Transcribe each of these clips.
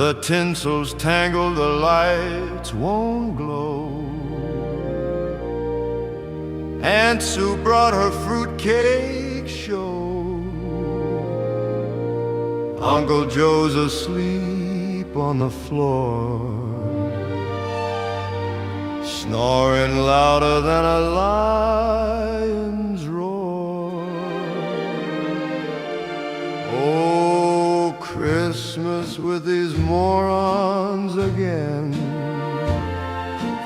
The tinsel's tangled, the lights won't glow. Aunt Sue brought her fruitcake show. Uncle Joe's asleep on the floor, snoring louder than a lion's roar. Oh, Christmas with these morons again.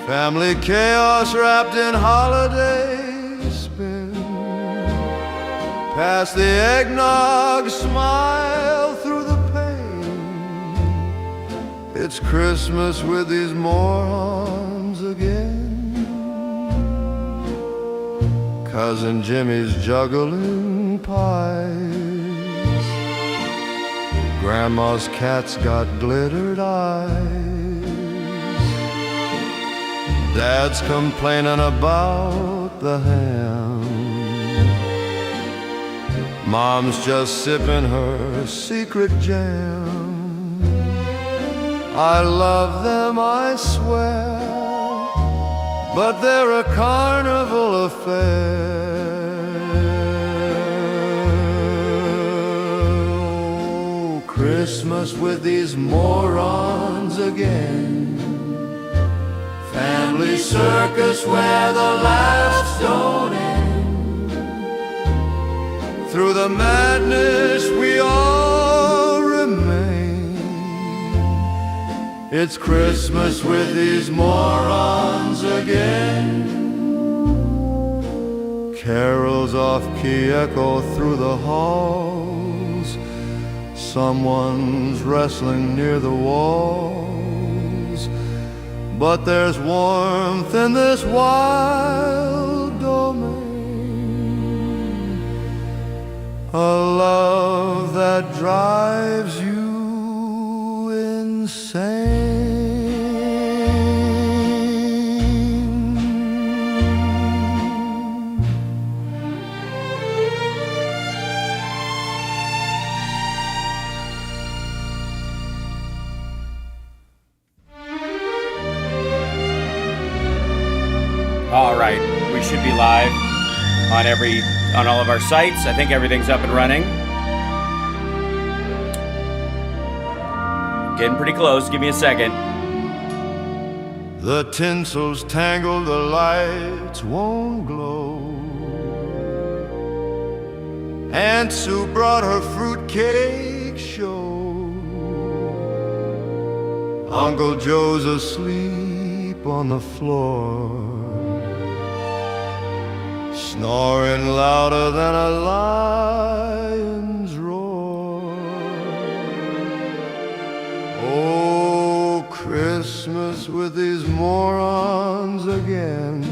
Family chaos wrapped in holiday spin. Past the eggnog, smile through the pain. It's Christmas with these morons again. Cousin Jimmy's juggling pies. Grandma's cat's got glittered eyes. Dad's complaining about the ham. Mom's just sipping her secret jam. I love them, I swear, but they're a carnival affair. Oh, Christmas with these morons again. Family circus where the laughs don't end. Through the madness we all remain. It's Christmas with these morons again. Carols off-key echo through the halls. Someone's wrestling near the walls. But there's warmth in this wild domain. A love that drives you insane. All right, we should be live on all of our sites. I think everything's up and running. Getting pretty close. Give me a second. The tinsel's tangled, the lights won't glow. Aunt Sue brought her fruitcake show. Uncle Joe's asleep on the floor, snoring louder than a lion's roar. Oh, Christmas with these morons again.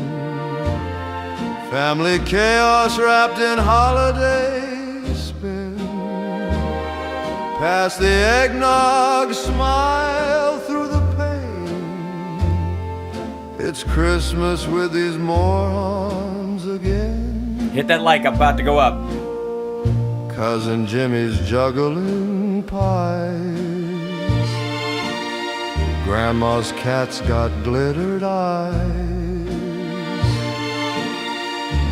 Family chaos wrapped in holiday spin. Past the eggnog, smile through the pain. It's Christmas with these morons again. Hit that like, I'm about to go up. Cousin Jimmy's juggling pies. Grandma's cat's got glittered eyes.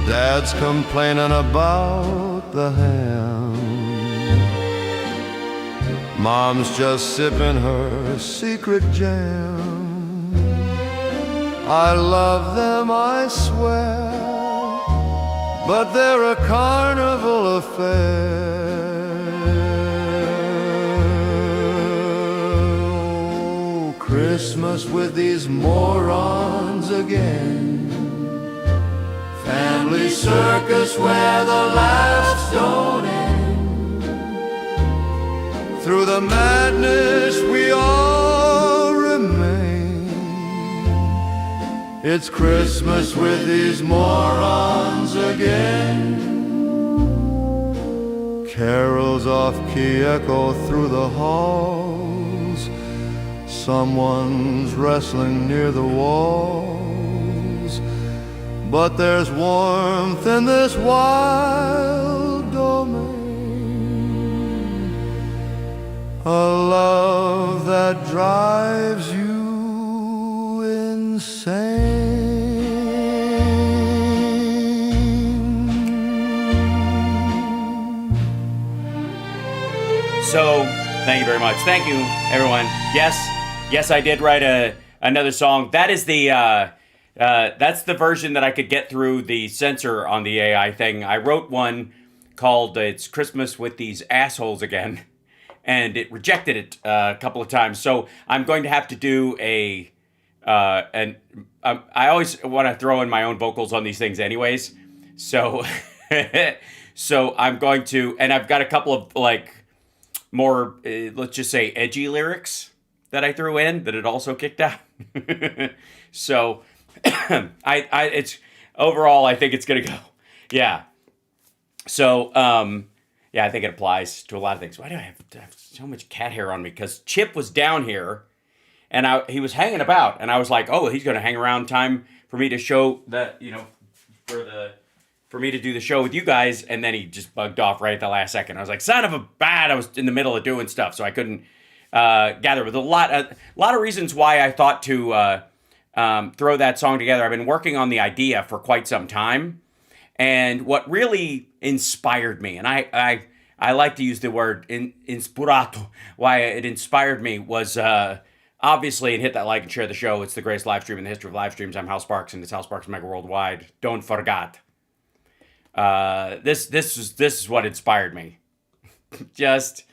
Dad's complaining about the ham. Mom's just sipping her secret jam. I love them, I swear, but they're a carnival affair. Oh, Christmas with these morons again. Family circus where the laughs don't end. Through the madness we all remain. It's Christmas with these morons again. Carols off-key echo through the halls. Someone's wrestling near the walls. But there's warmth in this wild domain. a love that drives you insane. So, thank you very much. Thank you, everyone. Yes, I did write another song. That is that's the version that I could get through the censor on the AI thing. I wrote one called "It's Christmas with These Assholes Again," and it rejected it a couple of times. So I'm going to have to do I always want to throw in my own vocals on these things, anyways. So, so I'm going to, and I've got a couple of like more, let's just say, edgy lyrics that I threw in that it also kicked out. So, it's overall, I think it's gonna go, yeah. So, yeah, I think it applies to a lot of things. Why do I have so much cat hair on me? Because Chip was down here, and he was hanging about, and I was like, oh, he's gonna hang around time for me to show that, for me to do the show with you guys, and then he just bugged off right at the last second. I was like, son of a bat! I was in the middle of doing stuff, so I couldn't gather. With a lot of reasons why I thought to throw that song together. I've been working on the idea for quite some time, and what really inspired me, and I like to use the word inspirato. Why it inspired me was obviously, and hit that like and share the show. It's the greatest live stream in the history of live streams. I'm Hal Sparks, and it's Hal Sparks Megaworldwiide. Don't forget. This is what inspired me. Just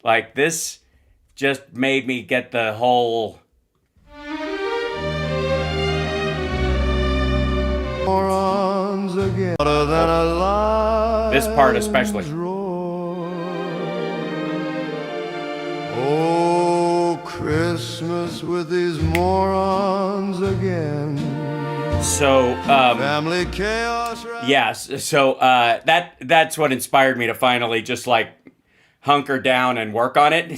like this, just made me get the whole. Morons again, other than a This part especially. Oh, Christmas with these morons again. So, Family chaos. yes. So, that's what inspired me to finally just like hunker down and work on it.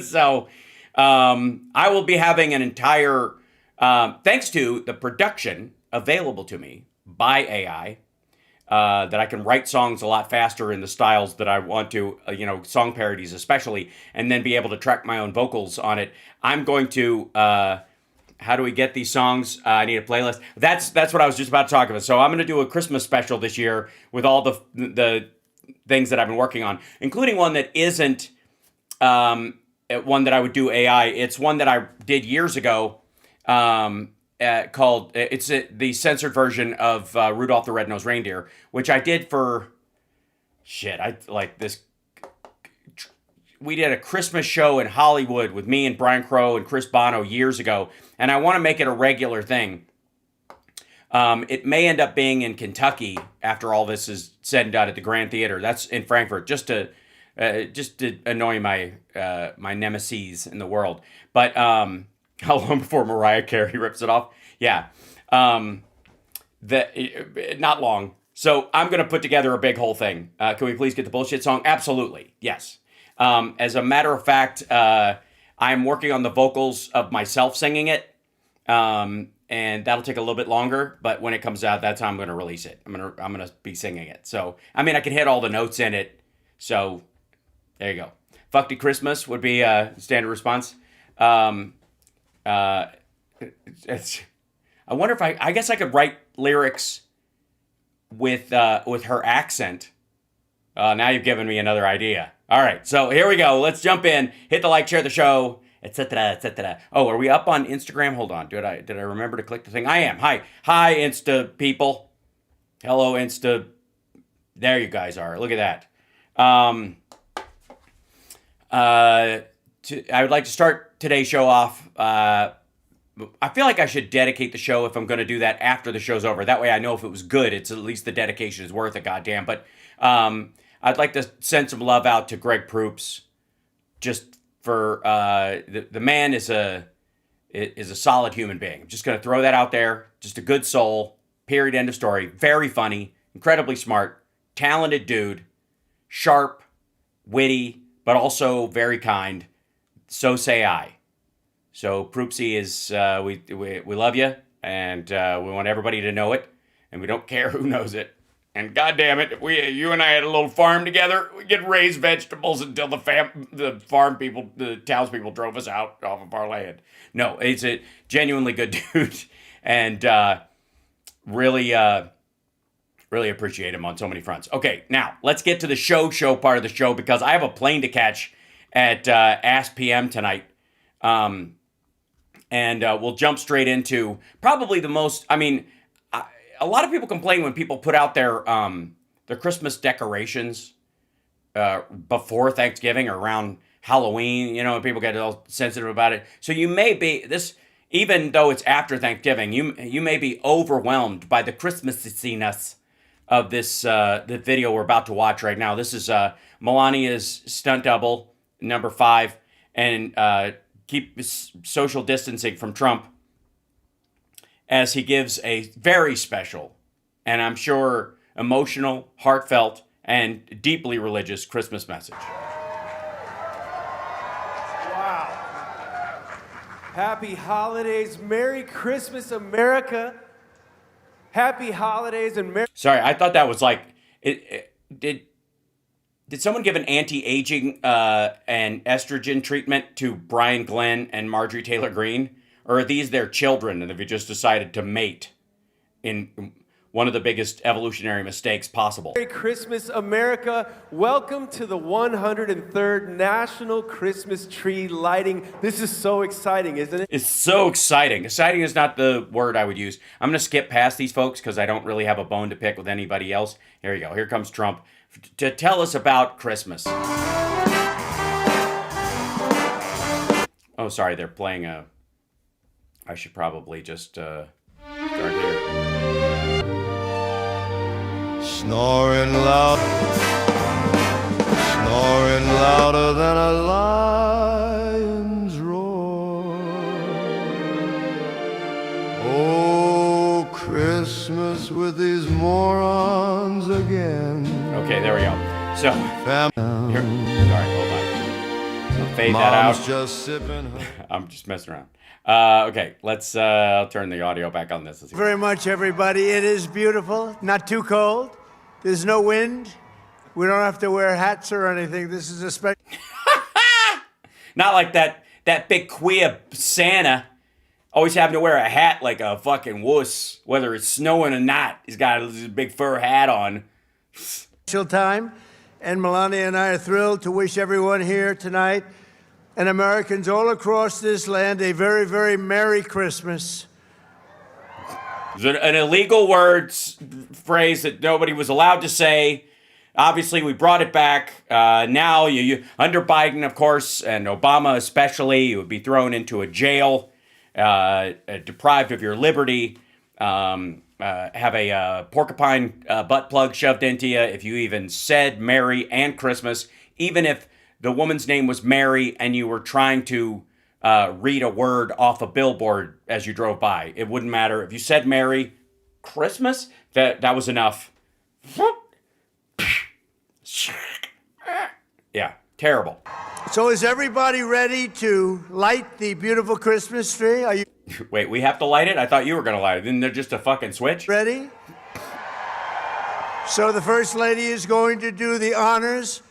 So, I will be having an entire, thanks to the production available to me by AI, that I can write songs a lot faster in the styles that I want to, song parodies especially, and then be able to track my own vocals on it. I'm going to, how do we get these songs? I need a playlist. That's what I was just about to talk about. So I'm going to do a Christmas special this year with all the things that I've been working on, including one that isn't one that I would do AI. It's one that I did years ago, called, it's the censored version of Rudolph the Red-Nosed Reindeer, which I did for, I like this. We did a Christmas show in Hollywood with me and Brian Crow and Chris Bono years ago, and I want to make it a regular thing. It may end up being in Kentucky after all this is said and done at the Grand Theater. That's in Frankfurt, just to annoy my my nemesis in the world. But how long before Mariah Carey rips it off? Yeah, not long. So I'm gonna put together a big whole thing. Can we please get the bullshit song? Absolutely, yes. As a matter of fact, I'm working on the vocals of myself singing it, and that'll take a little bit longer. But when it comes out, that's how I'm going to release it. I'm gonna be singing it. So I mean, I can hit all the notes in it. So there you go. "Fuck to Christmas" would be a standard response. I wonder if I guess I could write lyrics with her accent. Now you've given me another idea. All right, so here we go. Let's jump in. Hit the like, share the show, etc., etc. Oh, are we up on Instagram? Hold on. Did I remember to click the thing? I am. Hi, Insta people. Hello, Insta. There you guys are. Look at that. I would like to start today's show off. I feel like I should dedicate the show if I'm going to do that after the show's over. That way I know if it was good. It's at least the dedication is worth it, goddamn. But I'd like to send some love out to Greg Proops, just for the man is a solid human being. I'm just going to throw that out there. Just a good soul. Period. End of story. Very funny, incredibly smart, talented dude, sharp, witty, but also very kind. So say I. So Proopsy is we love you, and we want everybody to know it, and we don't care who knows it. And goddamn it, you and I had a little farm together. We could raise vegetables until the farm people, the townspeople drove us out off of our land. No, he's a genuinely good dude, and really, really appreciate him on so many fronts. Okay, now let's get to the show part of the show because I have a plane to catch at Ask PM tonight. And we'll jump straight into probably the most, I mean, a lot of people complain when people put out their Christmas decorations before Thanksgiving or around Halloween, you know, and people get all sensitive about it. So you may be, even though it's after Thanksgiving, you may be overwhelmed by the Christmassiness of this the video we're about to watch right now. This is Melania's stunt double, number 5, and keep social distancing from Trump as he gives a very special, and I'm sure emotional, heartfelt, and deeply religious Christmas message. Wow. Happy holidays. Merry Christmas, America. Happy holidays and Merry... Sorry, I thought that was like... Did someone give an anti-aging and estrogen treatment to Brian Glenn and Marjorie Taylor Greene? Or are these their children and have you just decided to mate in one of the biggest evolutionary mistakes possible? Merry Christmas, America. Welcome to the 103rd National Christmas Tree Lighting. This is so exciting, isn't it? It's so exciting. Exciting is not the word I would use. I'm going to skip past these folks because I don't really have a bone to pick with anybody else. Here you go. Here comes Trump to tell us about Christmas. Oh, sorry. They're playing a... I should probably just start here. Snoring louder than a lion's roar. Oh, Christmas with these morons again. Okay, there we go. So, here, sorry, hold on. I'll fade that out. Just sipping. I'm just messing around. Okay, let's, I'll turn the audio back on this. Very much, everybody. It is beautiful, not too cold. There's no wind. We don't have to wear hats or anything. This is a special... Not like that big queer Santa always having to wear a hat like a fucking wuss, whether it's snowing or not. He's got his big fur hat on. time, and Melania and I are thrilled to wish everyone here tonight and Americans all across this land a very, very Merry Christmas. It's an illegal phrase that nobody was allowed to say. Obviously, we brought it back. Now, you under Biden, of course, and Obama especially, you would be thrown into a jail, deprived of your liberty, have a porcupine butt plug shoved into you if you even said Merry and Christmas, even if the woman's name was Mary and you were trying to read a word off a billboard as you drove by. It wouldn't matter. If you said Merry Christmas, that was enough. Yeah, terrible. So is everybody ready to light the beautiful Christmas tree? Are you Wait, we have to light it? I thought you were going to light it. Isn't there just a fucking switch? ready? So the First Lady is going to do the honors,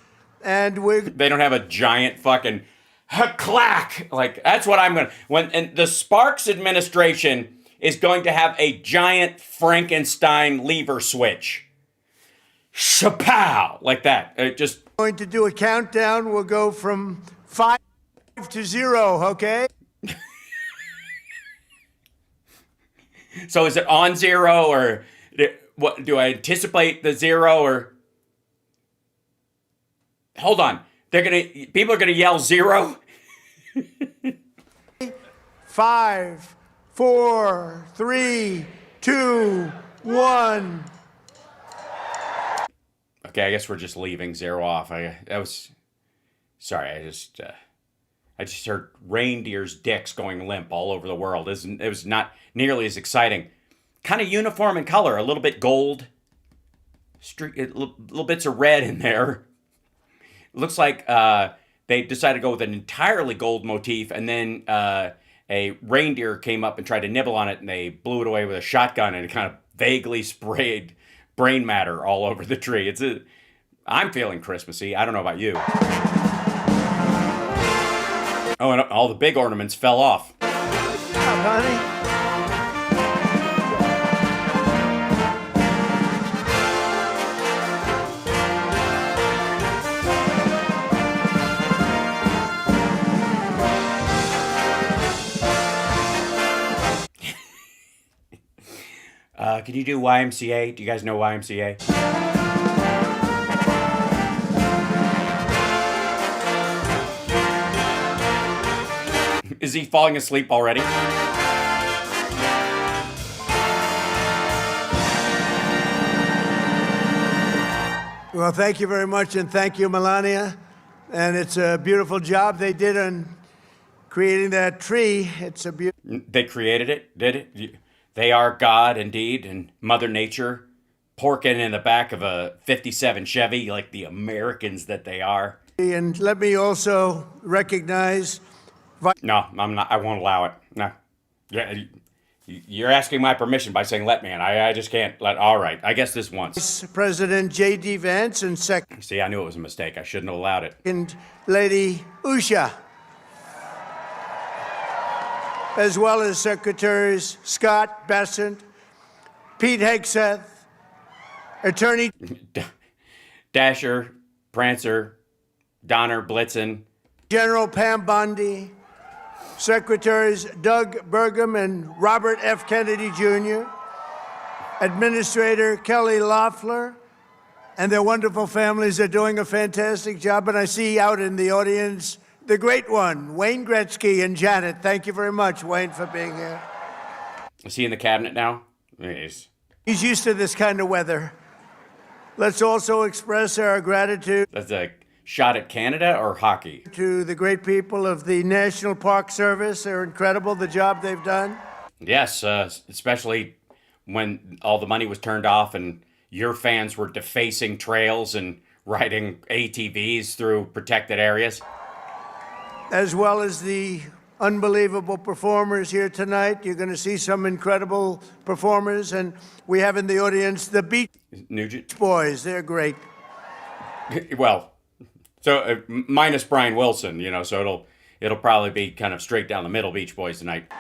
and They don't have a giant fucking clack. Like, that's what I'm going to... And the Sparks administration is going to have a giant Frankenstein lever switch. Shapow! Like that. Just... going to do a countdown. We'll go from 5 to 0, okay? So is it on 0 or what? Do I anticipate the 0 or? Hold on, people are gonna yell 0. 5, 4, 3, 2, 1. Okay, I guess we're just leaving 0 off. Sorry. I just heard reindeers' dicks going limp all over the world. It was not nearly as exciting. Kind of uniform in color, a little bit gold, little bits of red in there. It looks like they decided to go with an entirely gold motif, and then a reindeer came up and tried to nibble on it, and they blew it away with a shotgun, and it kind of vaguely sprayed brain matter all over the tree. I'm feeling Christmassy. I don't know about you. Oh, and all the big ornaments fell off. Honey. Can you do YMCA? Do you guys know YMCA? Is he falling asleep already? Well, thank you very much, and thank you, Melania. And it's a beautiful job they did on creating that tree. It's a beautiful. They created it, did it? They are God indeed, and Mother Nature porking in the back of a 57 Chevy like the Americans that they are. And let me also recognize. No, I'm not. I won't allow it. No. Yeah, you're asking my permission by saying let me, and I just can't let. All right, I guess this once. Vice President J.D. Vance and See, I knew it was a mistake. I shouldn't have allowed it. Second Lady Usha, as well as Secretaries Scott Bessent, Pete Hegseth, Attorney Dasher, Prancer, Donner, Blitzen, General Pam Bondi, Secretaries Doug Burgum and Robert F. Kennedy Jr., Administrator Kelly Loeffler, and their wonderful families are doing a fantastic job. And I see out in the audience the great one, Wayne Gretzky and Janet. Thank you very much, Wayne, for being here. Is he in the cabinet now? He's used to this kind of weather. Let's also express our gratitude. That's a shot at Canada or hockey? To the great people of the National Park Service. They're incredible, the job they've done. Yes, especially when all the money was turned off and your fans were defacing trails and riding ATVs through protected areas. As well as the unbelievable performers here tonight. You're going to see some incredible performers, and we have in the audience the Beach Nugent Boys. They're great. Well, so minus Brian Wilson, so it'll probably be kind of straight down the middle Beach Boys tonight.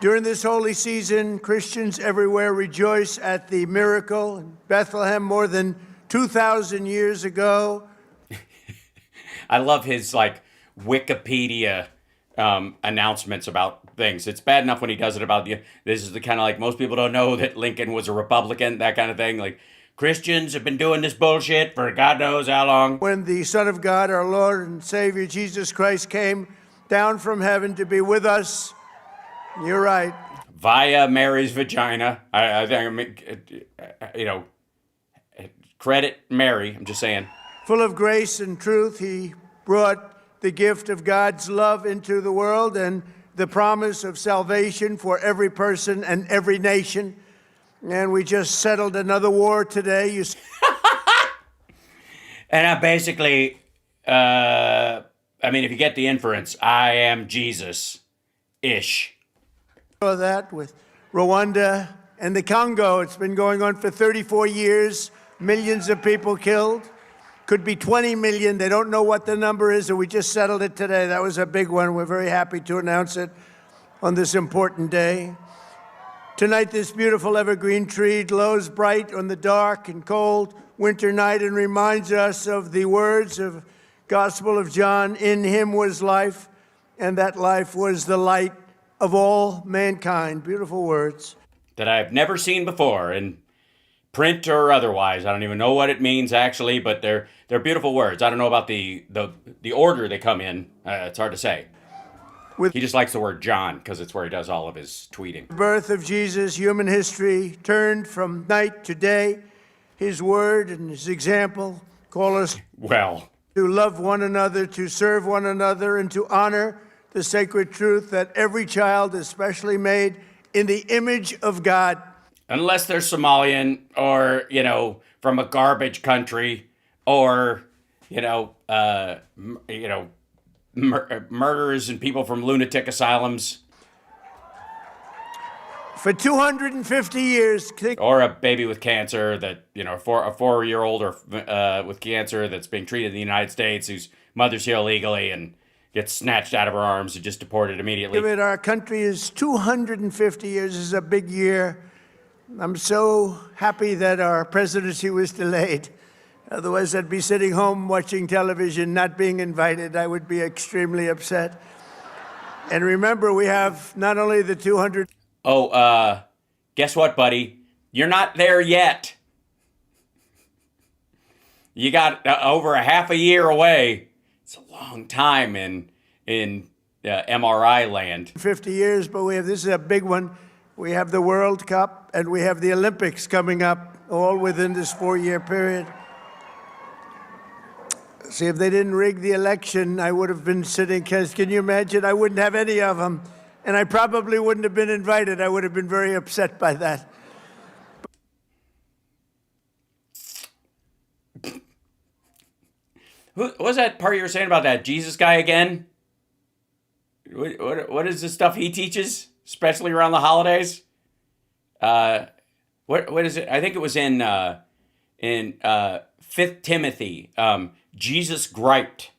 During this holy season, Christians everywhere rejoice at the miracle in Bethlehem more than 2,000 years ago. I love his Wikipedia announcements about things. It's bad enough when he does it about this is the kind of most people don't know that Lincoln was a Republican, that kind of thing. Christians have been doing this bullshit for God knows how long. When the Son of God, our Lord and Savior, Jesus Christ, came down from heaven to be with us, you're right. Via Mary's vagina. I think, credit Mary, I'm just saying. Full of grace and truth, he brought the gift of God's love into the world and the promise of salvation for every person and every nation. And we just settled another war today. And I basically, if you get the inference, I am Jesus-ish. That with Rwanda and the Congo. It's been going on for 34 years. Millions of people killed. Could be 20 million. They don't know what the number is, and we just settled it today. That was a big one. We're very happy to announce it on this important day. Tonight, this beautiful evergreen tree glows bright on the dark and cold winter night and reminds us of the words of Gospel of John, "In him was life, and that life was the light of all mankind." Beautiful words. That I've never seen before in print or otherwise. I don't even know what it means actually, but they're beautiful words. I don't know about the order they come in. It's hard to say. He just likes the word John because it's where he does all of his tweeting. The birth of Jesus, human history turned from night to day. His word and his example call us to love one another, to serve one another, and to honor the sacred truth that every child is specially made in the image of God. Unless they're Somalian or, from a garbage country or, murderers and people from lunatic asylums. For 250 years, Or a baby with cancer that, you know, a 4-year-old or with cancer that's being treated in the United States whose mother's here illegally and gets snatched out of her arms and just deported immediately. our country is 250 years. This is a big year. I'm so happy that our presidency was delayed. Otherwise, I'd be sitting home watching television, not being invited. I would be extremely upset. And remember, we have not only the 200. Oh, guess what, buddy? You're not there yet. You got over a half a year away. It's a long time in MRI land. 50 years, but this is a big one. We have the World Cup and we have the Olympics coming up, all within this 4-year period. See, if they didn't rig the election, I would have been sitting, can you imagine? I wouldn't have any of them. And I probably wouldn't have been invited. I would have been very upset by that. What was that part you were saying about that Jesus guy again? What is the stuff he teaches, especially around the holidays? What is it? I think it was in 5th Timothy. Jesus griped.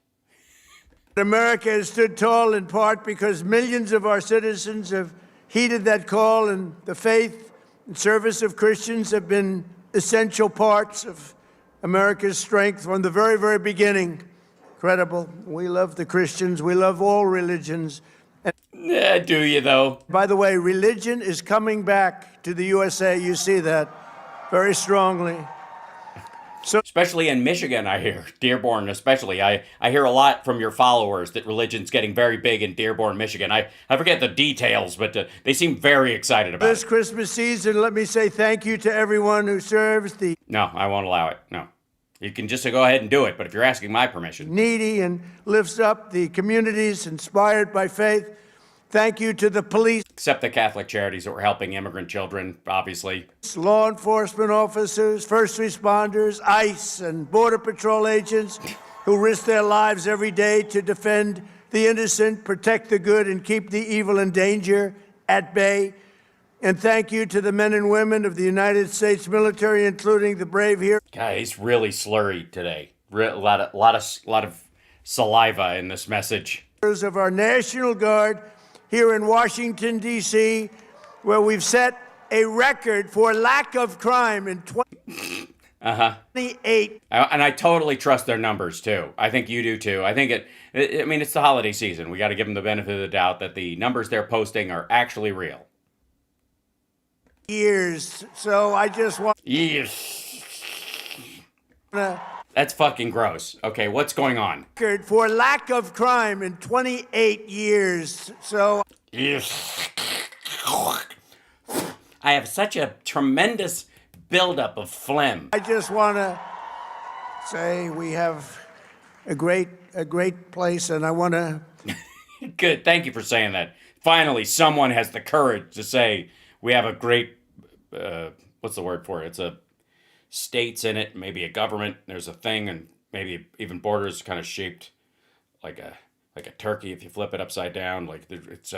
America has stood tall in part because millions of our citizens have heeded that call, and the faith and service of Christians have been essential parts of America's strength from the very, very beginning. Incredible. We love the Christians. We love all religions. Yeah, do you, though? By the way, religion is coming back to the USA. You see that very strongly. So, especially in Michigan, I hear. Dearborn, especially. I hear a lot from your followers that religion's getting very big in Dearborn, Michigan. I forget the details, but they seem very excited about this it. Christmas season, let me say thank you to everyone who serves the No, I won't allow it. No. You can just go ahead and do it, but if you're asking my permission. needy and lifts up the communities inspired by faith. Thank you to the police. Except the Catholic charities that were helping immigrant children, obviously. Law enforcement officers, first responders, ICE, and Border Patrol agents who risk their lives every day to defend the innocent, protect the good, and keep the evil and danger at bay. And thank you to the men and women of the United States military, including the brave heroes. God, he's really slurry today. A lot of saliva in this message. Of our National Guard here in Washington, D.C., where we've set a record for lack of crime in 2028. And I totally trust their numbers, too. I think you do, too. I think it's the holiday season. We got to give them the benefit of the doubt that the numbers they're posting are actually real. Years. So I just want Yes. That's fucking gross. Okay, what's going on? record for lack of crime in 28 years. So Yes. I have such a tremendous buildup of phlegm. I just want to say we have a great place, and I want to. Good. Thank you for saying that. Finally, someone has the courage to say we have a great, what's the word for it? It's a states in it, maybe a government. There's a thing, and maybe even borders kind of shaped like a turkey if you flip it upside down. Like it's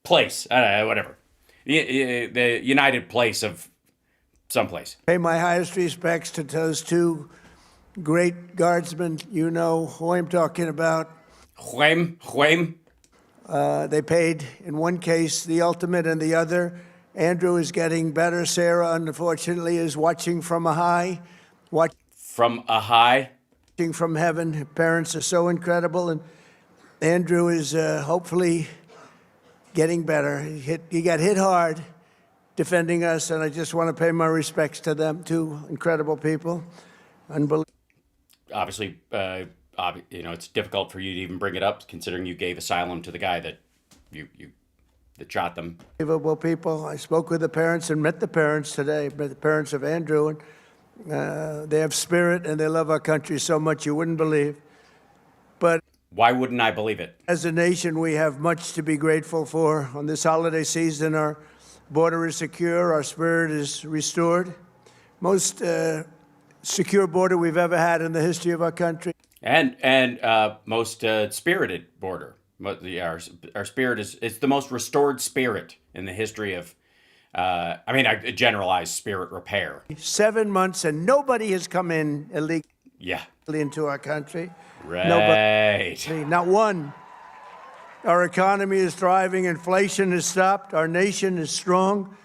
place, whatever. The united place of someplace. Pay my highest respects to those two great guardsmen. You know who I'm talking about. Huem. They paid, in one case, the ultimate, and the other. Andrew is getting better. Sarah, unfortunately, is watching from a high. From a high? Watching from heaven. Her parents are so incredible, and Andrew is hopefully getting better. He got hit hard defending us, and I just want to pay my respects to them, two incredible people. Unbelievable. Obviously, it's difficult for you to even bring it up, considering you gave asylum to the guy that that shot them. Unbelievable people. I spoke with the parents and met the parents today, met the parents of Andrew, and they have spirit and they love our country so much you wouldn't believe. But why wouldn't I believe it? As a nation, we have much to be grateful for. On this holiday season, our border is secure, our spirit is restored. Most secure border we've ever had in the history of our country. And most spirited border. Our spirit it's the most restored spirit in the history of. I generalized spirit repair. 7 months and nobody has come in illegally Yeah. into our country. Right. Nobody, not one. Our economy is thriving. Inflation has stopped. Our nation is strong.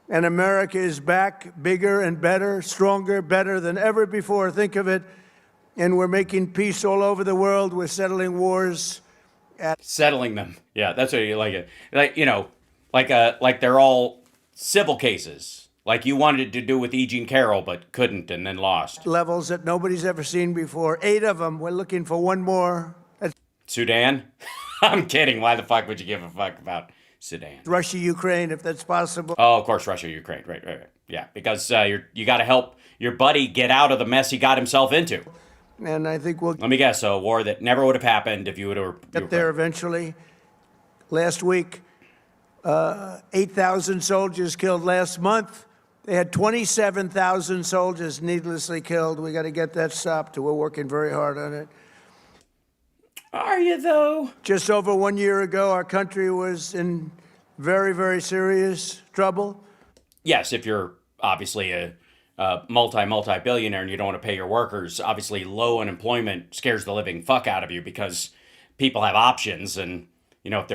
And America is back bigger and better, stronger, better than ever before. Think of it. And we're making peace all over the world. We're settling wars. Settling them. Yeah, that's what you like it. Like they're all civil cases. Like you wanted to do with E. Jean Carroll, but couldn't and then lost. Levels that nobody's ever seen before. 8 of them. We're looking for one more. Sudan? I'm kidding. Why the fuck would you give a fuck about Sudan? Russia, Ukraine, if that's possible. Oh, of course, Russia, Ukraine. Right. Yeah, because you got to help your buddy get out of the mess he got himself into. And I think we'll Let me guess, a war that never would have happened if you would have... get there eventually. Last week, 8,000 soldiers killed. Last month, they had 27,000 soldiers needlessly killed. We got to get that stopped. We're working very hard on it. Are you, though? Just over 1 year ago, our country was in very, very serious trouble. Yes, if you're obviously a multi-billionaire and you don't want to pay your workers, obviously low unemployment scares the living fuck out of you because people have options, and if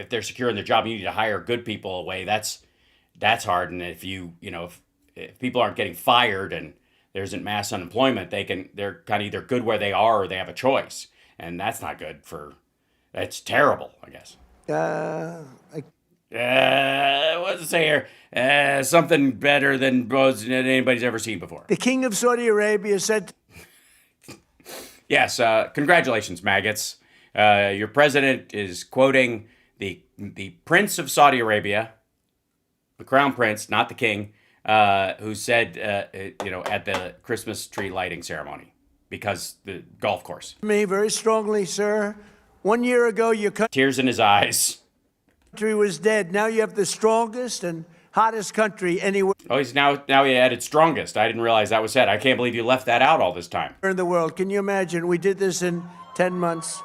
they're secure in their job, you need to hire good people away. That's hard, and if people aren't getting fired and there isn't mass unemployment, they're kind of either good where they are or they have a choice, and that's not good that's terrible, I guess. What does it say here? Something better than anybody's ever seen before. The king of Saudi Arabia said... Yes, congratulations, maggots. Your president is quoting the Prince of Saudi Arabia, the Crown Prince, not the king, who said, at the Christmas tree lighting ceremony, because the golf course. Me very strongly, sir. 1 year ago, your Tears in his eyes. country was dead. Now you have the strongest and hottest country anywhere Oh, now he added strongest. I didn't realize that was said. I can't believe you left that out all this time. in the world. Can you imagine? We did this in 10 months.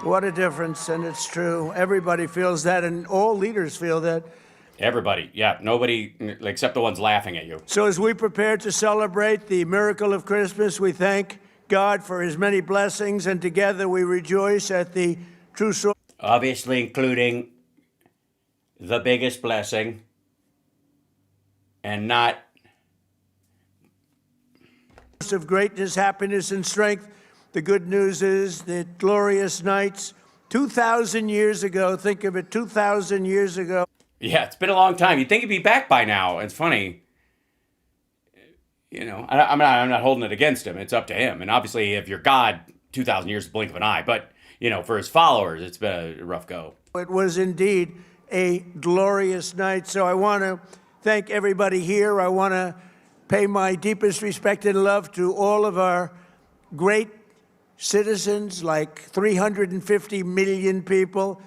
What a difference, and it's true. Everybody feels that, and all leaders feel that. Everybody, yeah, nobody except the ones laughing at you. So as we prepare to celebrate the miracle of Christmas, we thank God for his many blessings, and together we rejoice at the true source Obviously, including the biggest blessing, and not of greatness, happiness, and strength. The good news is that glorious nights 2,000 years ago, think of it, 2,000 years ago. Yeah, it's been a long time. You'd think he'd be back by now. It's funny. I'm not holding it against him. It's up to him. And obviously, if you're God, 2,000 years is a blink of an eye. But, for his followers, it's been a rough go. It was indeed a glorious night. So I want to thank everybody here. I want to pay my deepest respect and love to all of our great citizens, like 350 million people.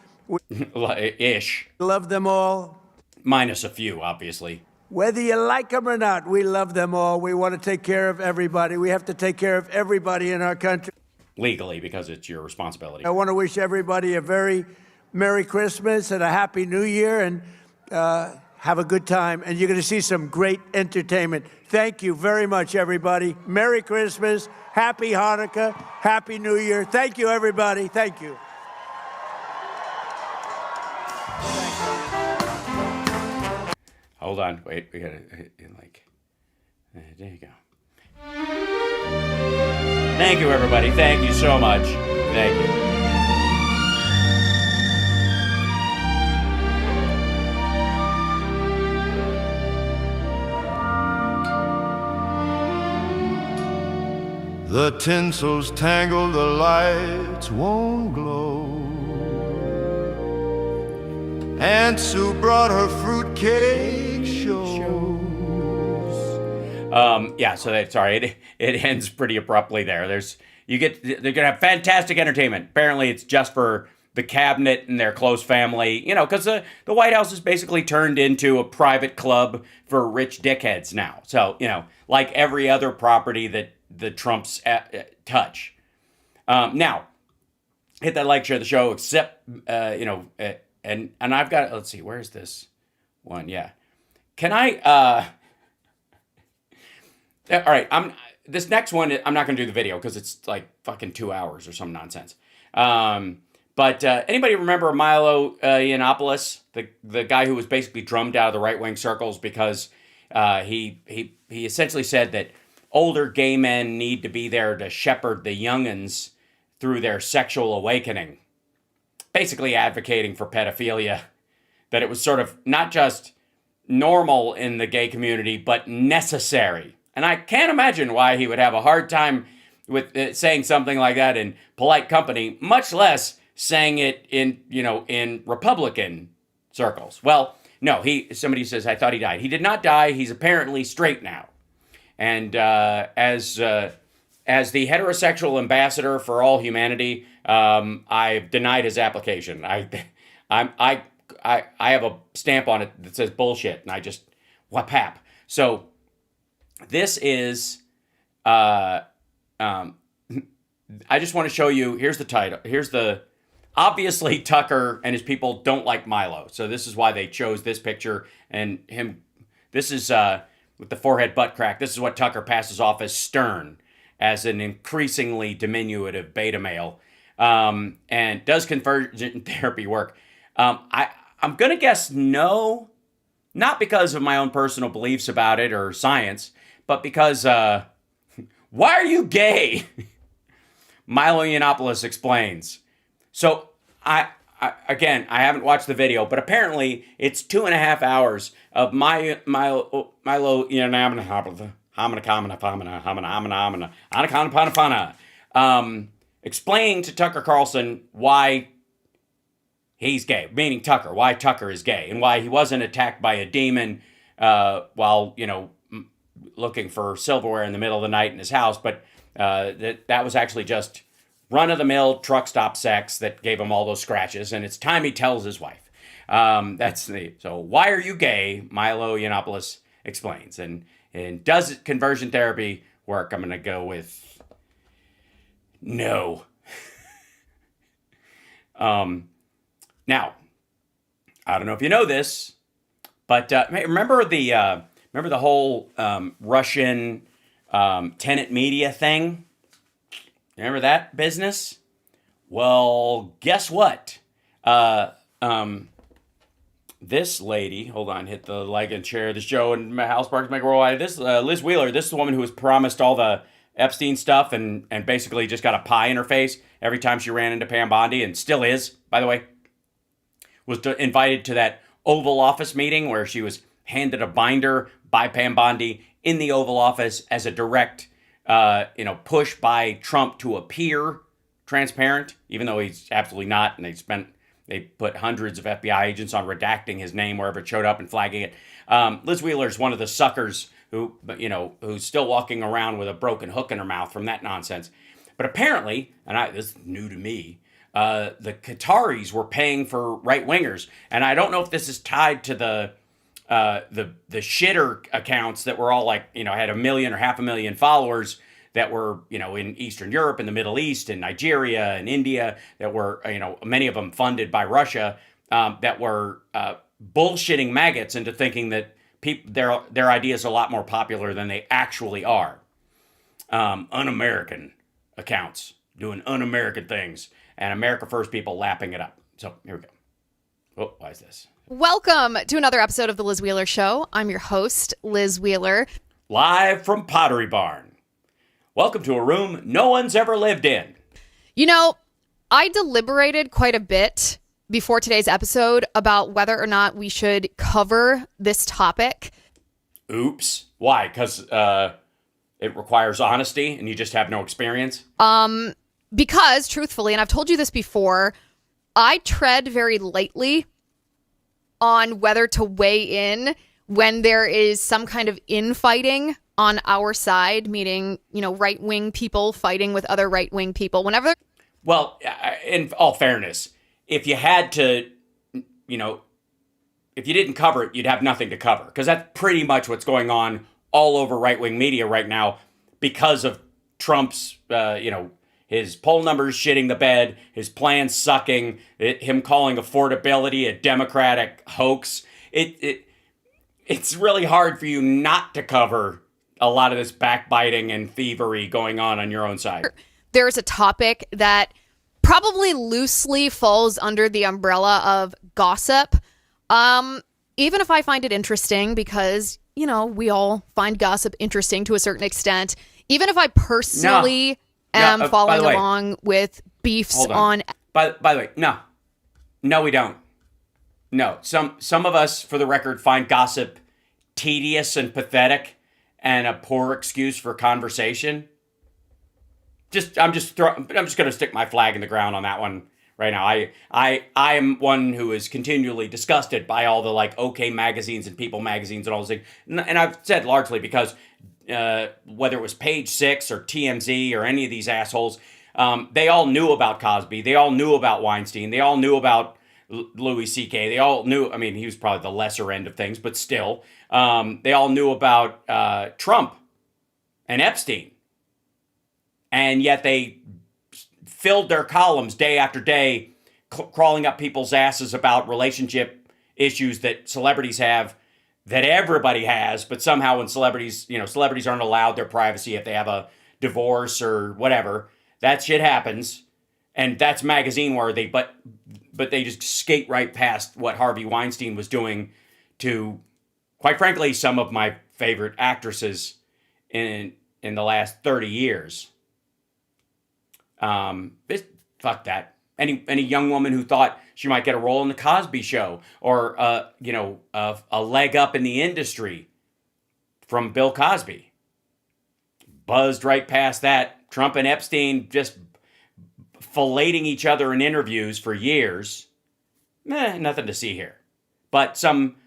Ish. Love them all. Minus a few, obviously. Whether you like them or not, we love them all. We want to take care of everybody. We have to take care of everybody in our country. Legally, because it's your responsibility. I want to wish everybody a very Merry Christmas and a Happy New Year, and have a good time. And you're going to see some great entertainment. Thank you very much, everybody. Merry Christmas, Happy Hanukkah, Happy New Year. Thank you, everybody. Thank you. Hold on. Wait, we gotta, there you go. Thank you, everybody. Thank you so much. Thank you. The tinsel's tangled, the lights won't glow. Aunt Sue brought her fruitcake shows. Yeah, so it ends pretty abruptly there. They're gonna have fantastic entertainment. Apparently it's just for the cabinet and their close family, because the White House is basically turned into a private club for rich dickheads now. So, like every other property that the Trumps touch. Now, hit that like, share the show, except, and I've got, let's see, where's this one? Yeah. Can I, all right, this next one, I'm not going to do the video because it's like fucking 2 hours or some nonsense. But anybody remember Milo Yiannopoulos, the guy who was basically drummed out of the right-wing circles because he essentially said that older gay men need to be there to shepherd the youngins through their sexual awakening, basically advocating for pedophilia, that it was sort of not just normal in the gay community, but necessary. And I can't imagine why he would have a hard time with saying something like that in polite company, much less saying it in Republican circles. Well, no, somebody says, I thought he died. He did not die. He's apparently straight now. And as the heterosexual ambassador for all humanity, I've denied his application. I have a stamp on it that says bullshit, and I just whap. So this is, I just want to show you, here's the title, obviously Tucker and his people don't like Milo. So this is why they chose this picture and him. This is, with the forehead butt crack, this is what Tucker passes off as stern, as an increasingly diminutive beta male. And does conversion therapy work? I'm going to guess no, not because of my own personal beliefs about it or science, but because, why are you gay? Milo Yiannopoulos explains. So I haven't watched the video, but apparently it's 2.5 hours of Milo Yiannopoulos explaining to Tucker Carlson why he's gay, meaning Tucker, why Tucker is gay, and why he wasn't attacked by a demon while, looking for silverware in the middle of the night in his house, but that was actually just run-of-the-mill truck stop sex that gave him all those scratches, and it's time he tells his wife. So why are you gay? Milo Yiannopoulos explains. And does conversion therapy work? I'm going to go with no. Now, I don't know if you know this, but remember the whole Russian tenant media thing? Remember that business? Well, guess what? This lady, hold on, hit the like and share the show and House Parks Megaworldwiide. This Liz Wheeler, this is the woman who was promised all the Epstein stuff and basically just got a pie in her face every time she ran into Pam Bondi, and still is, by the way. Was invited to that Oval Office meeting where she was handed a binder by Pam Bondi in the Oval Office as a direct push by Trump to appear transparent, even though he's absolutely not. And they put hundreds of FBI agents on redacting his name wherever it showed up and flagging it. Liz Wheeler's one of the suckers who's still walking around with a broken hook in her mouth from that nonsense. But apparently, and this is new to me, the Qataris were paying for right-wingers. And I don't know if this is tied to the shitter accounts that were all like, had 1 million or 500,000 followers that were, in Eastern Europe and the Middle East and Nigeria and India that were, many of them funded by Russia, that were bullshitting maggots into thinking that their ideas are a lot more popular than they actually are. Un-American accounts doing un-American things and America First people lapping it up. So here we go. Oh, why is this? Welcome to another episode of The Liz Wheeler Show. I'm your host, Liz Wheeler. Live from Pottery Barn. Welcome to a room no one's ever lived in. I deliberated quite a bit before today's episode about whether or not we should cover this topic. Oops. Why? Because it requires honesty and you just have no experience? Because, truthfully, and I've told you this before, I tread very lightly on whether to weigh in when there is some kind of infighting on our side, meaning, right-wing people fighting with other right-wing people. Well, in all fairness, if you had to, if you didn't cover it, you'd have nothing to cover. Because that's pretty much what's going on all over right-wing media right now because of Trump's, his poll numbers shitting the bed, his plans sucking, him calling affordability a Democratic hoax. It's really hard for you not to cover a lot of this backbiting and thievery going on your own side. There's a topic that probably loosely falls under the umbrella of gossip. Even if I find it interesting, because, you know, we all find gossip interesting to a certain extent. Even if I personally am following along with beefs on... By the way, no, we don't. No, some of us, for the record, find gossip tedious and pathetic and a poor excuse for conversation. I'm just going to stick my flag in the ground on that one right now. I am one who is continually disgusted by all the like OK magazines and People magazines and all those things. And I've said largely because whether it was Page Six or TMZ or any of these assholes, they all knew about Cosby. They all knew about Weinstein. They all knew about Louis C.K. They all knew, I mean, he was probably the lesser end of things, but still, they all knew about Trump and Epstein. And yet they filled their columns day after day, crawling up people's asses about relationship issues that celebrities have, that everybody has, but somehow when celebrities aren't allowed their privacy if they have a divorce or whatever, that shit happens. And that's magazine worthy, but they just skate right past what Harvey Weinstein was doing to, quite frankly, some of my favorite actresses in the last 30 years. Fuck that. Any young woman who thought she might get a role in the Cosby Show or a leg up in the industry from Bill Cosby buzzed right past that. Trump and Epstein just filleting each other in interviews for years. Nothing to see here. But some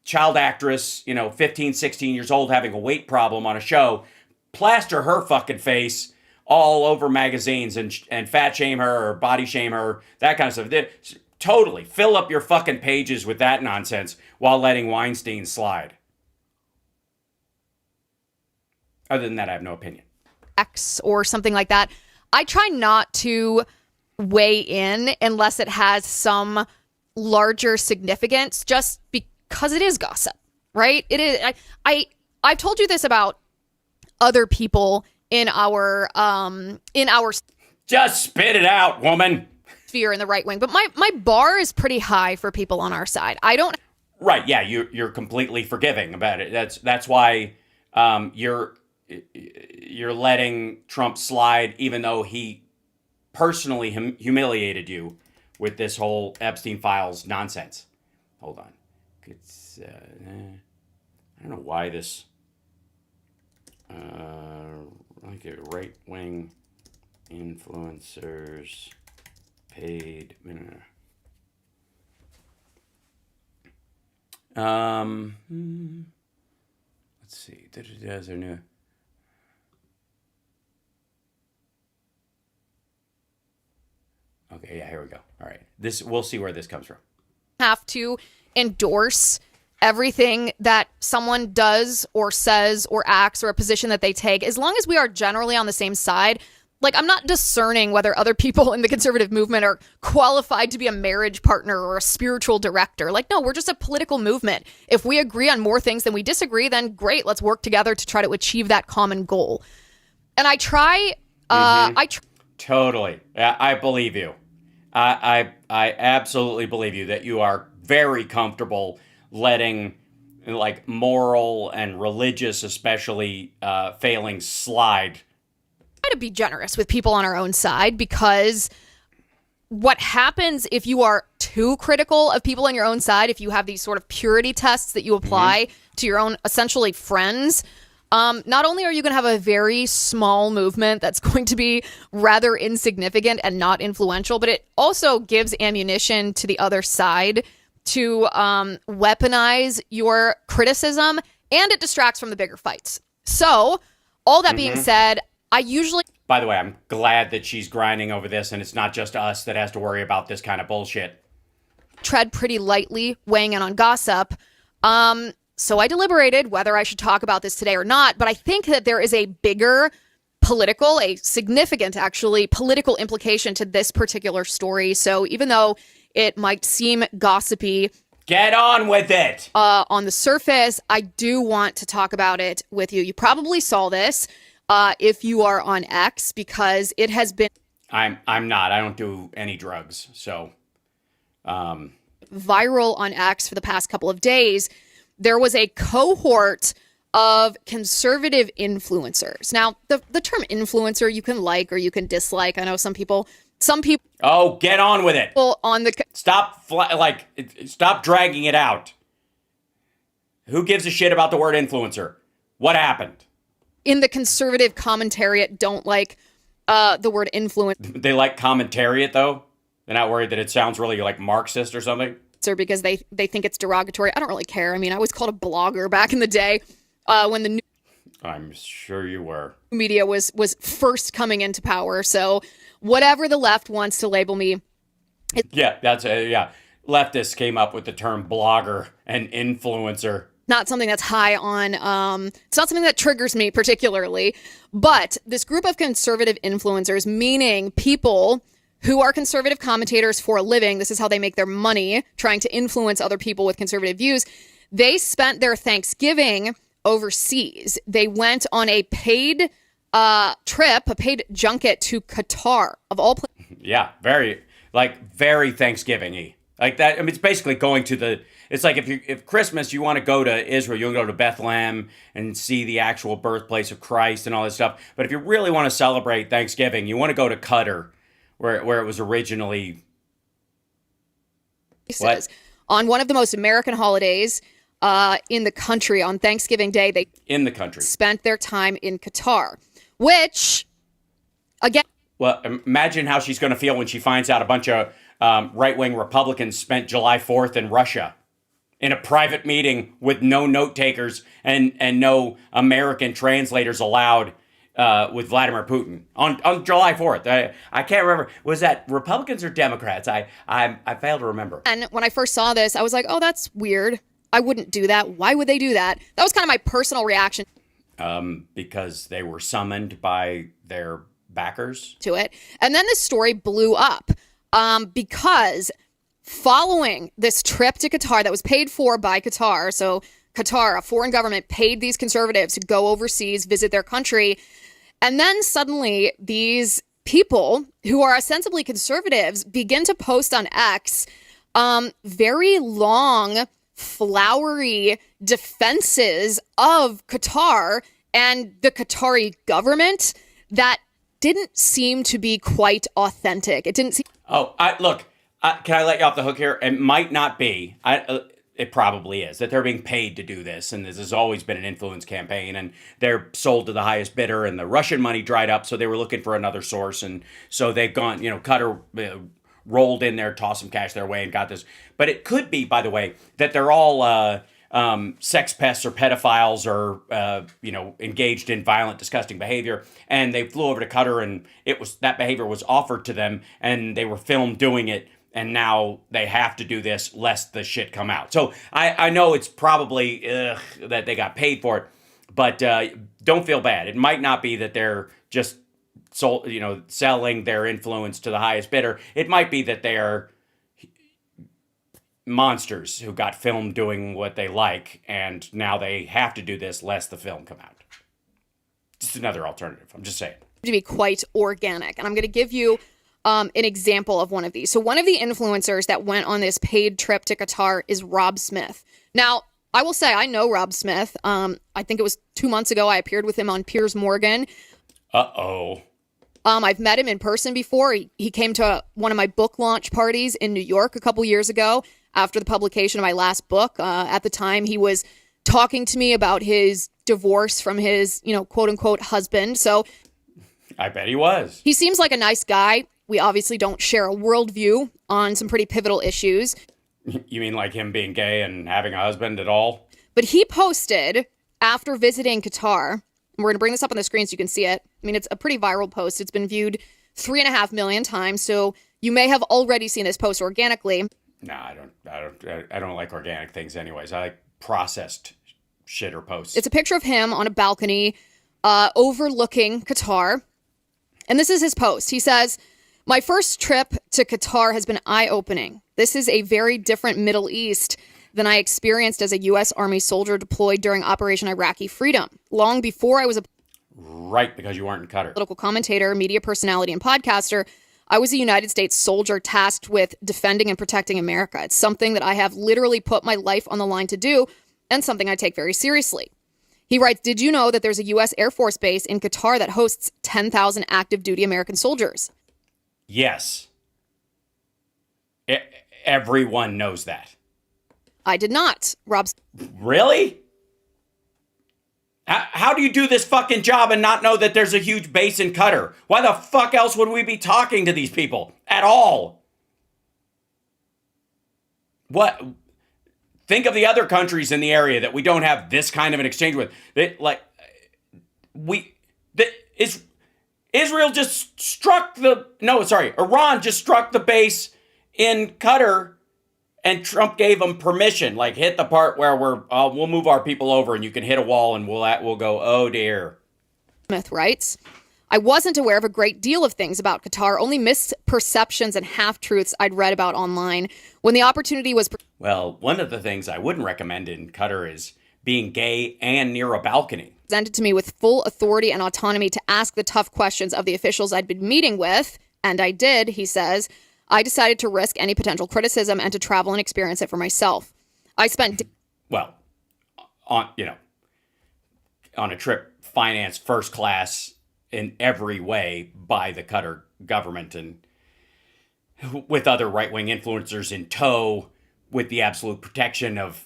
child actress, 15, 16 years old having a weight problem on a show, plaster her fucking face all over magazines and fat shame her or body shame her, that kind of stuff. Totally. Fill up your fucking pages with that nonsense while letting Weinstein slide. Other than that, I have no opinion. X or something like that. I try not to weigh in unless it has some larger significance, just because it is gossip, right? It is. I've told you this about other people in our just spit it out, woman. Sphere in the right wing, but my bar is pretty high for people on our side. I don't. Right? Yeah, you're completely forgiving about it. That's why you're letting Trump slide, even though he personally humiliated you with this whole Epstein files nonsense. Hold on. It's I don't know why this like a right-wing influencers paid. Let's see. There's a new. Okay, yeah, here we go. All right. We'll see where this comes from. Have to endorse everything that someone does or says or acts or a position that they take, as long as we are generally on the same side. Like, I'm not discerning whether other people in the conservative movement are qualified to be a marriage partner or a spiritual director. Like, no, we're just a political movement. If we agree on more things than we disagree, then great, let's work together to try to achieve that common goal. And I try, Totally. I believe you. I absolutely believe you that you are very comfortable letting like moral and religious, especially failings slide. Try to be generous with people on our own side, because what happens if you are too critical of people on your own side, if you have these sort of purity tests that you apply to your own essentially friends, not only are you going to have a very small movement that's going to be rather insignificant and not influential, but it also gives ammunition to the other side to weaponize your criticism, and it distracts from the bigger fights. So, all that being said, I usually... By the way, I'm glad that she's grinding over this and it's not just us that has to worry about this kind of bullshit. Tread pretty lightly, weighing in on gossip. So I deliberated whether I should talk about this today or not, but I think that there is a bigger a significant, actually, political implication to this particular story. So even though it might seem gossipy, get on with it. On the surface, I do want to talk about it with you. You probably saw this if you are on X, because it has been... I'm not. I don't do any drugs, so... viral on X for the past couple of days. There was a cohort of conservative influencers. Now, the term influencer you can like or you can dislike. I know some people. Oh, get on with it. On the Stop dragging it out. Who gives a shit about the word influencer? What happened? In the conservative commentariat don't like the word influencer They like commentariat, though? They're not worried that it sounds really like Marxist or something? because they think it's derogatory. I don't really care. I mean, I was called a blogger back in the day when the new I'm sure you were. media was first coming into power. So whatever the left wants to label me. Yeah, leftists came up with the term blogger and influencer. Not something that's high on, it's not something that triggers me particularly, but this group of conservative influencers, meaning people who are conservative commentators for a living, this is how they make their money, trying to influence other people with conservative views, they spent their Thanksgiving overseas. They went on a paid trip, a paid junket to Qatar, of all places. Yeah, very Thanksgiving-y. Like that, I mean, it's basically going to it's like if Christmas, you want to go to Israel, you'll go to Bethlehem and see the actual birthplace of Christ and all this stuff. But if you really want to celebrate Thanksgiving, you want to go to Qatar, where it was originally. What? On one of the most American holidays in the country, on Thanksgiving Day, they spent their time in Qatar, which, again... Well, imagine how she's going to feel when she finds out a bunch of right-wing Republicans spent July 4th in Russia in a private meeting with no note takers and no American translators allowed with Vladimir Putin on July 4th. I can't remember. Was that Republicans or Democrats? I fail to remember. And when I first saw this, I was like, oh, that's weird. I wouldn't do that. Why would they do that? That was kind of my personal reaction. Because they were summoned by their backers to it. And then this story blew up because following this trip to Qatar that was paid for by Qatar, so Qatar, a foreign government, paid these conservatives to go overseas, visit their country, and then suddenly these people who are ostensibly conservatives begin to post on X very long, flowery defenses of Qatar and the Qatari government that didn't seem to be quite authentic. It didn't seem... Look, can I let you off the hook here? It might not be. It probably is, that they're being paid to do this, and this has always been an influence campaign, and they're sold to the highest bidder, and the Russian money dried up, so they were looking for another source, and so they've gone, Qatar rolled in there, tossed some cash their way, and got this. But it could be, by the way, that they're all... sex pests or pedophiles or, engaged in violent, disgusting behavior. And they flew over to Qatar and that behavior was offered to them and they were filmed doing it. And now they have to do this lest the shit come out. So I know it's probably that they got paid for it, but don't feel bad. It might not be that they're just selling their influence to the highest bidder. It might be that they're monsters who got filmed doing what they like, and now they have to do this lest the film come out. Just another alternative. I'm just saying. To be quite organic. And I'm going to give you an example of one of these. So one of the influencers that went on this paid trip to Qatar is Rob Smith. Now, I will say I know Rob Smith. I think it was 2 months ago I appeared with him on Piers Morgan. Uh-oh. I've met him in person before. He came to one of my book launch parties in New York a couple years ago after the publication of my last book. At the time, he was talking to me about his divorce from his, quote unquote husband. So I bet he was. He seems like a nice guy. We obviously don't share a worldview on some pretty pivotal issues. You mean like him being gay and having a husband at all? But he posted after visiting Qatar, and we're going to bring this up on the screen so you can see it. I mean, it's a pretty viral post. It's been viewed 3.5 million times. So you may have already seen this post organically. No, I don't like organic things anyways. I like processed shit or posts. It's a picture of him on a balcony overlooking Qatar. And this is his post. He says, "My first trip to Qatar has been eye-opening. This is a very different Middle East than I experienced as a U.S. Army soldier deployed during Operation Iraqi Freedom. Long before I was a Right, because you weren't in Qatar. political commentator, media personality, and podcaster, I was a United States soldier tasked with defending and protecting America. It's something that I have literally put my life on the line to do and something I take very seriously." He writes, "Did you know that there's a U.S. Air Force base in Qatar that hosts 10,000 active duty American soldiers?" Yes. Everyone knows that. I did not. Rob Really? How do you do this fucking job and not know that there's a huge base in Qatar? Why the fuck else would we be talking to these people at all? What? Think of the other countries in the area that we don't have this kind of an exchange with. Israel just struck Iran just struck the base in Qatar, and Trump gave them permission, like hit the part where we'll move our people over and you can hit a wall and we'll go, oh dear. Smith writes, "I wasn't aware of a great deal of things about Qatar, only misperceptions and half-truths I'd read about online. When the opportunity was Well, one of the things I wouldn't recommend in Qatar is being gay and near a balcony. presented to me with full authority and autonomy to ask the tough questions of the officials I'd been meeting with, and I did," he says, "I decided to risk any potential criticism and to travel and experience it for myself. I spent..." Well, on a trip financed first class in every way by the Qatar government and with other right-wing influencers in tow, with the absolute protection of,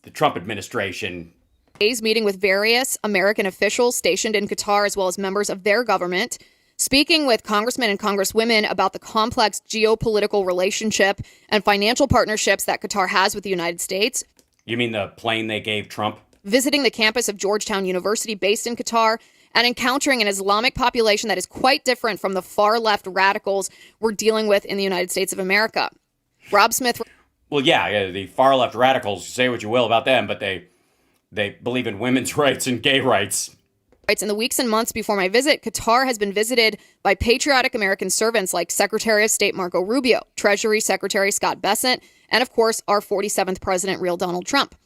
the Trump administration. Days meeting with various American officials stationed in Qatar, as well as members of their government, speaking with congressmen and congresswomen about the complex geopolitical relationship and financial partnerships that Qatar has with the United States. You mean the plane they gave Trump? Visiting the campus of Georgetown University based in Qatar and encountering an Islamic population that is quite different from the far-left radicals we're dealing with in the United States of America. Rob Smith... Well, yeah, the far-left radicals, say what you will about them, but they believe in women's rights and gay rights. In the weeks and months before my visit, Qatar has been visited by patriotic American servants like Secretary of State Marco Rubio, Treasury Secretary Scott Bessent, and of course, our 47th president, real Donald Trump.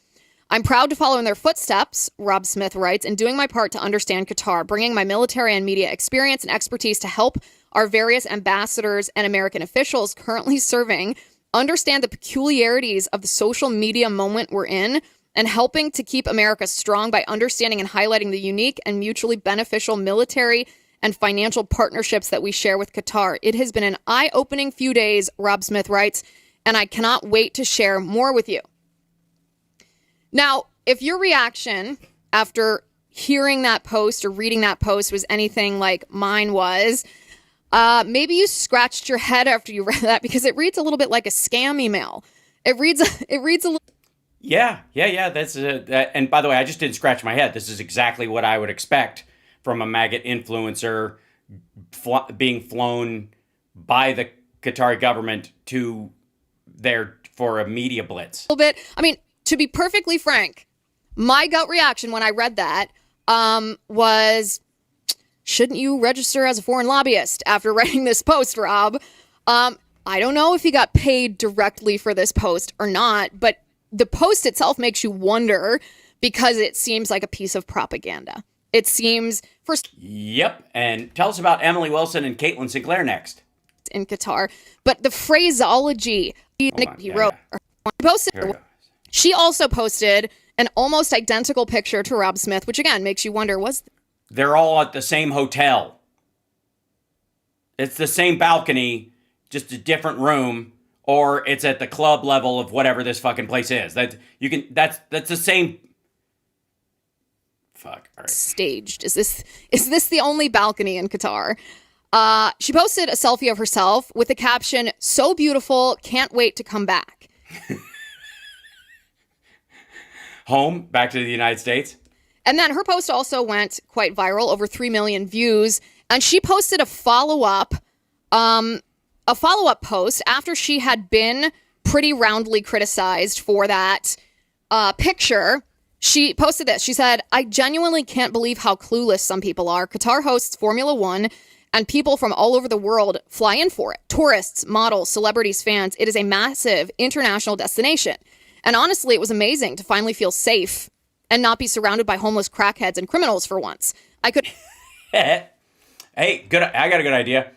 "I'm proud to follow in their footsteps," Rob Smith writes, "and doing my part to understand Qatar, bringing my military and media experience and expertise to help our various ambassadors and American officials currently serving understand the peculiarities of the social media moment we're in, and helping to keep America strong by understanding and highlighting the unique and mutually beneficial military and financial partnerships that we share with Qatar. It has been an eye-opening few days," Rob Smith writes, "and I cannot wait to share more with you." Now, if your reaction after hearing that post or reading that post was anything like mine was, maybe you scratched your head after you read that, because it reads a little bit like a scam email. It reads a little... Yeah. That's and by the way, I just didn't scratch my head. This is exactly what I would expect from a maggot influencer being flown by the Qatari government to there for a media blitz. A little bit. I mean, to be perfectly frank, my gut reaction when I read that was, shouldn't you register as a foreign lobbyist after writing this post, Rob? I don't know if he got paid directly for this post or not, but the post itself makes you wonder, because it seems like a piece of propaganda. It seems first. Yep. And tell us about Emily Wilson and Caitlin Sinclair next. In Qatar, but the phraseology he wrote. She also posted an almost identical picture to Rob Smith, which again makes you wonder, they're all at the same hotel. It's the same balcony, just a different room, or it's at the club level of whatever this fucking place is. That's the same. Fuck. All right. Staged. Is this the only balcony in Qatar? She posted a selfie of herself with the caption, "So beautiful, can't wait to come back." Home, back to the United States. And then her post also went quite viral, over 3 million views. And she posted a follow-up post after she had been pretty roundly criticized for that picture. She posted this. She said, I genuinely can't believe how clueless some people are. Qatar hosts Formula One, and people from all over the world fly in for it. Tourists, models, celebrities, fans. It is a massive international destination. And honestly, it was amazing to finally feel safe and not be surrounded by homeless crackheads and criminals for once. I could... Hey, good. I got a good idea.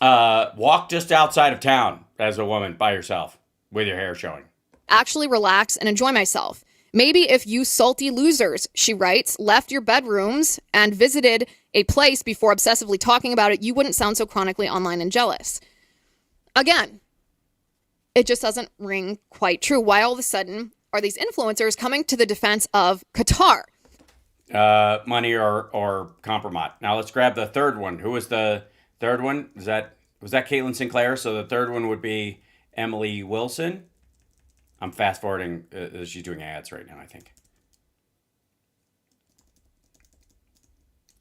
Walk just outside of town as a woman by yourself with your hair showing. Actually relax and enjoy myself. Maybe if you salty losers, she writes, left your bedrooms and visited a place before obsessively talking about it, you wouldn't sound so chronically online and jealous. Again, it just doesn't ring quite true. Why all of a sudden are these influencers coming to the defense of Qatar? Money or compromise. Now let's grab the third one. Who was the third one? Was that Caitlin Sinclair? So the third one would be Emily Wilson. I'm fast forwarding. She's doing ads right now, I think.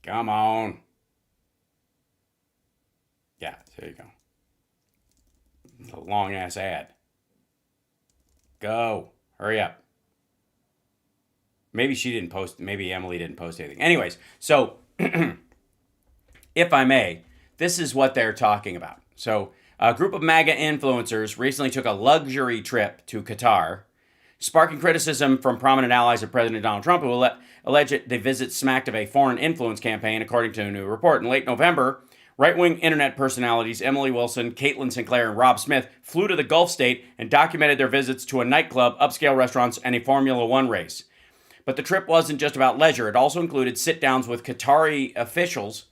Come on. Yeah, there you go. It's a long ass ad. Go. Hurry up. Maybe she didn't post. Maybe Emily didn't post anything. Anyways, so if I may, this is what they're talking about. So a group of MAGA influencers recently took a luxury trip to Qatar, sparking criticism from prominent allies of President Donald Trump, who alleged the visit smacked of a foreign influence campaign, according to a new report. In late November, right-wing internet personalities Emily Wilson, Caitlin Sinclair, and Rob Smith flew to the Gulf state and documented their visits to a nightclub, upscale restaurants, and a Formula One race. But the trip wasn't just about leisure. It also included sit-downs with Qatari officials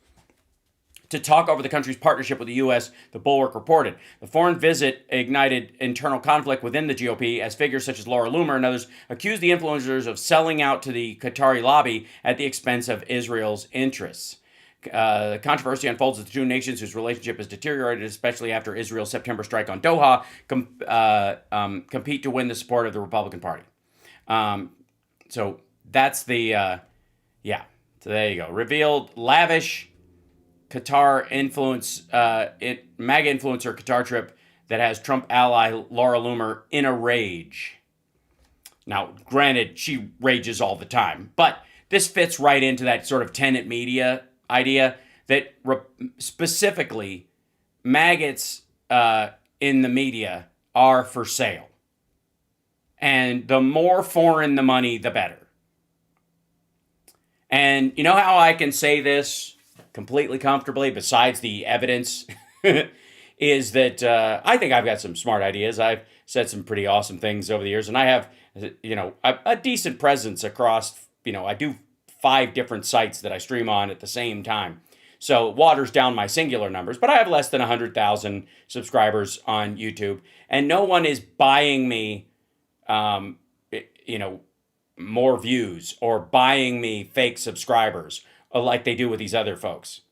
to talk over the country's partnership with the U.S., the Bulwark reported. The foreign visit ignited internal conflict within the GOP as figures such as Laura Loomer and others accused the influencers of selling out to the Qatari lobby at the expense of Israel's interests. The controversy unfolds as the two nations whose relationship has deteriorated, especially after Israel's September strike on Doha, compete to win the support of the Republican Party. So that's the, so there you go. Revealed lavish Qatar MAGA influencer Qatar trip that has Trump ally Laura Loomer in a rage. Now, granted, she rages all the time, but this fits right into that sort of tenant media idea that specifically maggots in the media are for sale. And the more foreign the money, the better. And you know how I can say this completely comfortably, besides the evidence, is that I think I've got some smart ideas. I've said some pretty awesome things over the years, and I have, a decent presence across, I do 5 different sites that I stream on at the same time. So it waters down my singular numbers, but I have less than 100,000 subscribers on YouTube, and no one is buying me, more views or buying me fake subscribers like they do with these other folks.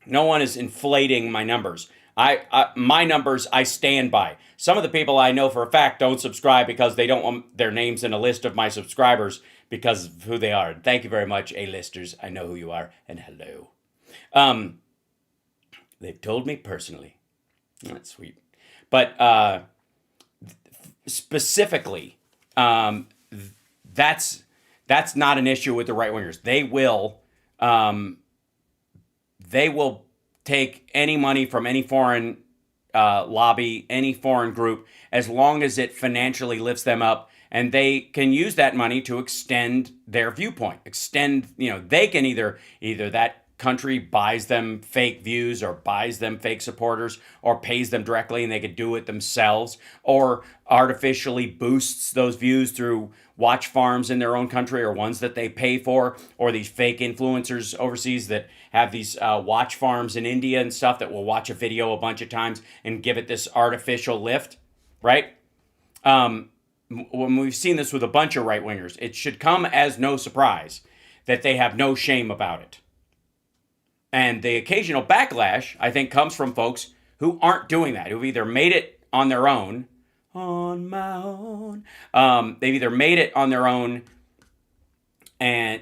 No one is inflating my numbers. My numbers I stand by. Some of the people I know for a fact don't subscribe because they don't want their names in a list of my subscribers because of who they are. Thank you very much, A-listers. I know who you are, and hello. They've told me personally. That's sweet. But specifically, that's not an issue with the right-wingers. They will take any money from any foreign lobby, any foreign group, as long as it financially lifts them up, and they can use that money to extend their viewpoint. They can either that country buys them fake views or buys them fake supporters or pays them directly and they could do it themselves, or artificially boosts those views through watch farms in their own country or ones that they pay for, or these fake influencers overseas that have these watch farms in India and stuff that will watch a video a bunch of times and give it this artificial lift, right? When we've seen this with a bunch of right-wingers, it should come as no surprise that they have no shame about it. And the occasional backlash, I think, comes from folks who aren't doing that, who've either made it on their own, on my own. They've either made it on their own, and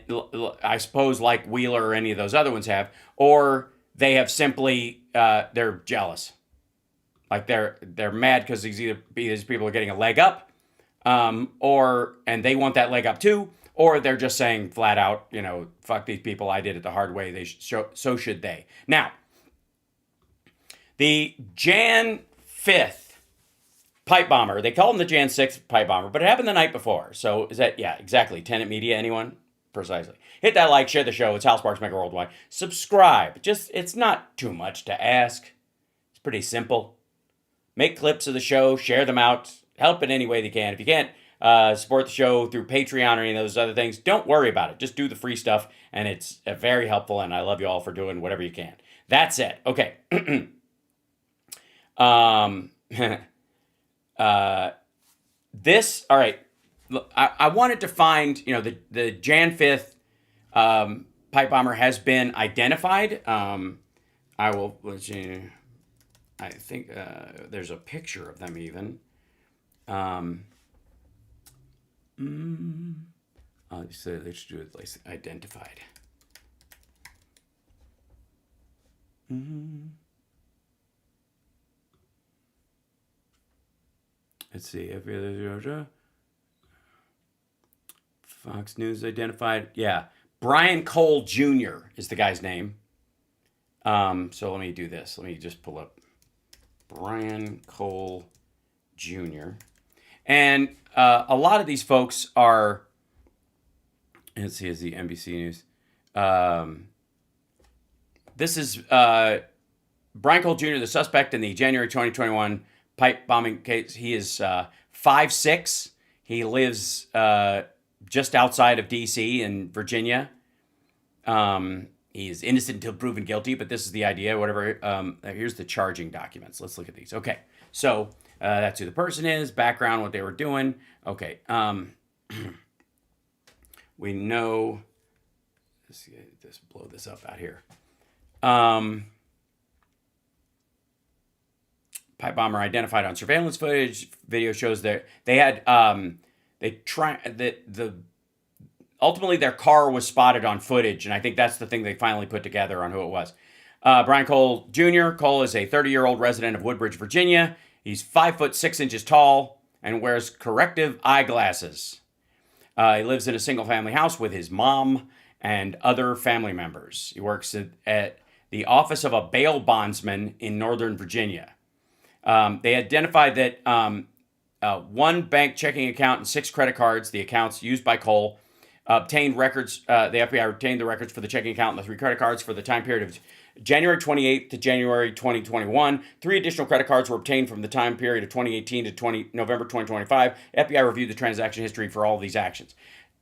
I suppose like Wheeler or any of those other ones have, or they have simply, they're jealous. Like they're mad because these people are getting a leg up, and they want that leg up too, or they're just saying flat out, fuck these people, I did it the hard way, so should they. Now, the Jan 5th pipe bomber, they call him the Jan 6th pipe bomber, but it happened the night before. So is that, yeah, exactly. Tenant Media, anyone? Precisely. Hit that like, share the show. It's Hal Sparks, Megaworldwiide. Subscribe. It's not too much to ask. It's pretty simple. Make clips of the show, share them out, help in any way they can. If you can't support the show through Patreon or any of those other things, don't worry about it. Just do the free stuff, and it's very helpful, and I love you all for doing whatever you can. That's it. Okay. All right. Look, I wanted to find, the Jan 5th pipe bomber has been identified. Let's see. I think there's a picture of them even. Let's do it like identified. Let's see. Every other Georgia. Fox News identified. Yeah. Brian Cole Jr. is the guy's name. So let me do this. Let me just pull up Brian Cole Jr. And a lot of these folks are, let's see, is the NBC News. This is Brian Cole Jr., the suspect in the January 2021 pipe bombing case. He is 5'6". He lives just outside of D.C. in Virginia. He is innocent until proven guilty, but this is the idea, whatever. Here's the charging documents. Let's look at these. Okay, so that's who the person is, background, what they were doing. Okay, we know, let's just blow this up out here. Pipe bomber identified on surveillance footage. Video shows that they had, ultimately, their car was spotted on footage, and I think that's the thing they finally put together on who it was. Brian Cole Jr. Cole is a 30-year-old resident of Woodbridge, Virginia. He's 5'6" tall and wears corrective eyeglasses. He lives in a single-family house with his mom and other family members. He works at the office of a bail bondsman in Northern Virginia. They identified that one bank checking account and 6 credit cards, the accounts used by Cole, obtained records. The FBI obtained the records for the checking account and the 3 credit cards for the time period of January 28th to January 2021. 3 additional credit cards were obtained from the time period of 2018 to November 2025. FBI reviewed the transaction history for all of these actions.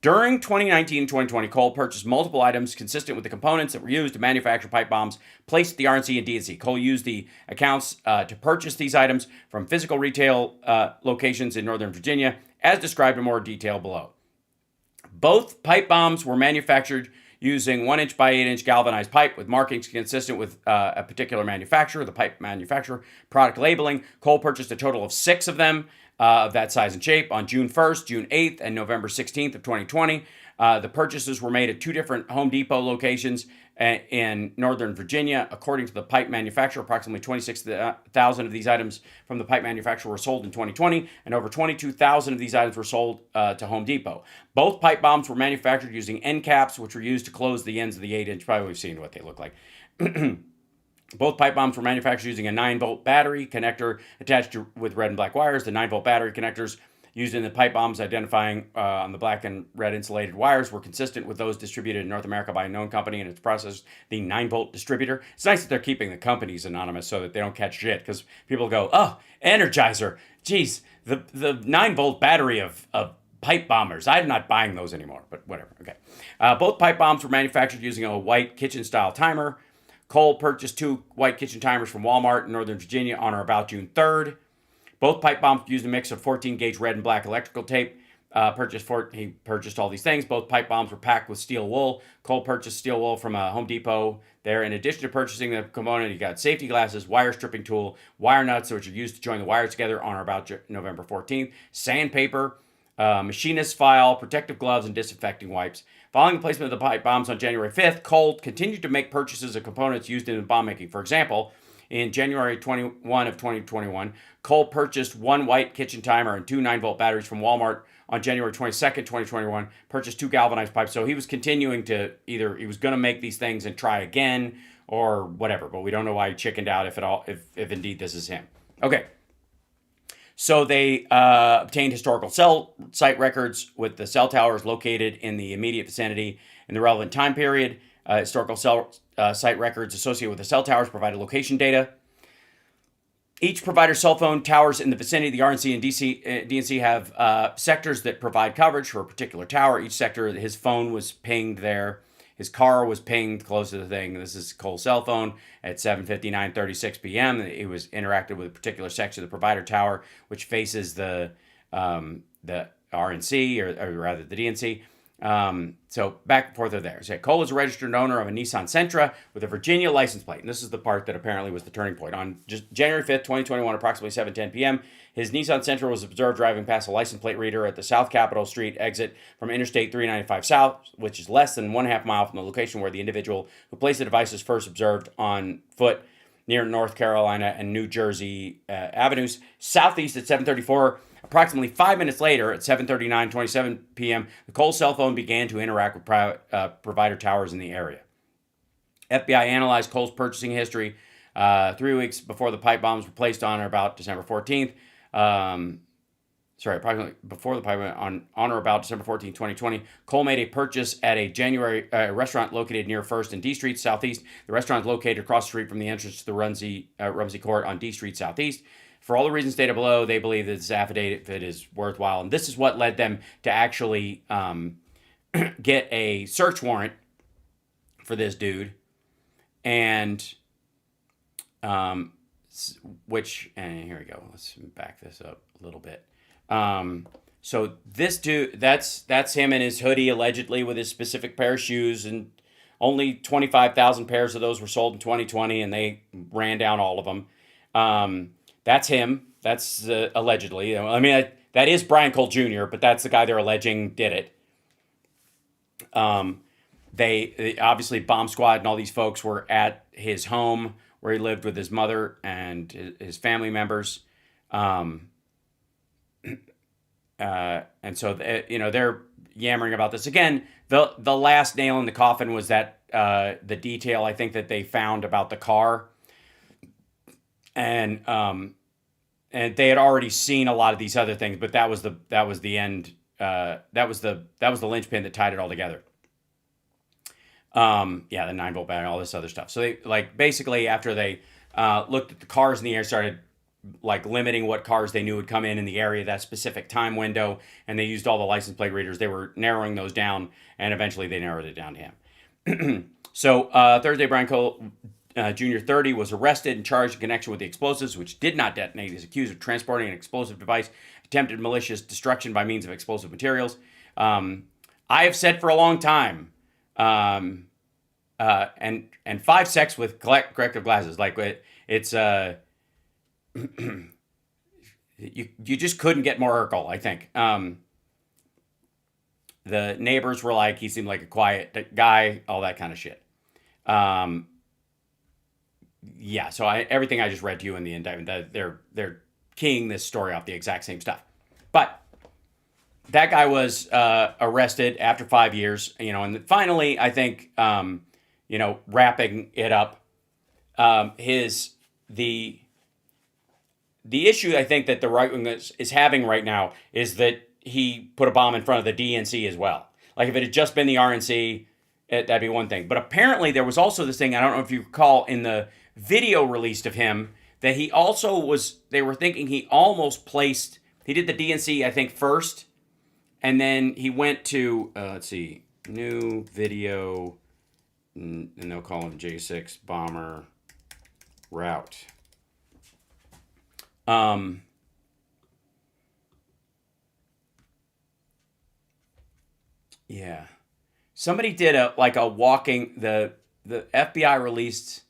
During 2019 and 2020, Cole purchased multiple items consistent with the components that were used to manufacture pipe bombs placed at the RNC and DNC. Cole used the accounts to purchase these items from physical retail locations in Northern Virginia, as described in more detail below. Both pipe bombs were manufactured using 1-inch by 8-inch galvanized pipe with markings consistent with a particular manufacturer, the pipe manufacturer, product labeling. Cole purchased a total of 6 of them of that size and shape on June 1st, June 8th, and November 16th of 2020. The purchases were made at 2 different Home Depot locations in Northern Virginia. According to the pipe manufacturer, approximately 26,000 of these items from the pipe manufacturer were sold in 2020, and over 22,000 of these items were sold to Home Depot. Both pipe bombs were manufactured using end caps, which were used to close the ends of the 8-inch. Probably we've seen what they look like. Both pipe bombs were manufactured using a 9-volt battery connector attached with red and black wires. The 9-volt battery connectors used in the pipe bombs identifying on the black and red insulated wires were consistent with those distributed in North America by a known company and its process, the 9-volt distributor. It's nice that they're keeping the companies anonymous so that they don't catch shit, because people go, oh, Energizer, geez, the 9-volt battery of pipe bombers. I'm not buying those anymore, but whatever. Okay. Both pipe bombs were manufactured using a white kitchen-style timer. Cole purchased 2 white kitchen timers from Walmart in Northern Virginia on or about June 3rd. Both pipe bombs used a mix of 14-gauge red and black electrical tape. He purchased all these things. Both pipe bombs were packed with steel wool. Cole purchased steel wool from a Home Depot there. In addition to purchasing the component, he got safety glasses, wire stripping tool, wire nuts, which are used to join the wires together on or about November 14th, sandpaper, machinist file, protective gloves, and disinfecting wipes. Following the placement of the pipe bombs on January 5th, Cole continued to make purchases of components used in bomb making. For example, In January 21 of 2021, Cole purchased one white kitchen timer and two 9-volt batteries from Walmart. On January 22nd, 2021, purchased two galvanized pipes. So he was continuing to either he was going to make these things and try again or whatever, but we don't know why he chickened out if indeed this is him. Okay. So they obtained historical cell site records with the cell towers located in the immediate vicinity in the relevant time period. Historical cell site records associated with the cell towers provided location data. Each provider's cell phone towers in the vicinity of the RNC and DNC have sectors that provide coverage for a particular tower. Each sector, his phone was pinged there. His car was pinged close to the thing. This is Cole's cell phone at 7:59:36 p.m. It was interacted with a particular section of the provider tower, which faces the RNC or rather the DNC. So back and forth are there. So Cole is a registered owner of a Nissan Sentra with a Virginia license plate. And this is the part that apparently was the turning point. On just January 5th, 2021, approximately 7:10 p.m., his Nissan Sentra was observed driving past a license plate reader at the South Capitol Street exit from Interstate 395 South, which is less than 1.5 miles from the location where the individual who placed the device was first observed on foot near North Carolina and New Jersey avenues. Southeast at 7:34. Approximately 5 minutes later, at 7:39:27 p.m., the Cole cell phone began to interact with provider towers in the area. FBI analyzed Cole's purchasing history 3 weeks before the pipe bombs were placed on or about December 14th. Approximately before the pipe on or about December 14th, 2020. Cole made a purchase at a January restaurant located near 1st and D Street Southeast. The restaurant is located across the street from the entrance to the Rumsey Court on D Street Southeast. For all the reasons stated below, they believe that this affidavit is worthwhile. And this is what led them to actually get a search warrant for this dude. And here we go. Let's back this up a little bit. So this dude, that's him in his hoodie, allegedly, with his specific pair of shoes. And only 25,000 pairs of those were sold in 2020, and they ran down all of them. That's him. That's allegedly. I mean, that is Brian Cole Jr., but that's the guy they're alleging did it. They obviously, Bomb Squad and all these folks were at his home where he lived with his mother and his family members. And so, they're yammering about this. Again, the last nail in the coffin was that the detail, I think, that they found about the car. And they had already seen a lot of these other things, but that was the end. That was the linchpin that tied it all together. The 9-volt battery, all this other stuff. So they basically after they looked at the cars in the air, started limiting what cars they knew would come in the area that specific time window, and they used all the license plate readers. They were narrowing those down, and eventually they narrowed it down to him. So Thursday, Brian Cole Jr. 30 was arrested and charged in connection with the explosives, which did not detonate. He's accused of transporting an explosive device, attempted malicious destruction by means of explosive materials. I have said for a long time, and 5 sex with corrective glasses, it's you just couldn't get more Urkel, I think. The neighbors were like, he seemed like a quiet guy, all that kind of shit. So everything I just read to you in the indictment, they're keying this story off the exact same stuff. But that guy was arrested after 5 years, and finally, I think, wrapping it up, the issue I think that the right wing is having right now is that he put a bomb in front of the DNC as well. Like if it had just been the RNC, that'd be one thing. But apparently there was also this thing, I don't know if you recall, in the video released of him, that he also they were thinking he almost placed, he did the DNC, I think, first, and then he went to, new video, and they'll call him J6 Bomber Route. Somebody did a walking, the FBI released,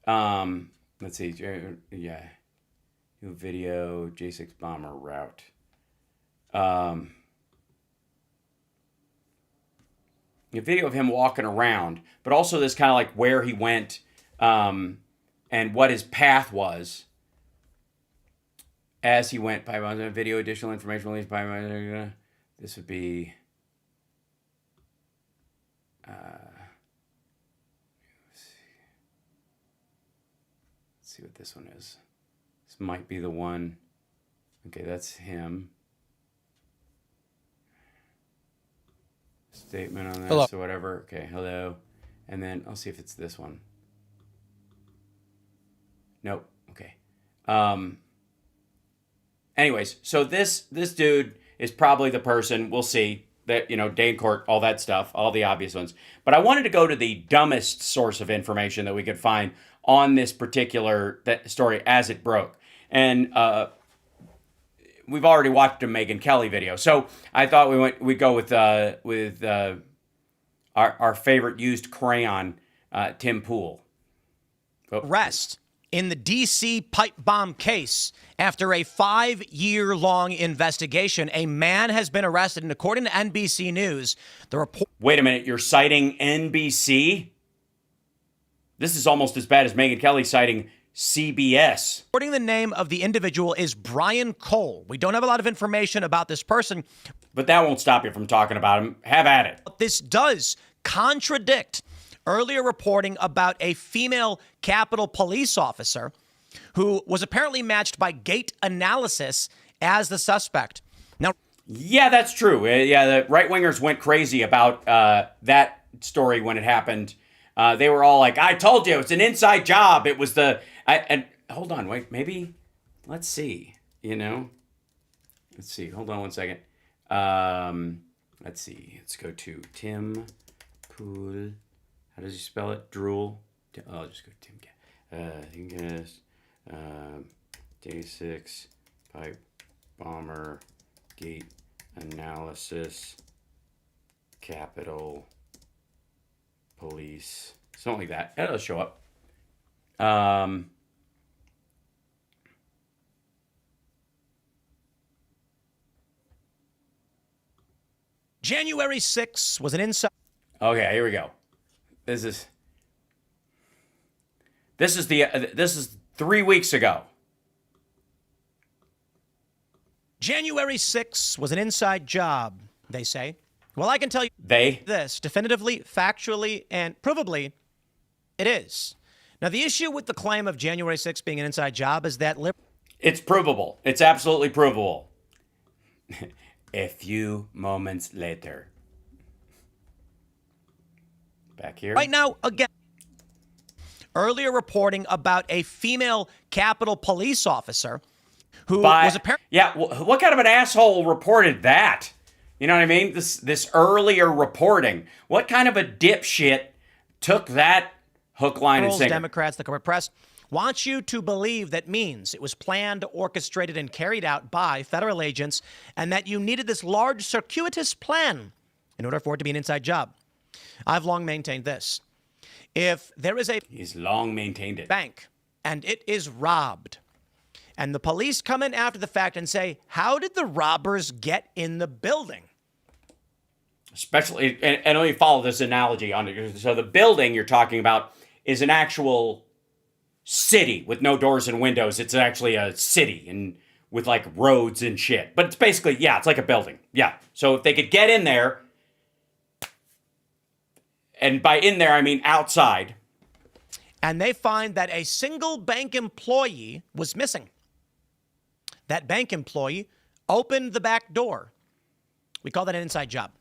new video, J6 Bomber Route. A video of him walking around, but also this kind of where he went, and and what his path was as he went by video. Additional information released by this would be let's see what this one is. This might be the one. Okay, that's him. Statement on this hello. Or whatever. Okay, hello. And then I'll see if it's this one. Nope. Okay. Anyways, so this dude is probably the person, we'll see, that, day in court, all that stuff, all the obvious ones. But I wanted to go to the dumbest source of information that we could find on this particular story as it broke. And we've already watched a Megyn Kelly video. So I thought we'd go with our favorite used crayon, Tim Pool. Arrest in the D.C. pipe bomb case. After a 5-year-long investigation, a man has been arrested, and according to NBC News, the report... Wait a minute, you're citing NBC? This is almost as bad as Megyn Kelly citing CBS. Reporting the name of the individual is Brian Cole. We don't have a lot of information about this person. But that won't stop you from talking about him. Have at it. This does contradict earlier reporting about a female Capitol police officer who was apparently matched by gait analysis as the suspect. Now, yeah, that's true. Yeah, the right-wingers went crazy about that story when it happened. They were all like, I told you, it's an inside job. It was and hold on, wait, maybe, let's see, Let's see, hold on one second. Let's see, let's go to Tim Pool. How does he spell it? Drool. I'll just go Tim. Day 6 pipe bomber gate analysis Capitol Police, something like that. That'll show up. January 6th was an inside... Okay, here we go. This is 3 weeks ago. January 6th was an inside job, they say. Well, I can tell you this definitively, factually, and provably, it is. Now, the issue with the claim of January 6th being an inside job is that... It's provable. It's absolutely provable. A few moments later. Back here. Right now, again, earlier reporting about a female Capitol police officer who was apparently... Yeah, what kind of an asshole reported that? You know what I mean? This earlier reporting. What kind of a dipshit took that hook, line, and sinker? Democrats, the corporate press, want you to believe that means it was planned, orchestrated, and carried out by federal agents, and that you needed this large, circuitous plan in order for it to be an inside job. I've long maintained this. If there is a... He's long maintained it. ...bank, and it is robbed, and the police come in after the fact and say, how did the robbers get in the building? Especially, and let me follow this analogy on it. So the building you're talking about is an actual city with no doors and windows. It's actually a city and with like roads and shit. But it's basically, yeah, it's like a building. Yeah. So if they could get in there, and by in there, I mean outside. And they find that a single bank employee was missing. That bank employee opened the back door. We call that an inside job.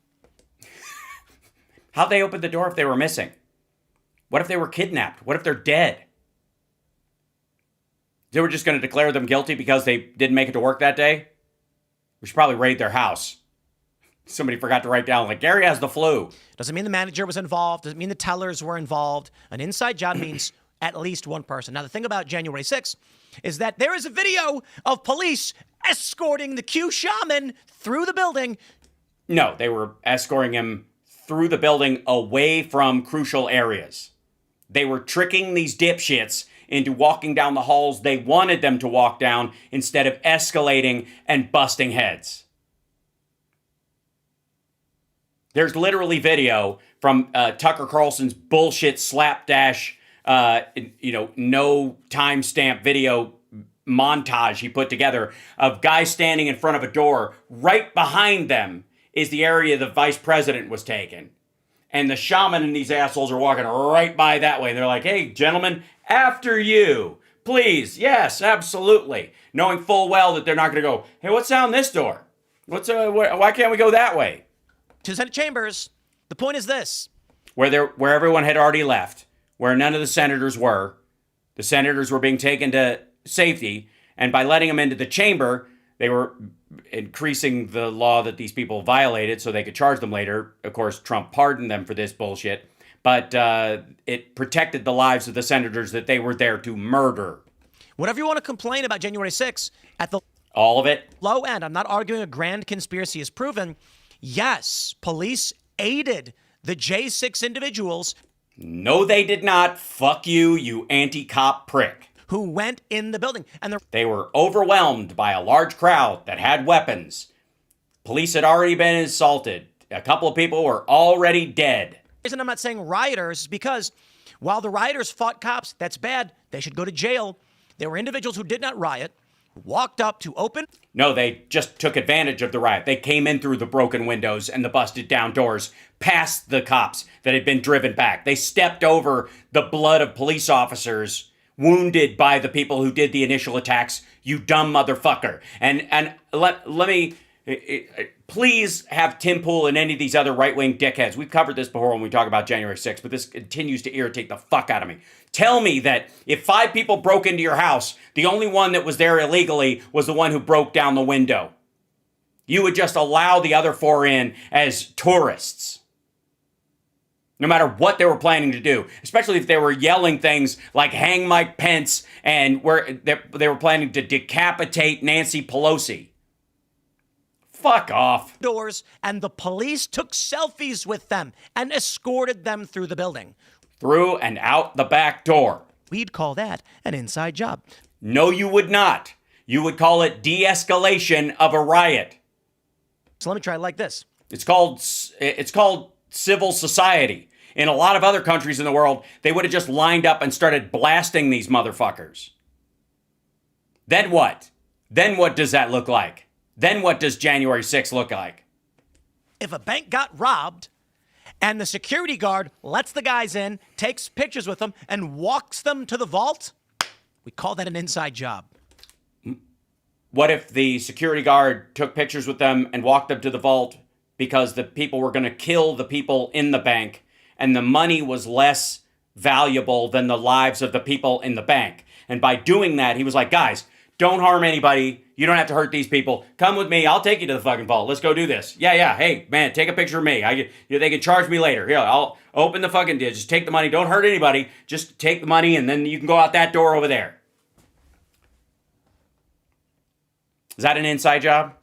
How'd they open the door if they were missing? What if they were kidnapped? What if they're dead? They were just going to declare them guilty because they didn't make it to work that day? We should probably raid their house. Somebody forgot to write down, like, Gary has the flu. Doesn't mean the manager was involved. Doesn't mean the tellers were involved. An inside job means at least one person. Now, the thing about January 6th is that there is a video of police escorting the Q shaman through the building. No, they were escorting him through the building away from crucial areas. They were tricking these dipshits into walking down the halls they wanted them to walk down instead of escalating and busting heads. There's literally video from Tucker Carlson's bullshit slapdash no timestamp video montage he put together of guys standing in front of a door. Right behind them is the area the vice president was taking. And the shaman and these assholes are walking right by that way. And they're like, hey, gentlemen, after you. Please. Yes, absolutely. Knowing full well that they're not going to go, hey, what's down this door? Why can't we go that way? To Senate chambers, the point is this. Where everyone had already left, where none of the senators were. The senators were being taken to safety. And by letting them into the chamber, they were increasing the law that these people violated so they could charge them later. Of course, Trump pardoned them for this bullshit. But it protected the lives of the senators that they were there to murder. Whatever you want to complain about January 6th, at the all of it low end, I'm not arguing a grand conspiracy is proven. Yes, police aided the J6 individuals. No, they did not. Fuck you, you anti-cop prick. Who went in the building. And they were overwhelmed by a large crowd that had weapons. Police had already been assaulted. A couple of people were already dead. The reason I'm not saying rioters is because while the rioters fought cops, that's bad. They should go to jail. There were individuals who did not riot, walked up to open. No, they just took advantage of the riot. They came in through the broken windows and the busted down doors, past the cops that had been driven back. They stepped over the blood of police officers wounded by the people who did the initial attacks, you dumb motherfucker. And let me please have Tim Pool and any of these other right-wing dickheads. We've covered this before when we talk about January 6th, but this continues to irritate the fuck out of me. Tell me that if 5 people broke into your house, the only one that was there illegally was the one who broke down the window. You would just allow the other 4 in as tourists. No matter what they were planning to do, especially if they were yelling things like hang Mike Pence and where they were planning to decapitate Nancy Pelosi. Fuck off. Doors, and the police took selfies with them and escorted them through the building. Through and out the back door. We'd call that an inside job. No, you would not. You would call it de-escalation of a riot. So let me try it like this. It's called civil society. In a lot of other countries in the world, they would have just lined up and started blasting these motherfuckers. Then what? Then what does that look like? Then what does January 6th look like? If a bank got robbed and the security guard lets the guys in, takes pictures with them, and walks them to the vault, we call that an inside job. What if the security guard took pictures with them and walked them to the vault because the people were going to kill the people in the bank and the money was less valuable than the lives of the people in the bank? And by doing that, he was like, guys, don't harm anybody. You don't have to hurt these people. Come with me. I'll take you to the fucking vault. Let's go do this. Yeah. Hey, man, take a picture of me. They can charge me later. Here, I'll open the fucking deal. Just take the money. Don't hurt anybody. Just take the money and then you can go out that door over there. Is that an inside job?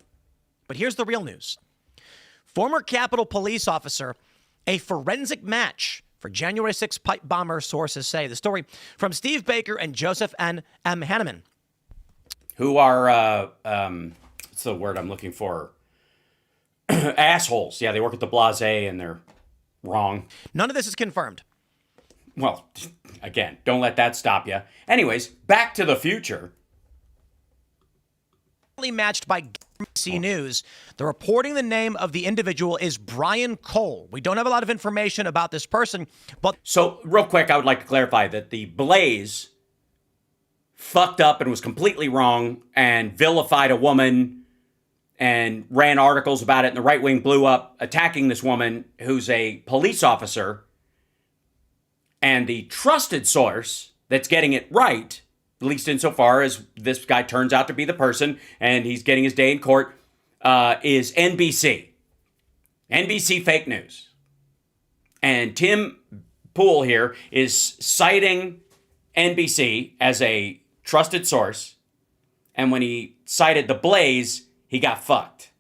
But here's the real news. Former Capitol Police officer, a forensic match for January 6th pipe bomber, sources say. The story from Steve Baker and Joseph N. M. Hanneman. Who are, what's the word I'm looking for? Assholes. Yeah, they work at the Blase and they're wrong. None of this is confirmed. Well, again, don't let that stop you. Anyways, Back to the Future. Matched by ABC News. The reporting the name of the individual is Brian Cole. We don't have a lot of information about this person, but... So, real quick, I would like to clarify that the Blaze fucked up and was completely wrong and vilified a woman and ran articles about it, and the right wing blew up attacking this woman who's a police officer. And the trusted source that's getting it right, at least insofar as this guy turns out to be the person and he's getting his day in court, is NBC. NBC fake news. And Tim Pool here is citing NBC as a trusted source. And when he cited the Blaze, he got fucked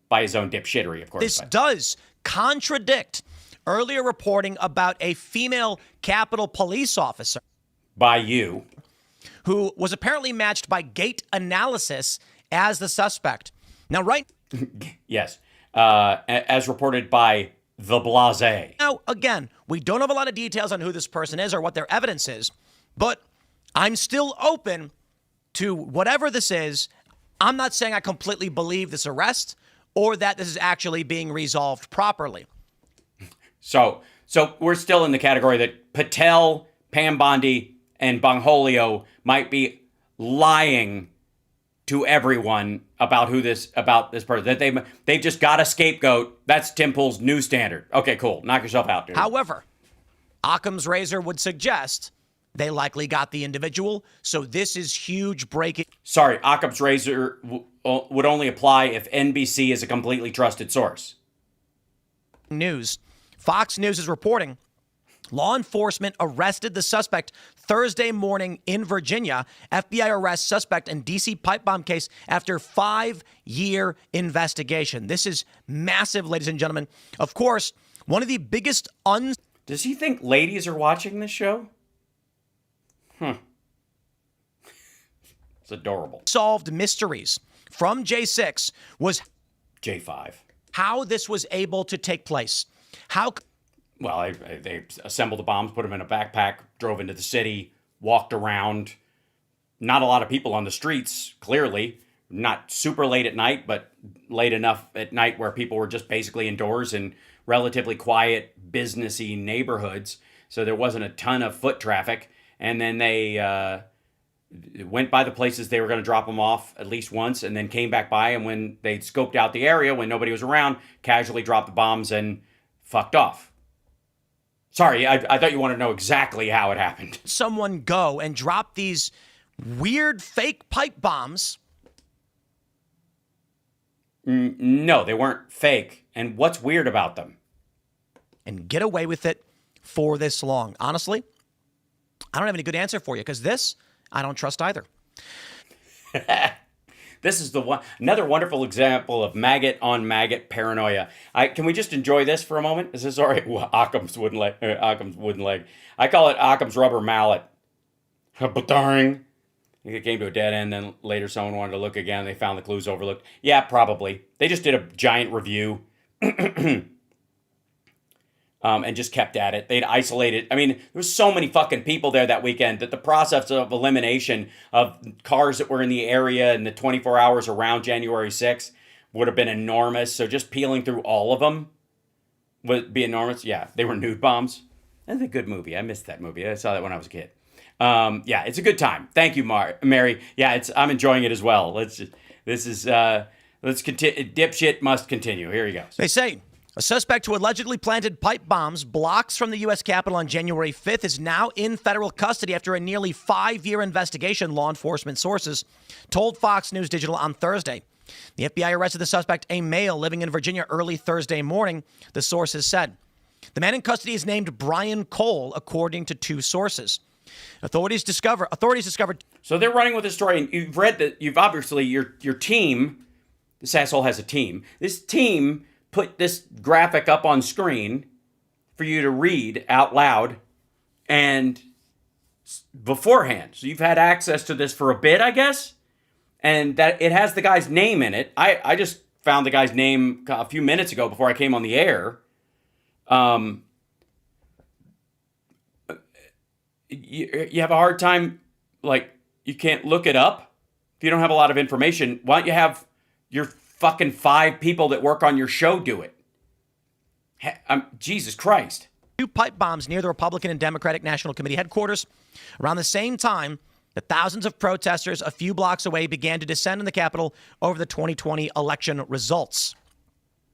by his own dipshittery, of course. This does contradict earlier reporting about a female Capitol Police officer. By you. Who was apparently matched by gait analysis as the suspect. Now, right? Yes. As reported by the blase. Now, again, we don't have a lot of details on who this person is or what their evidence is, but I'm still open to whatever this is. I'm not saying I completely believe this arrest or that this is actually being resolved properly. So we're still in the category that Patel, Pam Bondi, and Bongholio might be lying to everyone about this person. That they've just got a scapegoat. That's Tim Pool's new standard. Okay, cool. Knock yourself out, dude. However, Occam's razor would suggest they likely got the individual. So this is huge breaking. Sorry, Occam's razor would only apply if NBC is a completely trusted source. News. Fox News is reporting law enforcement arrested the suspect Thursday morning in Virginia. FBI arrests suspect in D.C. pipe bomb case after 5-year investigation. This is massive, ladies and gentlemen. Of course, one of the biggest Does he think ladies are watching this show? It's adorable. unsolved mysteries from J6 was J5. how this was able to take place. Well, they assembled the bombs, put them in a backpack, drove into the city, walked around. Not a lot of people on the streets, clearly. Not super late at night, but late enough at night where people were just basically indoors in relatively quiet, businessy neighborhoods. So there wasn't a ton of foot traffic. And then they went by the places they were going to drop them off at least once, and then came back by. And when they scoped out the area, when nobody was around, casually dropped the bombs and fucked off. Sorry, I thought you wanted to know exactly how it happened. Someone go and drop these weird fake pipe bombs. No, they weren't fake. And what's weird about them? And get away with it for this long. Honestly, I don't have any good answer for you because this, I don't trust either. This is another wonderful example of maggot on maggot paranoia. Can we just enjoy this for a moment? Is this all right? Occam's wooden leg. I call it Occam's rubber mallet. Ba-darn. It came to a dead end, then later someone wanted to look again. They found the clues overlooked. Yeah, probably. They just did a giant review. And just kept at it. They'd isolated. I mean, there was so many fucking people there that weekend that the process of elimination of cars that were in the area in the 24 hours around January 6th would have been enormous. So just peeling through all of them would be enormous. Yeah, they were nude bombs. That's a good movie. I missed that movie. I saw that when I was a kid. Yeah, it's a good time. Thank you, Mary. Yeah, I'm enjoying it as well. Let's continue. Dipshit must continue. Here he goes. They say a suspect who allegedly planted pipe bombs blocks from the U.S. Capitol on January 5th is now in federal custody after a nearly 5-year investigation, law enforcement sources told Fox News Digital on Thursday. The FBI arrested the suspect, a male living in Virginia, early Thursday morning, the sources said. The man in custody is named Brian Cole, according to 2 sources. Authorities discovered. So they're running with this story, and you've read that. You've obviously your team. This asshole has a team. This team put this graphic up on screen for you to read out loud and beforehand. So you've had access to this for a bit, I guess, and that it has the guy's name in it. I just found the guy's name a few minutes ago before I came on the air. You have a hard time, like, you can't look it up if you don't have a lot of information. Why don't you have your fucking 5 people that work on your show do it? Jesus Christ. 2 pipe bombs near the Republican and Democratic National Committee headquarters. Around the same time, the thousands of protesters a few blocks away began to descend on the Capitol over the 2020 election results.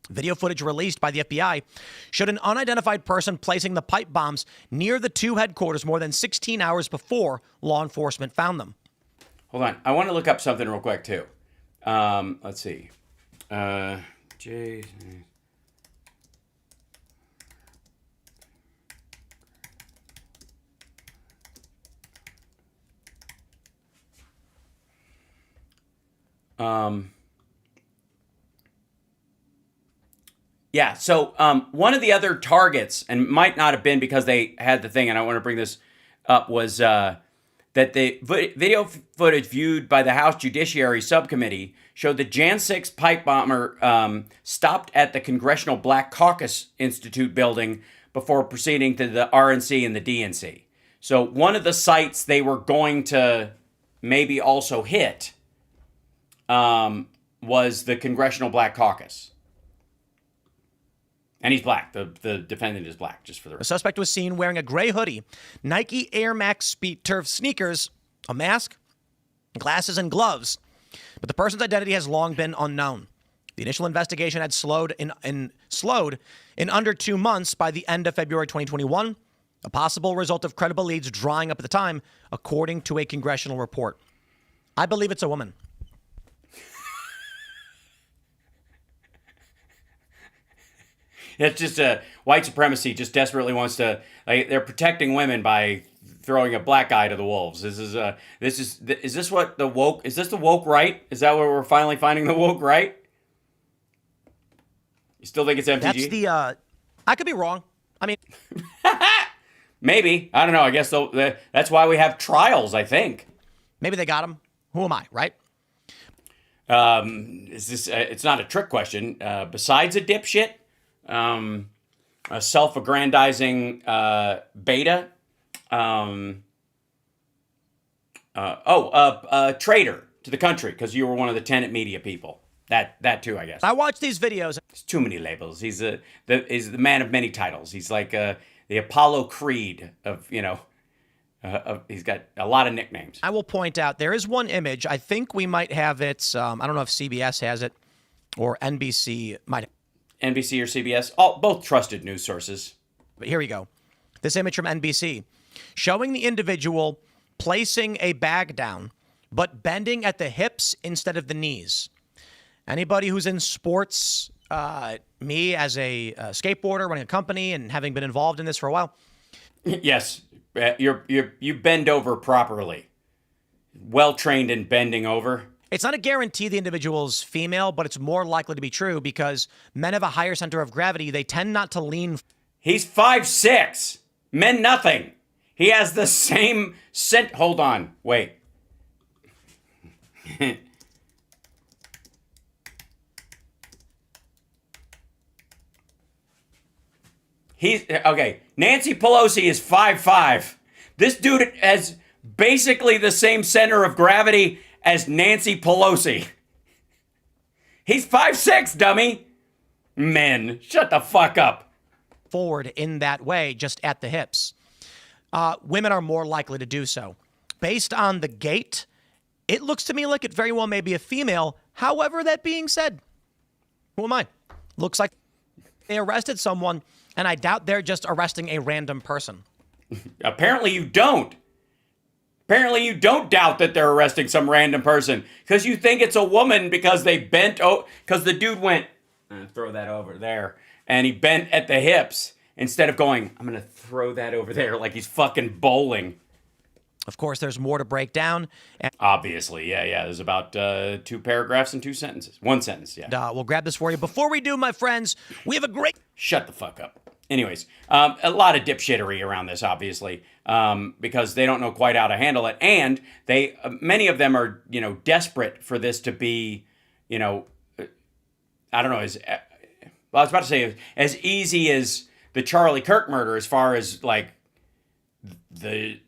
Video footage released by the FBI showed an unidentified person placing the pipe bombs near the 2 headquarters more than 16 hours before law enforcement found them. Hold on. I want to look up something real quick, too. Let's see. Jay. Yeah, so one of the other targets, and might not have been because they had the thing, and I want to bring this up, was that the video footage viewed by the House Judiciary Subcommittee showed the Jan 6 pipe bomber stopped at the Congressional Black Caucus Institute building before proceeding to the RNC and the DNC. So one of the sites they were going to maybe also hit was the Congressional Black Caucus. And he's black. The defendant is black, just for the record. The suspect was seen wearing a gray hoodie, Nike Air Max Speed Turf sneakers, a mask, glasses, and gloves. But the person's identity has long been unknown. The initial investigation had slowed in under 2 months by the end of February 2021, a possible result of credible leads drying up at the time, according to a congressional report. I believe it's a woman. It's just white supremacy just desperately wants to, like, they're protecting women by throwing a black eye to the wolves. Is this the woke right? Is that where we're finally finding the woke right? You still think it's MTG? That's I could be wrong. I mean, maybe. I don't know. I guess that's why we have trials, I think. Maybe they got him. Who am I, right? It's not a trick question. Besides a dipshit, a self-aggrandizing beta, a traitor to the country because you were one of the tenant media people. That too, I guess. I watch these videos. It's too many labels. He's the man of many titles. He's like the Apollo Creed of, he's got a lot of nicknames. I will point out there is one image. I think we might have it. I don't know if CBS has it or NBC might. NBC or CBS, both trusted news sources. But here we go. This image from NBC showing the individual placing a bag down, but bending at the hips instead of the knees. Anybody who's in sports, me as a skateboarder, running a company and having been involved in this for a while. Yes, you bend over properly. Well trained in bending over. It's not a guarantee the individual's female, but it's more likely to be true because men have a higher center of gravity. They tend not to lean. He's 5'6". Men nothing. He has the same Hold on. Wait. Okay. Nancy Pelosi is 5'5". This dude has basically the same center of gravity as Nancy Pelosi. He's 5'6", dummy. Men, shut the fuck up. Forward in that way, just at the hips. Women are more likely to do so. Based on the gait, it looks to me like it very well may be a female. However, that being said, who am I? Looks like they arrested someone, and I doubt they're just arresting a random person. Apparently you don't. Apparently you don't doubt that they're arresting some random person because you think it's a woman because they bent, because the dude went, throw that over there, and he bent at the hips instead of going, I'm going to throw that over there like he's fucking bowling. Of course, there's more to break down. Obviously, yeah. There's about 2 paragraphs and 2 sentences. 1 sentence, yeah. We'll grab this for you. Before we do, my friends, we have a great... Shut the fuck up. Anyways, a lot of dipshittery around this, obviously, because they don't know quite how to handle it. And many of them are, desperate for this to be, I don't know, I was about to say as easy as the Charlie Kirk murder as far as, like, the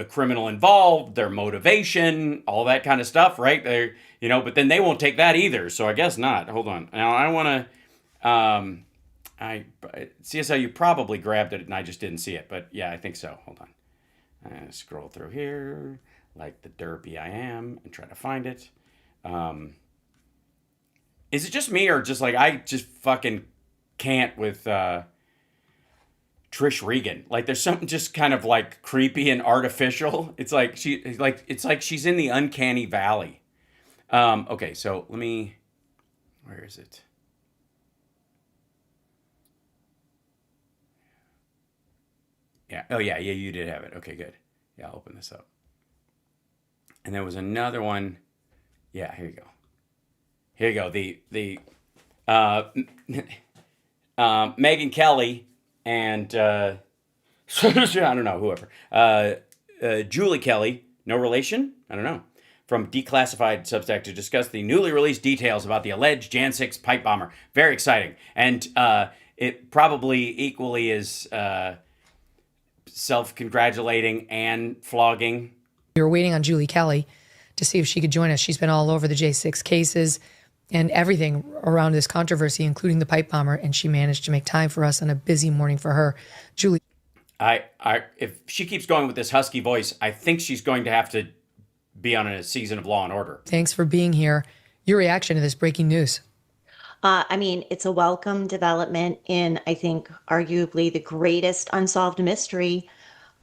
criminal involved, their motivation, all that kind of stuff, right? They're, but then they won't take that either. So I guess not. Hold on. Now, I want to... CSL, you probably grabbed it and I just didn't see it, but yeah, I think so. Hold on. Scroll through here like the derpy I am and try to find it. Is it just me or just like I just fucking can't with Trish Regan? Like there's something just kind of like creepy and artificial. It's like she's in the uncanny valley. Okay, so where is it? Yeah. Oh, yeah, you did have it. Okay, good. Yeah, I'll open this up. And there was another one. Yeah, here you go. Here you go. The Megyn Kelly and I don't know, whoever. Julie Kelly, no relation? I don't know. From Declassified Substack to discuss the newly released details about the alleged Jan 6 pipe bomber. Very exciting. And it probably equally is self-congratulating and flogging. We were waiting on Julie Kelly to see if she could join us. She's been all over the J6 cases and everything around this controversy, including the pipe bomber, and she managed to make time for us on a busy morning for her. Julie. If she keeps going with this husky voice, I think she's going to have to be on a season of Law and Order. Thanks for being here. Your reaction to this breaking news? I mean, it's a welcome development in, I think, arguably the greatest unsolved mystery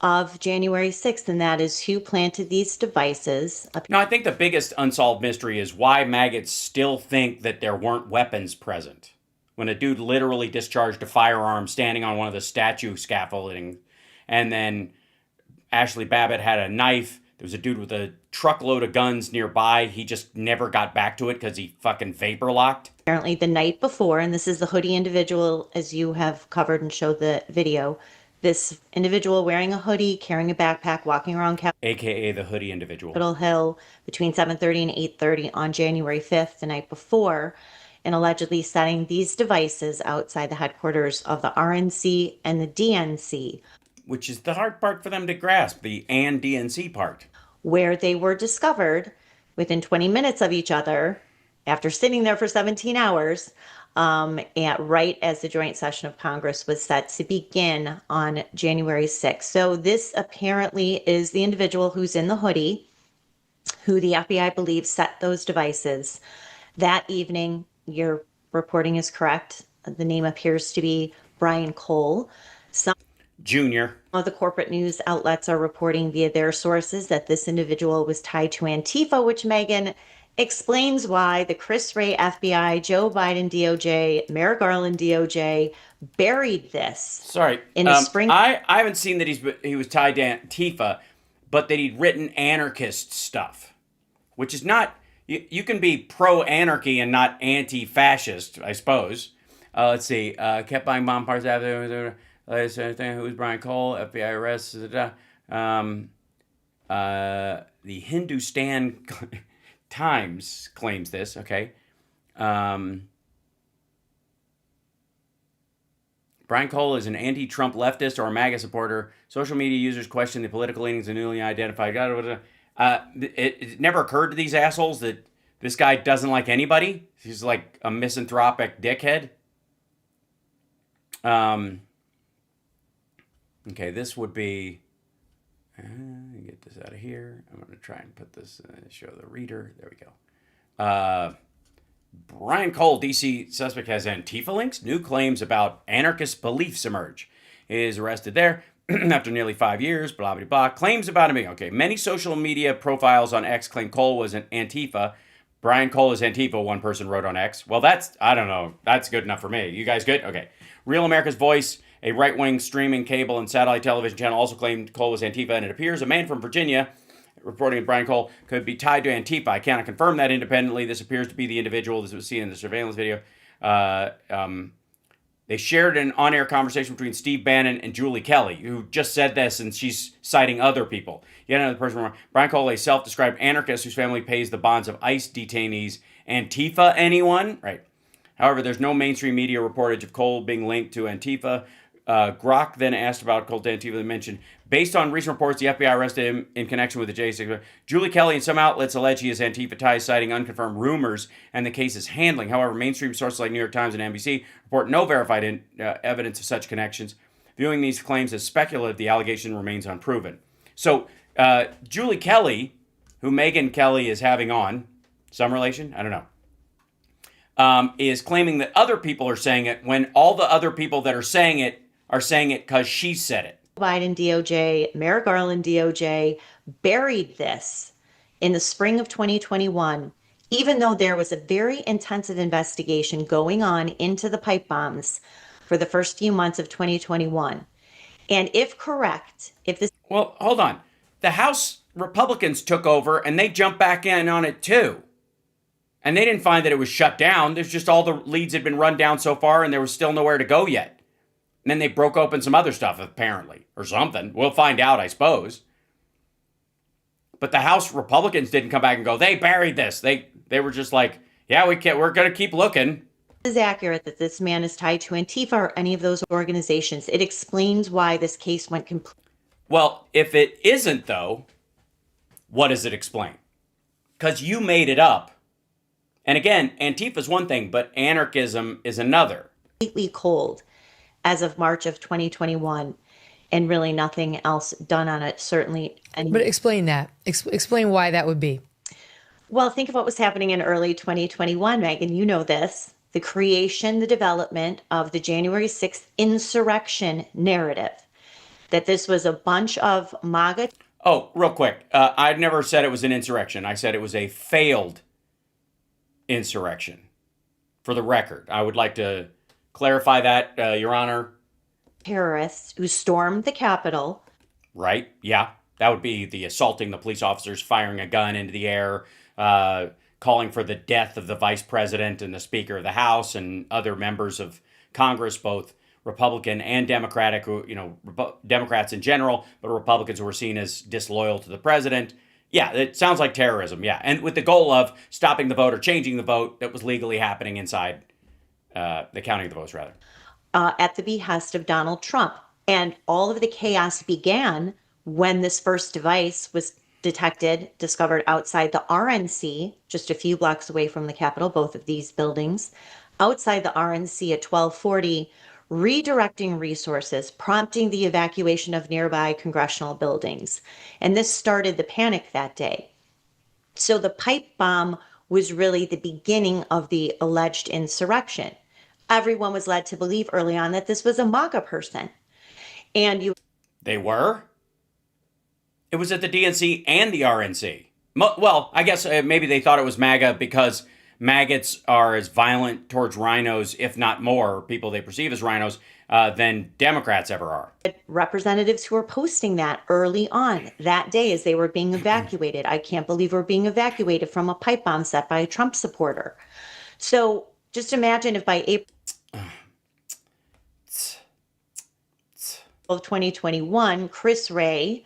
of January 6th, and that is who planted these devices. No, I think the biggest unsolved mystery is why maggots still think that there weren't weapons present when a dude literally discharged a firearm standing on one of the statue scaffolding, and then Ashley Babbitt had a knife. There was a dude with a truckload of guns nearby. He just never got back to it because he fucking vapor locked. Apparently the night before, and this is the hoodie individual, as you have covered and showed the video, this individual wearing a hoodie, carrying a backpack, walking around AKA the hoodie individual. Capitol Hill between 7:30 and 8:30 on January 5th, the night before, and allegedly setting these devices outside the headquarters of the RNC and the DNC. Which is the hard part for them to grasp, the and DNC part. Where they were discovered within 20 minutes of each other after sitting there for 17 hours, right as the joint session of Congress was set to begin on January 6th. So this apparently is the individual who's in the hoodie, who the FBI believes set those devices. That evening, your reporting is correct. The name appears to be Brian Cole. Junior. Some of the corporate news outlets are reporting via their sources that this individual was tied to Antifa, which Megan explains why the Chris Wray FBI, Joe Biden DOJ, Merrick Garland DOJ buried this. Sorry. In the spring. I haven't seen that he was tied to Antifa, but that he'd written anarchist stuff, which is not, you can be pro-anarchy and not anti-fascist, I suppose. Let's see. Kept buying bomb parts after. Who's Brian Cole? FBI arrests. The Hindustan Times claims this. Okay. Brian Cole is an anti-Trump leftist or a MAGA supporter. Social media users question the political leanings of newly identified. It never occurred to these assholes that this guy doesn't like anybody. He's like a misanthropic dickhead. Okay, this would be, get this out of here. I'm going to try and put this, show the reader. There we go. Brian Cole, D.C. suspect, has Antifa links. New claims about anarchist beliefs emerge. He is arrested there after nearly 5 years, blah, blah, blah. Claims about him. Okay, many social media profiles on X claim Cole was an Antifa. Brian Cole is Antifa, one person wrote on X. Well, I don't know. That's good enough for me. You guys good? Okay. Real America's Voice, a right-wing streaming cable and satellite television channel, also claimed Cole was Antifa, and it appears a man from Virginia reporting that Brian Cole could be tied to Antifa. I cannot confirm that independently. This appears to be the individual. This was seen in the surveillance video. They shared an on-air conversation between Steve Bannon and Julie Kelly, who just said this, and she's citing other people. Yet another person, Brian Cole, a self-described anarchist whose family pays the bonds of ICE detainees. Antifa, anyone? Right. However, there's no mainstream media reportage of Cole being linked to Antifa. Grok then asked about Cole to Antifa. They mentioned, based on recent reports, the FBI arrested him in connection with the J6. Julie Kelly and some outlets allege he has Antifa ties, citing unconfirmed rumors and the case's handling. However, mainstream sources like New York Times and NBC report no verified evidence of such connections. Viewing these claims as speculative, the allegation remains unproven. So, Julie Kelly, who Megyn Kelly is having on, some relation? I don't know. Is claiming that other people are saying it when all the other people that are saying it because she said it. Biden DOJ, Merrick Garland DOJ buried this in the spring of 2021, even though there was a very intensive investigation going on into the pipe bombs for the first few months of 2021. And if correct, if this... Well, hold on. The House Republicans took over and they jumped back in on it too. And they didn't find that it was shut down. There's just all the leads had been run down so far and there was still nowhere to go yet. And then they broke open some other stuff, apparently, or something. We'll find out, I suppose. But the House Republicans didn't come back and go, they buried this. They were just like, yeah, we're going to keep looking. Is accurate that this man is tied to Antifa or any of those organizations. It explains why this case went completely. Well, if it isn't, though, what does it explain? Because you made it up. And again, Antifa is one thing, but anarchism is another. Completely cold as of March of 2021, and really nothing else done on it, certainly. But explain that. Explain why that would be. Well, think of what was happening in early 2021, Megan. You know this. The creation, the development of the January 6th insurrection narrative. That this was a bunch of MAGA. Oh, real quick. I never said it was an insurrection. I said it was a failed insurrection. For the record, I would like to clarify that, Your Honor. Terrorists who stormed the Capitol. Right? Yeah. That would be the assaulting the police officers, firing a gun into the air, calling for the death of the vice president and the Speaker of the House and other members of Congress, both Republican and Democratic, Democrats in general, but Republicans who were seen as disloyal to the president. Yeah, it sounds like terrorism, yeah. And with the goal of stopping the vote or changing the vote that was legally happening inside the counting of the votes, rather. At the behest of Donald Trump. And all of the chaos began when this first device was discovered outside the RNC, just a few blocks away from the Capitol, both of these buildings, outside the RNC at 1240, redirecting resources, prompting the evacuation of nearby congressional buildings. And this started the panic that day. So the pipe bomb was really the beginning of the alleged insurrection. Everyone was led to believe early on that this was a MAGA person. And They were? It was at the DNC and the RNC. Well, I guess maybe they thought it was MAGA because maggots are as violent towards rhinos, if not more, people they perceive as rhinos, than Democrats ever are. Representatives who were posting that early on that day as they were being evacuated. I can't believe we're being evacuated from a pipe bomb set by a Trump supporter. So just imagine if by April of 2021, Chris Wray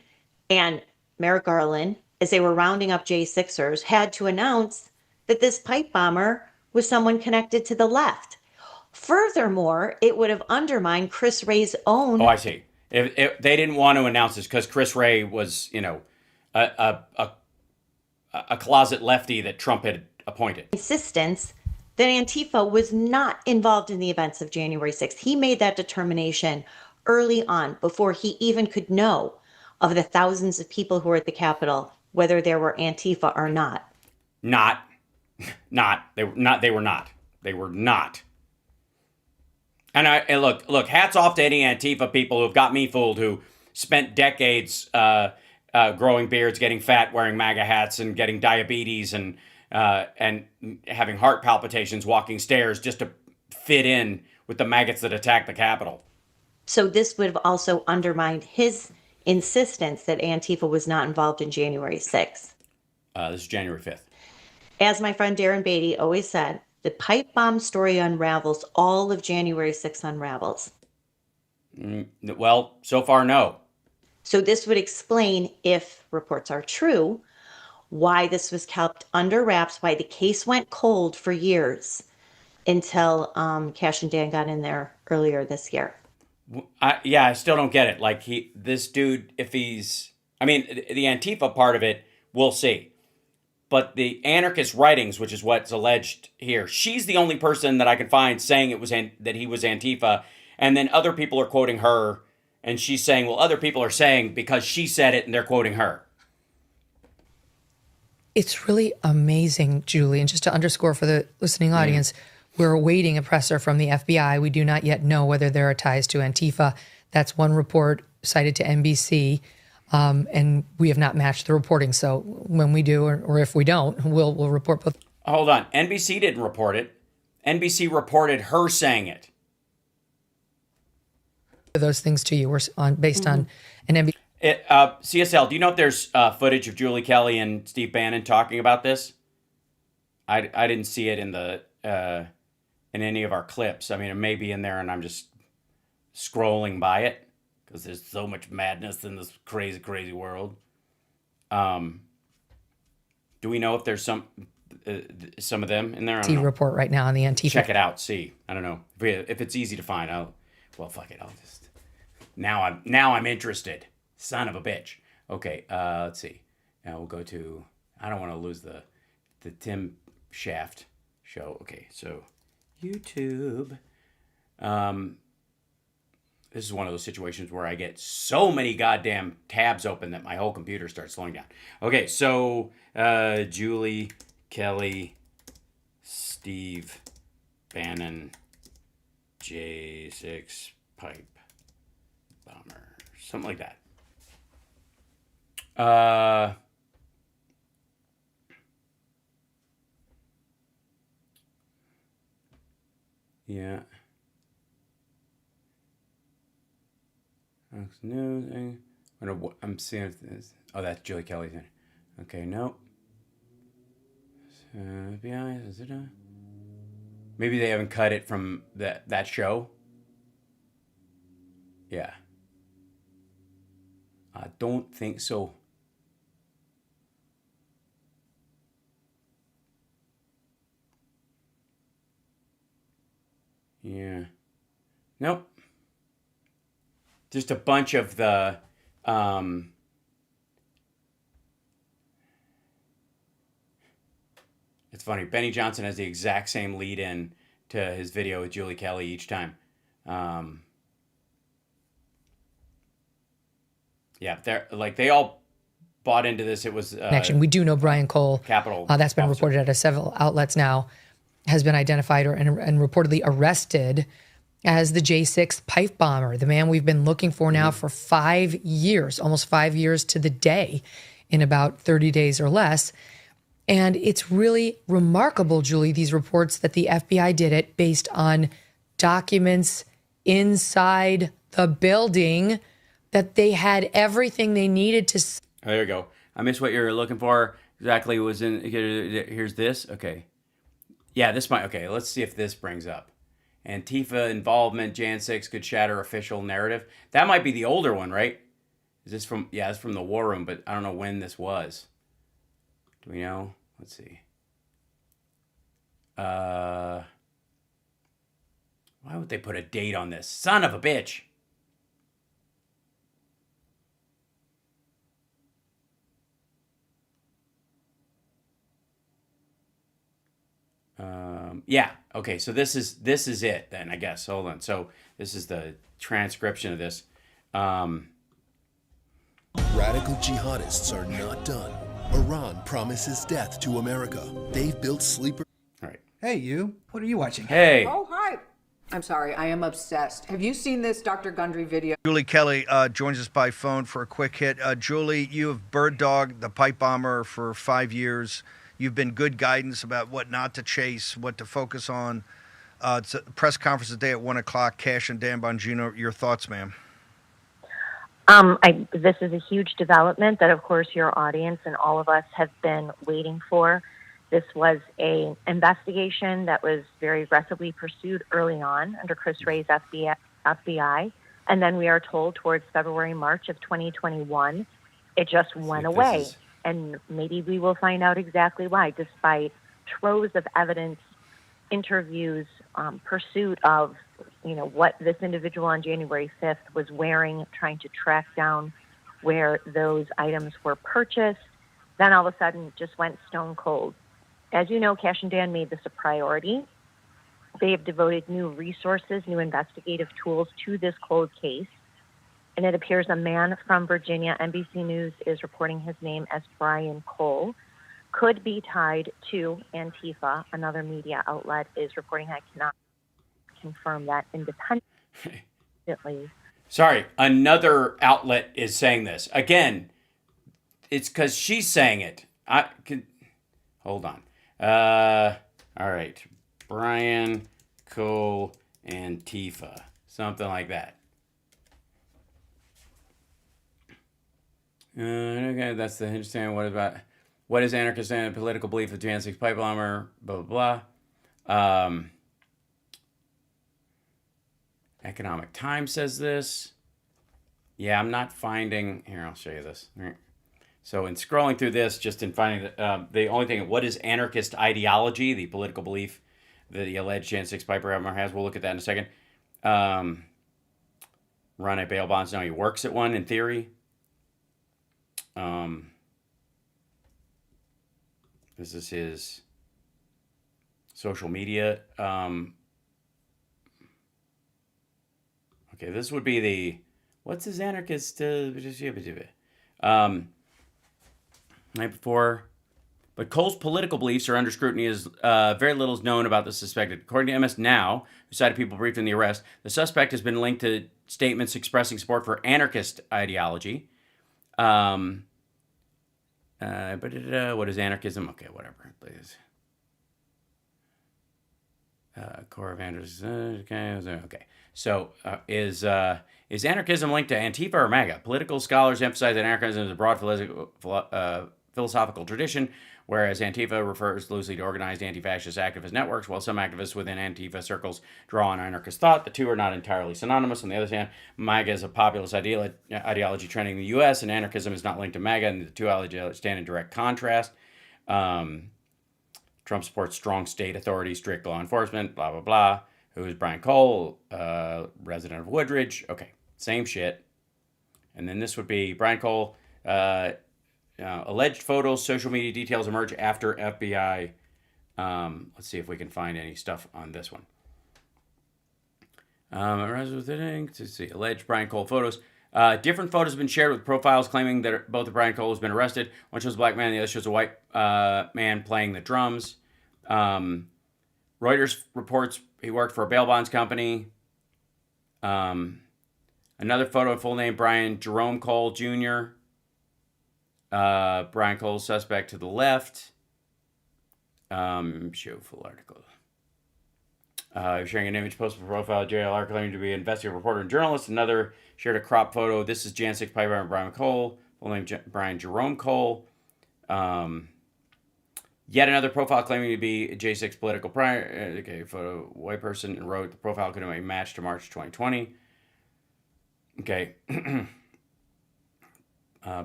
and Merrick Garland, as they were rounding up J6ers, had to announce that this pipe bomber was someone connected to the left. Furthermore, it would have undermined Chris Wray's own. Oh, I see. If they didn't want to announce this because Chris Wray was, a closet lefty that Trump had appointed. Insistence that Antifa was not involved in the events of January 6th. He made that determination early on before he even could know of the thousands of people who were at the Capitol, whether there were Antifa or not. They were not. And look, hats off to any Antifa people who've got me fooled, who spent decades growing beards, getting fat, wearing MAGA hats, and getting diabetes and having heart palpitations, walking stairs just to fit in with the maggots that attacked the Capitol. So this would have also undermined his insistence that Antifa was not involved in January 6th. This is January 5th. As my friend Darren Beatty always said, the pipe bomb story unravels, all of January 6th unravels. Well, so far, no. So this would explain, if reports are true, why this was kept under wraps, why the case went cold for years until Cash and Dan got in there earlier this year. I still don't get it. Like, this dude, the Antifa part of it, we'll see. But the anarchist writings, which is what's alleged here, she's the only person that I can find saying that he was Antifa, and then other people are quoting her, and she's saying, well, other people are saying because she said it, and they're quoting her. It's really amazing, Julie. And just to underscore for the listening audience, we're awaiting a presser from the FBI. We do not yet know whether there are ties to Antifa. That's one report cited to NBC. And we have not matched the reporting. So when we do, or if we don't, we'll report both. Hold on. NBC didn't report it. NBC reported her saying it. Those things to you were based on an NBC. CSL, do you know if there's footage of Julie Kelly and Steve Bannon talking about this? I didn't see it in the in any of our clips. I mean, it may be in there, and I'm just scrolling by it because there's so much madness in this crazy, crazy world. Do we know if there's some of them in there? I don't T know. report right now on the Antifa. Check it out. See, I don't know if it's easy to find. Fuck it. I'll just now I'm interested. Son of a bitch. Okay, let's see. Now we'll go to. I don't want to lose the Tim Shaft show. Okay, so YouTube. This is one of those situations where I get so many goddamn tabs open that my whole computer starts slowing down. Okay, so Julie, Kelly, Steve, Bannon, J6 pipe bomber, something like that. Yeah. Fox News. I'm seeing if this. Oh, that's Julie Kelly. Okay, nope. FBI. Is it a? Maybe they haven't cut it from that show. Yeah. I don't think so. Yeah. Nope. Just a bunch of the it's funny. Benny Johnson has the exact same lead in to his video with Julie Kelly each time. Yeah, they're like they all bought into this. It was connection. We do know Brian Cole. Capitol. That's been officer. reported at several outlets now. Has been identified and reportedly arrested as the J6 pipe bomber, the man we've been looking for now for 5 years, almost 5 years to the day, in about 30 days or less. And it's really remarkable, Julie, these reports that the FBI did it based on documents inside the building, that they had everything they needed to. Oh, there you go. I missed what you're looking for. Exactly was in. Here's this. Okay. Yeah, this might. Okay, let's see if this brings up. Antifa involvement, Jan 6 could shatter official narrative. That might be the older one, right? Is this from? Yeah, it's from the War Room, but I don't know when this was. Do we know? Let's see. Why would they put a date on this? Son of a bitch. Yeah. Okay. So this is it then, I guess. Hold on. So this is the transcription of this. Radical jihadists are not done. Iran promises death to America. They've built sleeper. All right. Hey, you. What are you watching? Hey. Oh, hi. I'm sorry. I am obsessed. Have you seen this Dr. Gundry video? Julie Kelly joins us by phone for a quick hit. Julie, you have bird dogged the pipe bomber for 5 years. You've been good guidance about what not to chase, what to focus on. It's a press conference today at 1 o'clock. Cash and Dan Bongino, your thoughts, ma'am? This is a huge development that, of course, your audience and all of us have been waiting for. This was an investigation that was very aggressively pursued early on under Chris Wray's FBI. And then we are told towards February, March of 2021, it just went away. And maybe we will find out exactly why, despite troves of evidence, interviews, pursuit of, what this individual on January 5th was wearing, trying to track down where those items were purchased. Then all of a sudden just went stone cold. As you know, Cash and Dan made this a priority. They have devoted new resources, new investigative tools to this cold case. And it appears a man from Virginia, NBC News is reporting his name as Brian Cole, could be tied to Antifa. Another media outlet is reporting, I cannot confirm that independently. Sorry, another outlet is saying this. Again, it's because she's saying it. Hold on. All right. Brian Cole Antifa. Something like that. Okay, that's the interesting. What is anarchist and political belief of Jan 6 pipe bomber? Blah blah blah. Economic Times says this. Yeah, I'm not finding. Here, I'll show you this. So in scrolling through this, just in finding the only thing, what is anarchist ideology, the political belief that the alleged Jan 6 pipe bomber has? We'll look at that in a second. Run a bail bonds. Now he works at one in theory. This is his social media. Okay, this would be the, what's his anarchist? Night before. But Cole's political beliefs are under scrutiny as very little is known about the suspected. According to MS Now, who cited people briefed in the arrest, the suspect has been linked to statements expressing support for anarchist ideology. What is anarchism? Okay, whatever. Please. Core of anarchism. Okay. So is anarchism linked to Antifa or MAGA? Political scholars emphasize that anarchism is a broad philosophical tradition, whereas Antifa refers loosely to organized anti-fascist activist networks, while some activists within Antifa circles draw on anarchist thought. The two are not entirely synonymous. On the other hand, MAGA is a populist ideology trending in the U.S., and anarchism is not linked to MAGA, and the two ideologies stand in direct contrast. Trump supports strong state authority, strict law enforcement, blah, blah, blah. Who is Brian Cole, resident of Woodridge? Okay, same shit. And then this would be Brian Cole, alleged photos, social media details emerge after FBI. Let's see if we can find any stuff on this one. Let's see, alleged Brian Cole photos. Different photos have been shared with profiles claiming that both of Brian Cole has been arrested. One shows a black man, the other shows a white man playing the drums. Reuters reports he worked for a bail bonds company. Another photo, full name, Brian Jerome Cole Jr. Brian Cole, suspect to the left. Show full article. Sharing an image posted for profile JLR claiming to be an investigative reporter and journalist. Another shared a crop photo. This is Jan 6 pipe bomber Brian Cole. Full name Brian Jerome Cole. Yet another profile claiming to be J6 political prior. Okay, photo, white person, and wrote the profile could have been matched to March 2020. Okay.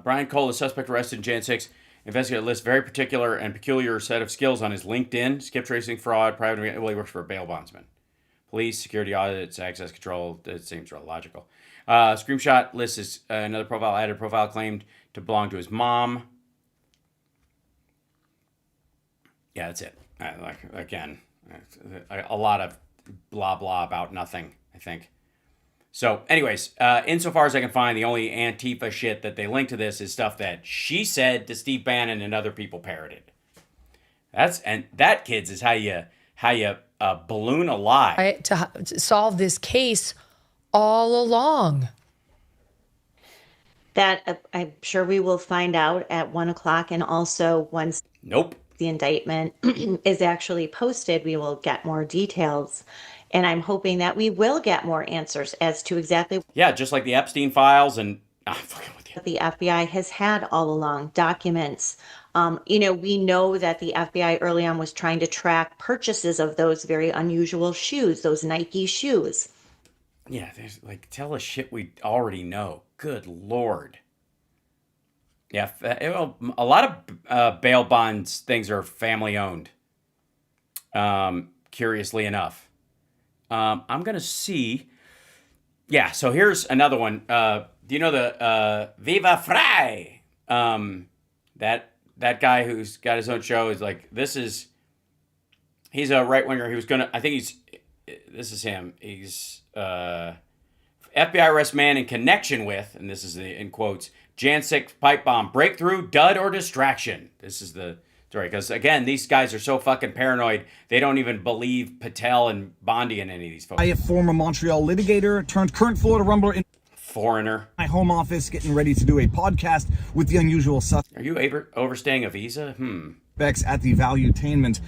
Brian Cole, the suspect arrested in Jan 6. Investigator lists very particular and peculiar set of skills on his LinkedIn. Skip tracing, fraud, private. Well, he works for a bail bondsman. Police, security audits, access control. It seems real logical. Screenshot lists his, another profile, added profile claimed to belong to his mom. Yeah, that's it. Again, a lot of blah, blah about nothing, I think. So, anyways, insofar as I can find, the only Antifa shit that they link to this is stuff that she said to Steve Bannon and other people parroted. That, kids, is how you balloon a lie. To solve this case all along. That I'm sure we will find out at 1 o'clock, and also once the indictment is actually posted, we will get more details. And I'm hoping that we will get more answers as to exactly. Yeah, just like the Epstein files and the FBI has had all along, documents. We know that the FBI early on was trying to track purchases of those very unusual shoes, those Nike shoes. Yeah, there's tell us shit we already know. Good Lord. Yeah, a lot of bail bonds things are family owned. Curiously enough. I'm going to see. Yeah, so here's another one. Do you know the Viva Frei? That guy who's got his own show is he's a right-winger. He was going to, this is him. He's FBI arrest man in connection with, and this is in quotes, Jan 6 pipe bomb, breakthrough, dud, or distraction. This is the story. Because, again, these guys are so fucking paranoid, they don't even believe Patel and Bondi and any of these folks. I, a former Montreal litigator, turned current Florida rumbler in foreigner. My home office, getting ready to do a podcast with the unusual suspects. Are you overstaying a visa? At the Valuetainment.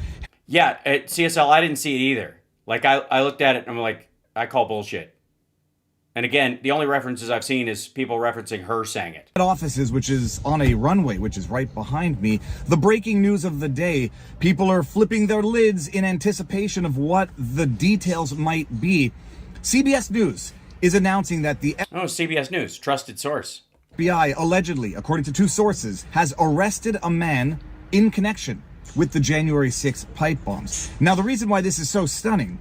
Yeah, at CSL, I didn't see it either. I looked at it and I'm like, I call bullshit. And again, the only references I've seen is people referencing her saying it. Offices, which is on a runway, which is right behind me. The breaking news of the day. People are flipping their lids in anticipation of what the details might be. CBS News is announcing that the CBS News, trusted source. FBI allegedly, according to two sources, has arrested a man in connection with the January 6th pipe bombs. Now, the reason why this is so stunning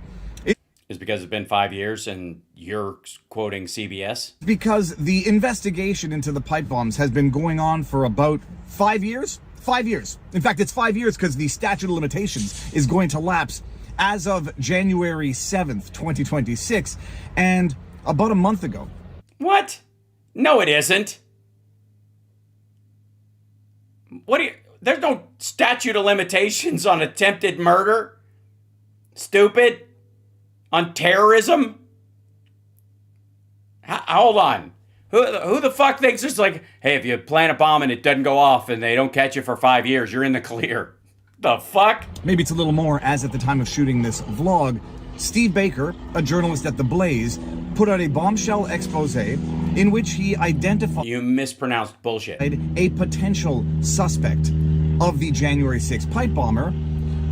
is because it's been 5 years and you're quoting CBS? Because the investigation into the pipe bombs has been going on for about 5 years. 5 years. In fact, it's 5 years because the statute of limitations is going to lapse as of January 7th, 2026. And about a month ago. What? No, it isn't. What do you... There's no statute of limitations on attempted murder. Stupid. On terrorism. Hold on. Who the fuck thinks it's like, hey, if you plant a bomb and it doesn't go off and they don't catch you for 5 years, you're in the clear. The fuck? Maybe it's a little more, as at the time of shooting this vlog, Steve Baker, a journalist at The Blaze, put out a bombshell expose in which he identified... You mispronounced bullshit. ...a potential suspect of the January 6th pipe bomber,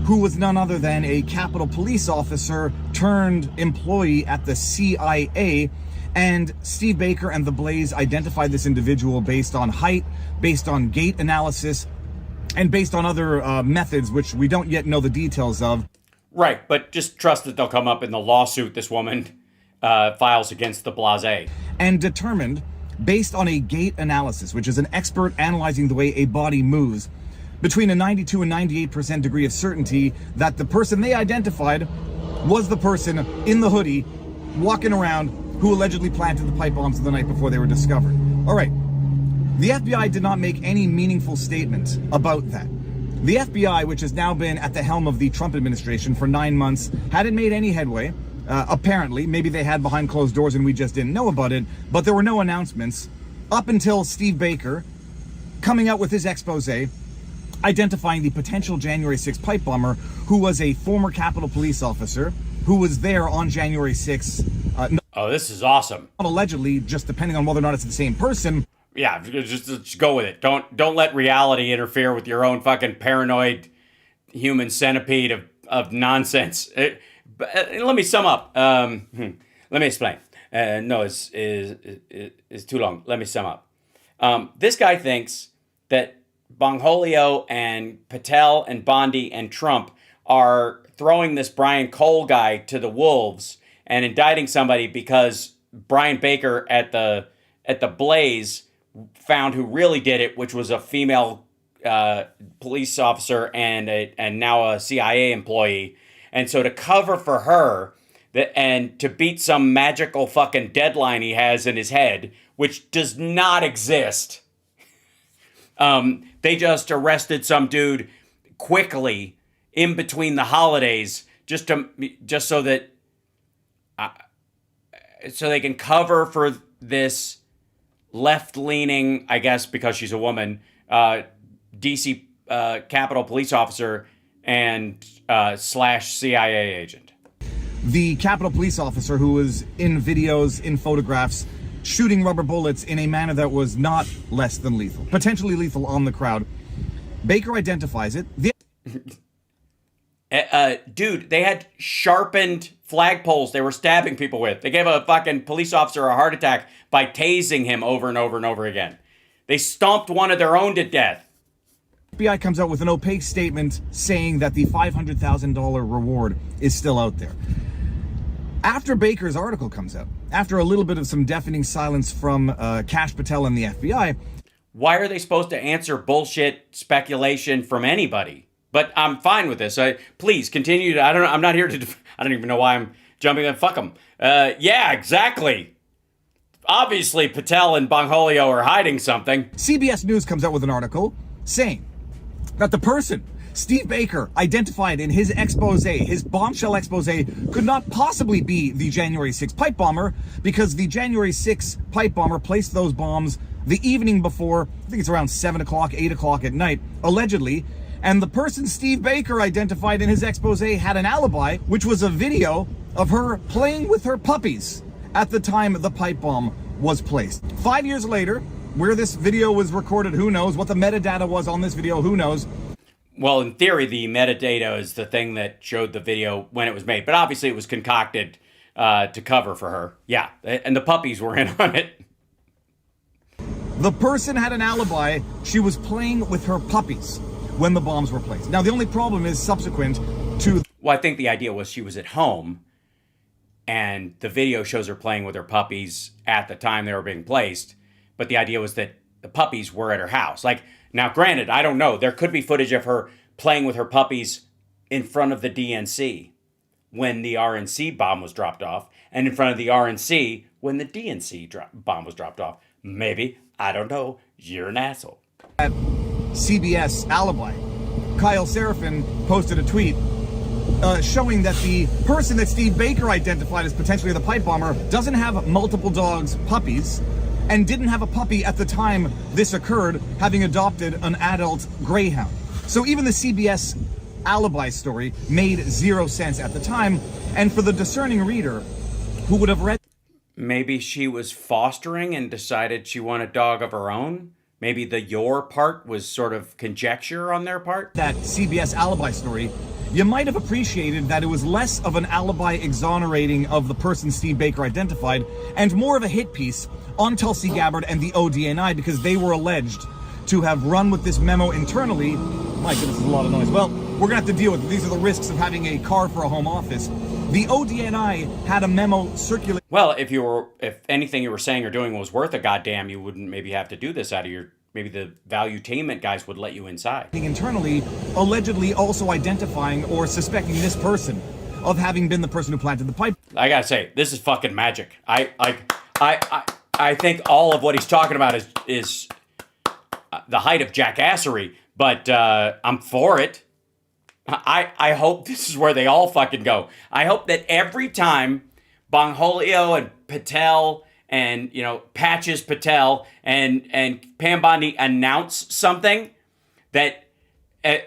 who was none other than a Capitol Police officer turned employee at the CIA. And Steve Baker and The Blaze identified this individual based on height, based on gait analysis, and based on other methods, which we don't yet know the details of. Right, but just trust that they'll come up in the lawsuit this woman files against the Blase. And determined, based on a gait analysis, which is an expert analyzing the way a body moves, between a 92 and 98% degree of certainty that the person they identified was the person in the hoodie walking around who allegedly planted the pipe bombs the night before they were discovered. All right. The FBI did not make any meaningful statement about that. The FBI, which has now been at the helm of the Trump administration for 9 months, hadn't made any headway. Apparently, maybe they had behind closed doors and we just didn't know about it, but there were no announcements up until Steve Baker coming out with his expose identifying the potential January 6th pipe bomber, who was a former Capitol Police officer who was there on January 6th. Oh, this is awesome. Allegedly, just depending on whether or not it's the same person. Yeah, just go with it. Don't let reality interfere with your own fucking paranoid human centipede of nonsense. Let me sum up. Let me explain. No, it's too long. Let me sum up. This guy thinks that Bongholio and Patel and Bondi and Trump are throwing this Brian Cole guy to the wolves and indicting somebody because Brian Baker at the Blaze found who really did it, which was a female police officer and now a CIA employee. And so to cover for her and to beat some magical fucking deadline he has in his head, which does not exist, they just arrested some dude quickly in between the holidays just so that so they can cover for this left-leaning, I guess because she's a woman, DC Capitol Police officer and / CIA agent. The Capitol Police officer who was in videos, in photographs, shooting rubber bullets in a manner that was not less than lethal, potentially lethal on the crowd. Baker identifies it. Dude, they had sharpened flagpoles they were stabbing people with. They gave a fucking police officer a heart attack by tasing him over and over and over again. They stomped one of their own to death. FBI comes out with an opaque statement saying that the $500,000 reward is still out there. After Baker's article comes out, after a little bit of some deafening silence from Kash Patel and the FBI. Why are they supposed to answer bullshit speculation from anybody? But I'm fine with this. Please continue. I'm not here to. I don't even know why I'm jumping in. Fuck them. Yeah, exactly. Obviously, Patel and Bongholio are hiding something. CBS News comes out with an article saying that the person Steve Baker identified in his expose, his bombshell expose, could not possibly be the January 6th pipe bomber because the January 6th pipe bomber placed those bombs the evening before. I think it's around 7 o'clock, 8 o'clock at night, allegedly. And the person Steve Baker identified in his expose had an alibi, which was a video of her playing with her puppies at the time the pipe bomb was placed. 5 years later, where this video was recorded, who knows? What the metadata was on this video, who knows? Well, in theory, the metadata is the thing that showed the video when it was made. But obviously it was concocted to cover for her. Yeah, and the puppies were in on it. The person had an alibi. She was playing with her puppies when the bombs were placed. Now, the only problem is subsequent to... Well, I think the idea was she was at home, and the video shows her playing with her puppies at the time they were being placed. But the idea was that the puppies were at her house. Like, now, granted, I don't know. There could be footage of her playing with her puppies in front of the DNC when the RNC bomb was dropped off, and in front of the RNC when the DNC bomb was dropped off. Maybe. I don't know. You're an asshole. At CBS alibi, Kyle Seraphin posted a tweet showing that the person that Steve Baker identified as potentially the pipe bomber doesn't have multiple dogs, puppies, and didn't have a puppy at the time this occurred, having adopted an adult greyhound. So even the CBS alibi story made zero sense at the time, and for the discerning reader who would have read... Maybe she was fostering and decided she wanted a dog of her own? Maybe the your part was sort of conjecture on their part? That CBS alibi story, you might have appreciated that it was less of an alibi exonerating of the person Steve Baker identified and more of a hit piece on Tulsi Gabbard and the ODNI, because they were alleged to have run with this memo internally. My goodness, there's a lot of noise. Well, we're gonna have to deal with it. These are the risks of having a car for a home office. The ODNI had a memo circulate. Well, if anything you were saying or doing was worth a goddamn, you wouldn't maybe have to do this out of your... Maybe the valuetainment guys would let you inside. Internally, allegedly also identifying or suspecting this person of having been the person who planted the pipe. I gotta say, this is fucking magic. I think all of what he's talking about is the height of jackassery, but I'm for it. I hope this is where they all fucking go. I hope that every time Bongholio and Patel and, you know, Patches Patel and Pam Bondi announce something, that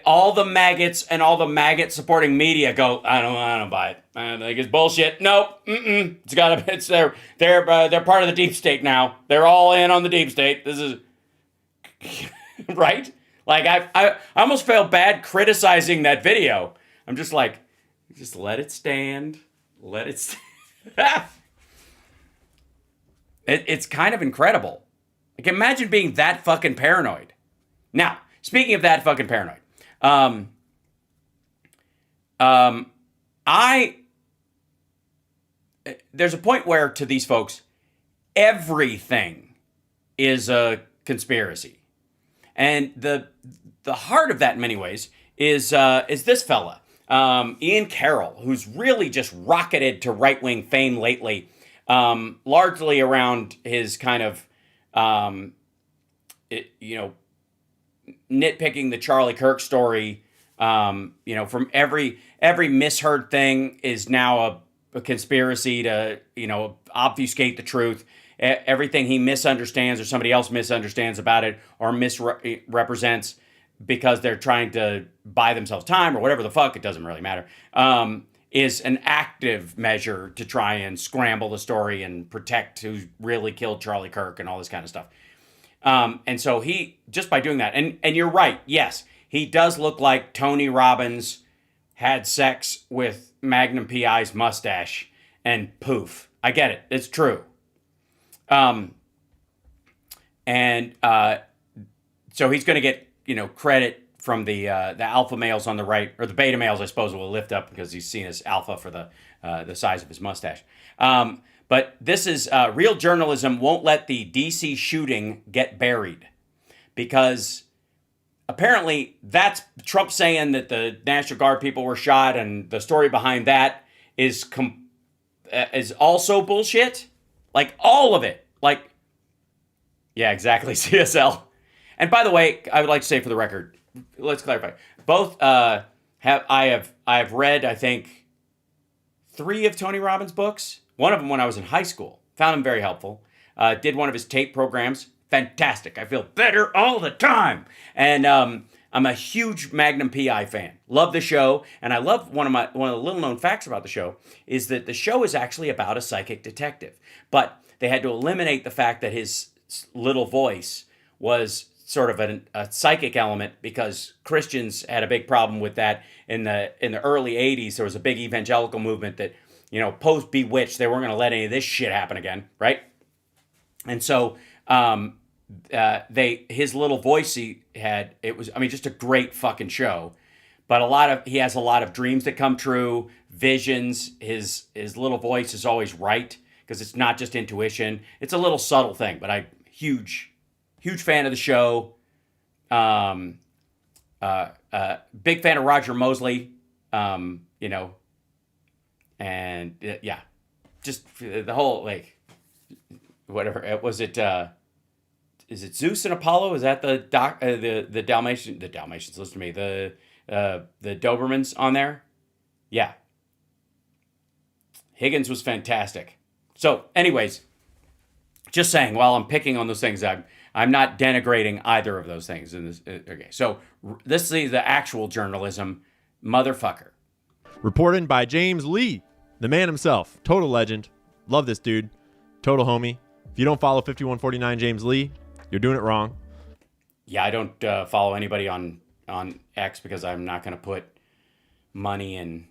all the maggots and all the maggot supporting media go, I don't buy it. I think it's bullshit. Nope. They're part of the deep state now. They're all in on the deep state. This is right. Like I almost felt bad criticizing that video. I'm just like, just let it stand. Let it stand. It's kind of incredible. Like, imagine being that fucking paranoid. Now, speaking of that fucking paranoid, there's a point where to these folks, everything is a conspiracy, and the heart of that in many ways is this fella, Ian Carroll, who's really just rocketed to right-wing fame lately. Largely around his kind of, nitpicking the Charlie Kirk story. From every misheard thing is now a conspiracy to, obfuscate the truth. Everything he misunderstands or somebody else misunderstands about it or misrepresents because they're trying to buy themselves time or whatever the fuck, it doesn't really matter. Is an active measure to try and scramble the story and protect who really killed Charlie Kirk and all this kind of stuff. And so he, just by doing that, and you're right, yes, he does look like Tony Robbins had sex with Magnum PI's mustache and poof. I get it. It's true. So he's going to get, credit from the alpha males on the right, or the beta males, I suppose, will lift up because he's seen as alpha for the size of his mustache. But this is real journalism won't let the DC shooting get buried, because apparently that's Trump saying that the National Guard people were shot, and the story behind that is also bullshit. Like all of it. Like, yeah, exactly. CSL. And by the way, I would like to say for the record, let's clarify. Both I have read, I think, 3 of Tony Robbins' books. One of them when I was in high school. Found him very helpful. Did one of his tape programs. Fantastic. I feel better all the time. And I'm a huge Magnum PI fan. Love the show. And I love one of the little known facts about the show is that the show is actually about a psychic detective. But they had to eliminate the fact that his little voice was sort of a psychic element, because Christians had a big problem with that in the early 80s. There was a big evangelical movement that, post Bewitched, they weren't going to let any of this shit happen again, right? And so his little voice he had, it was, I mean, just a great fucking show. But he has a lot of dreams that come true, visions. His little voice is always right because it's not just intuition. It's a little subtle thing, but huge fan of the show. Big fan of Roger Mosley. You know, and yeah, just the whole, like, whatever. Was it, is it Zeus and Apollo? Is that the Dalmatians? The Dalmatians, listen to me. The Dobermans on there? Yeah. Higgins was fantastic. So, anyways, just saying, while I'm picking on those things, I'm not denigrating either of those things. In this, okay, so this is the actual journalism, motherfucker. Reported by James Lee, the man himself. Total legend. Love this dude. Total homie. If you don't follow 5149 James Lee, you're doing it wrong. Yeah, I don't follow anybody on X because I'm not going to put money in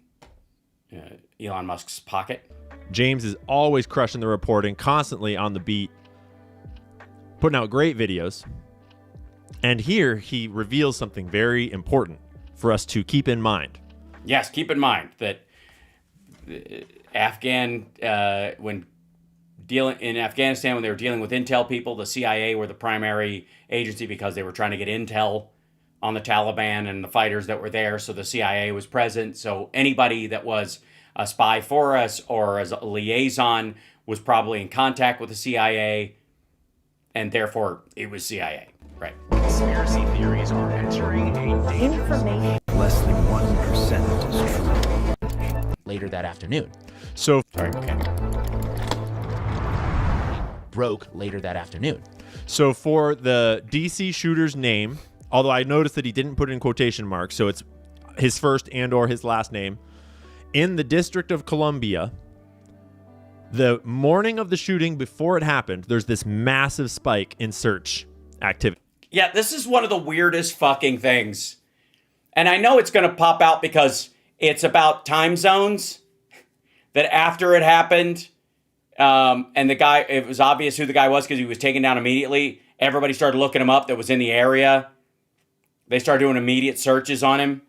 Elon Musk's pocket. James is always crushing the reporting, constantly on the beat, putting out great videos. And here he reveals something very important for us to keep in mind. Yes, keep in mind that when dealing in Afghanistan, when they were dealing with intel people, the CIA were the primary agency because they were trying to get intel on the Taliban and the fighters that were there. So the CIA was present. So anybody that was a spy for us or as a liaison was probably in contact with the CIA, and therefore it was CIA. Right. Conspiracy theories are entering a information. Less than 1% is true. Later that afternoon. So, broke later that afternoon. So for the DC shooter's name, although I noticed that he didn't put it in quotation marks, so it's his first and or his last name, in the District of Columbia, the morning of the shooting before it happened, there's this massive spike in search activity. Yeah, this is one of the weirdest fucking things. And I know it's going to pop out because it's about time zones, that after it happened, and the guy, it was obvious who the guy was because he was taken down immediately. Everybody started looking him up that was in the area. They started doing immediate searches on him.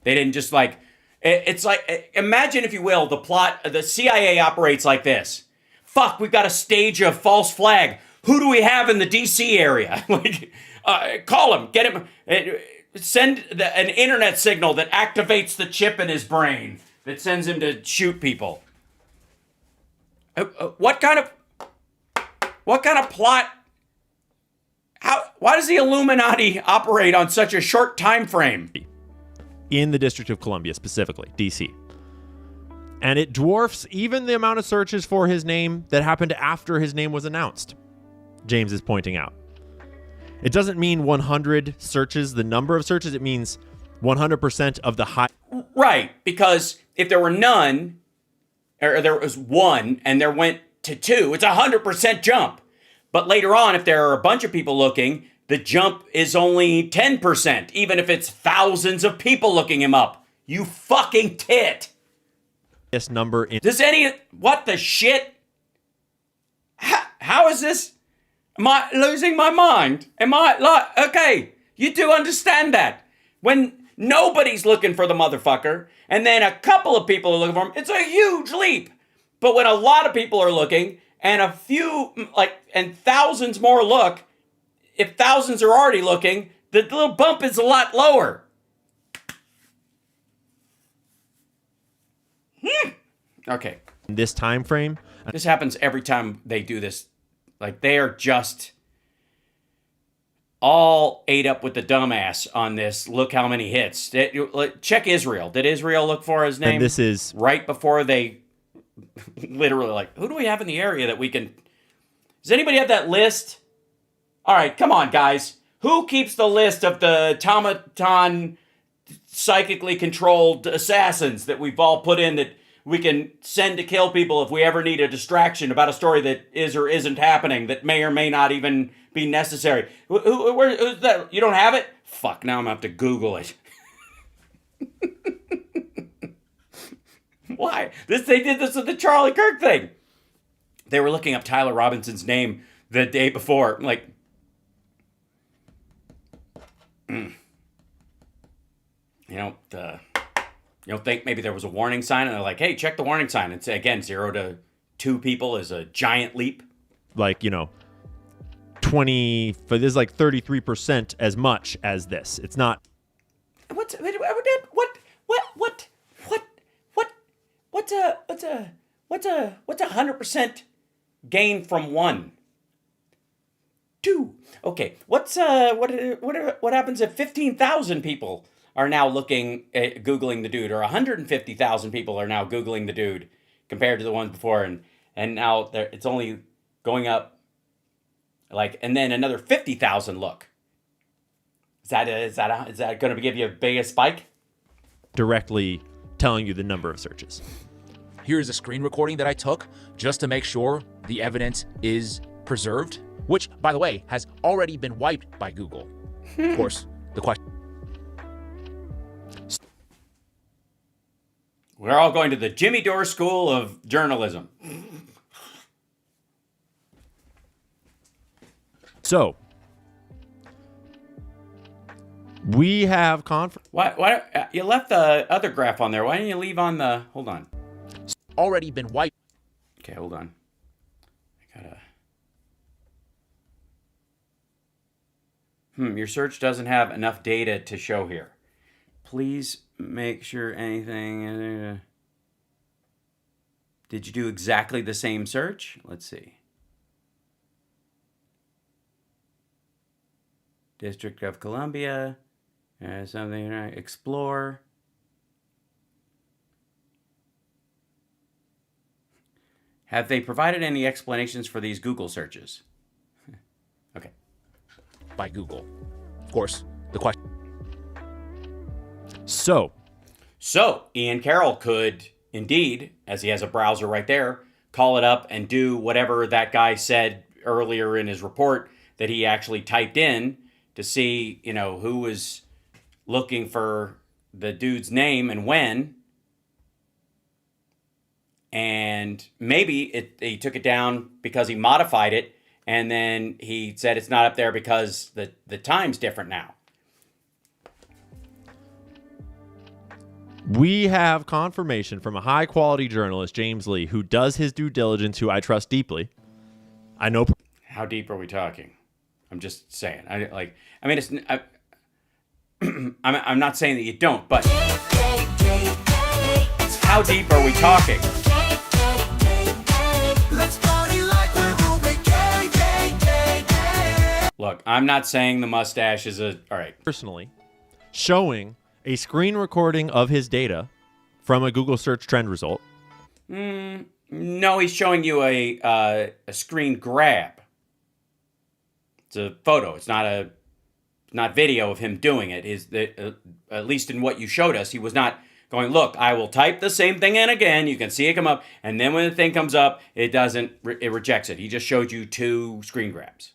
They didn't just like, it's like, imagine if you will, the plot, the CIA operates like this. Fuck, we've got a stage of false flag. Who do we have in the DC area? Like, call him, get him, send an internet signal that activates the chip in his brain that sends him to shoot people. What kind of plot? Why does the Illuminati operate on such a short time frame? In the District of Columbia, specifically, DC. And it dwarfs even the amount of searches for his name that happened after his name was announced, James is pointing out. It doesn't mean 100 searches, the number of searches, it means 100% of the high. Right, because if there were none, or there was one, and there went to two, it's 100% jump. But later on, if there are a bunch of people looking, the jump is only 10%, even if it's thousands of people looking him up. You fucking tit. This number in. What the shit? How is this? Am I losing my mind? Am I like, okay, you do understand that. When nobody's looking for the motherfucker, and then a couple of people are looking for him, it's a huge leap. But when a lot of people are looking, and a few, and thousands more look, if thousands are already looking, the little bump is a lot lower. Okay. In this time frame. This happens every time they do this. Like, they are just all ate up with the dumbass on this. Look how many hits. Check Israel. Did Israel look for his name? And this is right before they literally like, who do we have in the area that we can... Does anybody have that list? All right, come on, guys. Who keeps the list of the automaton psychically controlled assassins that we've all put in that we can send to kill people if we ever need a distraction about a story that is or isn't happening, that may or may not even be necessary? Who's that? You don't have it? Fuck, now I'm going to have to Google it. Why? They did this with the Charlie Kirk thing. They were looking up Tyler Robinson's name the day before. Like, You know, you don't think maybe there was a warning sign and they're like, hey, check the warning sign. And say, again, 0 to 2 people is a giant leap. Like, 20, but this is like 33% as much as this. It's not. What's a 100% gain from 1? 2. Okay. What happens if 15,000 people are now Googling the dude, or 150,000 people are now Googling the dude compared to the ones before, and now it's only going up, and then another 50,000 look. Is that going to give you a bigger spike? Directly telling you the number of searches. Here's a screen recording that I took just to make sure the evidence is preserved, which, by the way, has already been wiped by Google. Of course, the question. We're all going to the Jimmy Dore School of Journalism. So, we have Why you left the other graph on there? Why didn't you leave on the? Hold on. Already been wiped. Okay, hold on. I gotta. Your search doesn't have enough data to show here. Please make sure anything. Did you do exactly the same search? Let's see. District of Columbia. Something. Explore. Have they provided any explanations for these Google searches? Okay. By Google. Of course, the question. So, Ian Carroll could indeed, as he has a browser right there, call it up and do whatever that guy said earlier in his report that he actually typed in to see, who was looking for the dude's name and when. And maybe he took it down because he modified it, and then he said it's not up there because the time's different now. we have confirmation from a high-quality journalist, James Lee, who does his due diligence, who I trust deeply. I know. How deep are we talking? I'm just saying. I'm not saying that you don't, but how deep are we talking? Look, I'm not saying the mustache is all right. Personally, showing a screen recording of his data from a Google search trend result. No, he's showing you a screen grab. It's a photo. It's not video of him doing it. At least in what you showed us, he was not going, look, I will type the same thing in again. You can see it come up. And then when the thing comes up, it rejects it. He just showed you 2 screen grabs.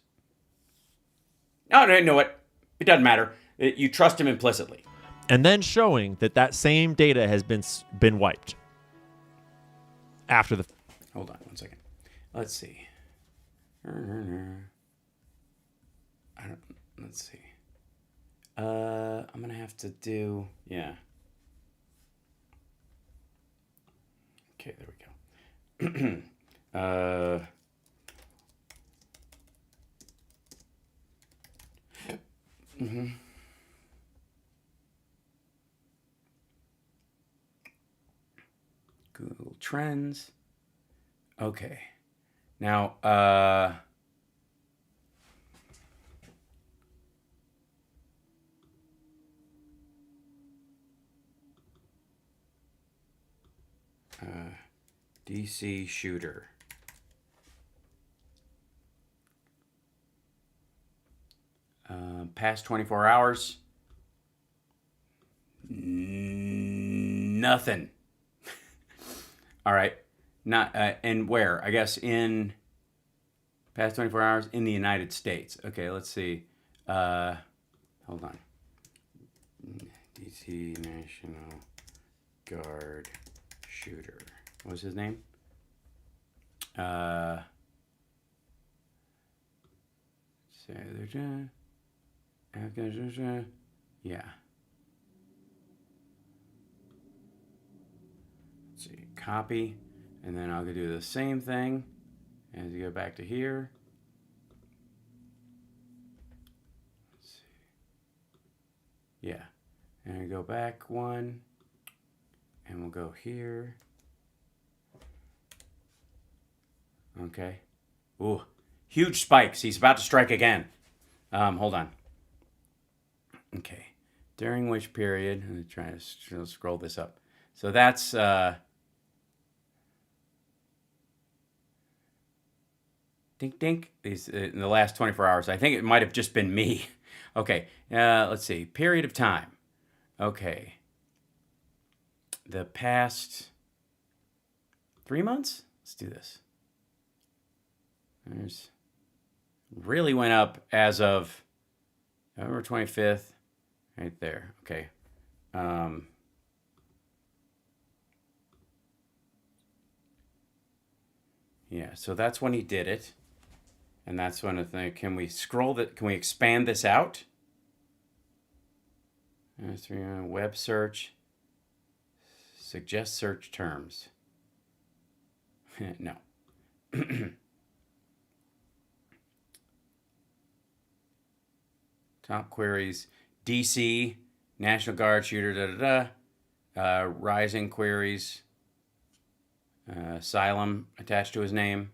No, you know what? It doesn't matter. You trust him implicitly. And then showing that same data has been wiped. After the... Hold on 1 second. Let's see. Let's see. I'm going to have to do... Yeah. Okay, there we go. Google Trends. Okay. Now, DC shooter. Past 24 hours. Nothing. All right. Not and where? I guess in past 24 hours in the United States. Okay, let's see. Hold on. DC National Guard shooter. What was his name? Yeah. Let's see, copy, and then I'll do the same thing as you go back to here. Let's see. Yeah, and I go back one, and we'll go here. Okay. Ooh, huge spikes. He's about to strike again. Hold on. Okay. During which period? I'm trying to scroll this up. So that's dink dink. These in the last 24 hours. I think it might have just been me. Okay. Let's see. Period of time. Okay. The past 3 months. Let's do this. There's really went up as of November 25th. Right there. Okay. Yeah, so that's when he did it. And that's when I think, can we scroll that? Can we expand this out? Web search. Suggest search terms. No. Top queries. DC, National Guard shooter, rising queries. Asylum attached to his name.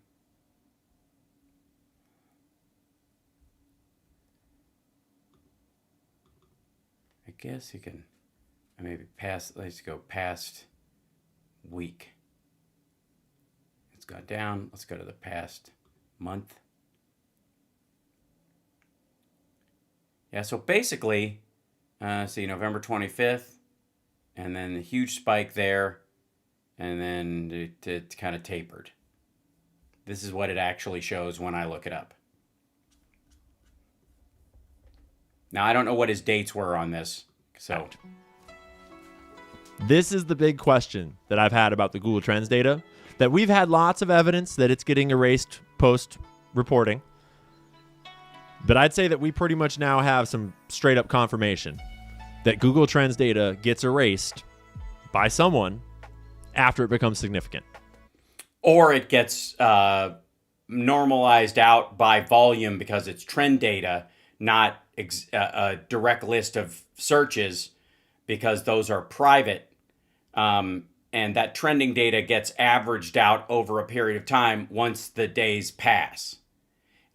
I guess you can maybe let's go past week. It's gone down. Let's go to the past month. Yeah, so basically, see November 25th, and then the huge spike there, and then it kind of tapered. This is what it actually shows when I look it up. Now, I don't know what his dates were on this, so. This is the big question that I've had about the Google Trends data, that we've had lots of evidence that it's getting erased post-reporting. But I'd say that we pretty much now have some straight up confirmation that Google Trends data gets erased by someone after it becomes significant. Or it gets normalized out by volume because it's trend data, not a direct list of searches, because those are private. And that trending data gets averaged out over a period of time once the days pass.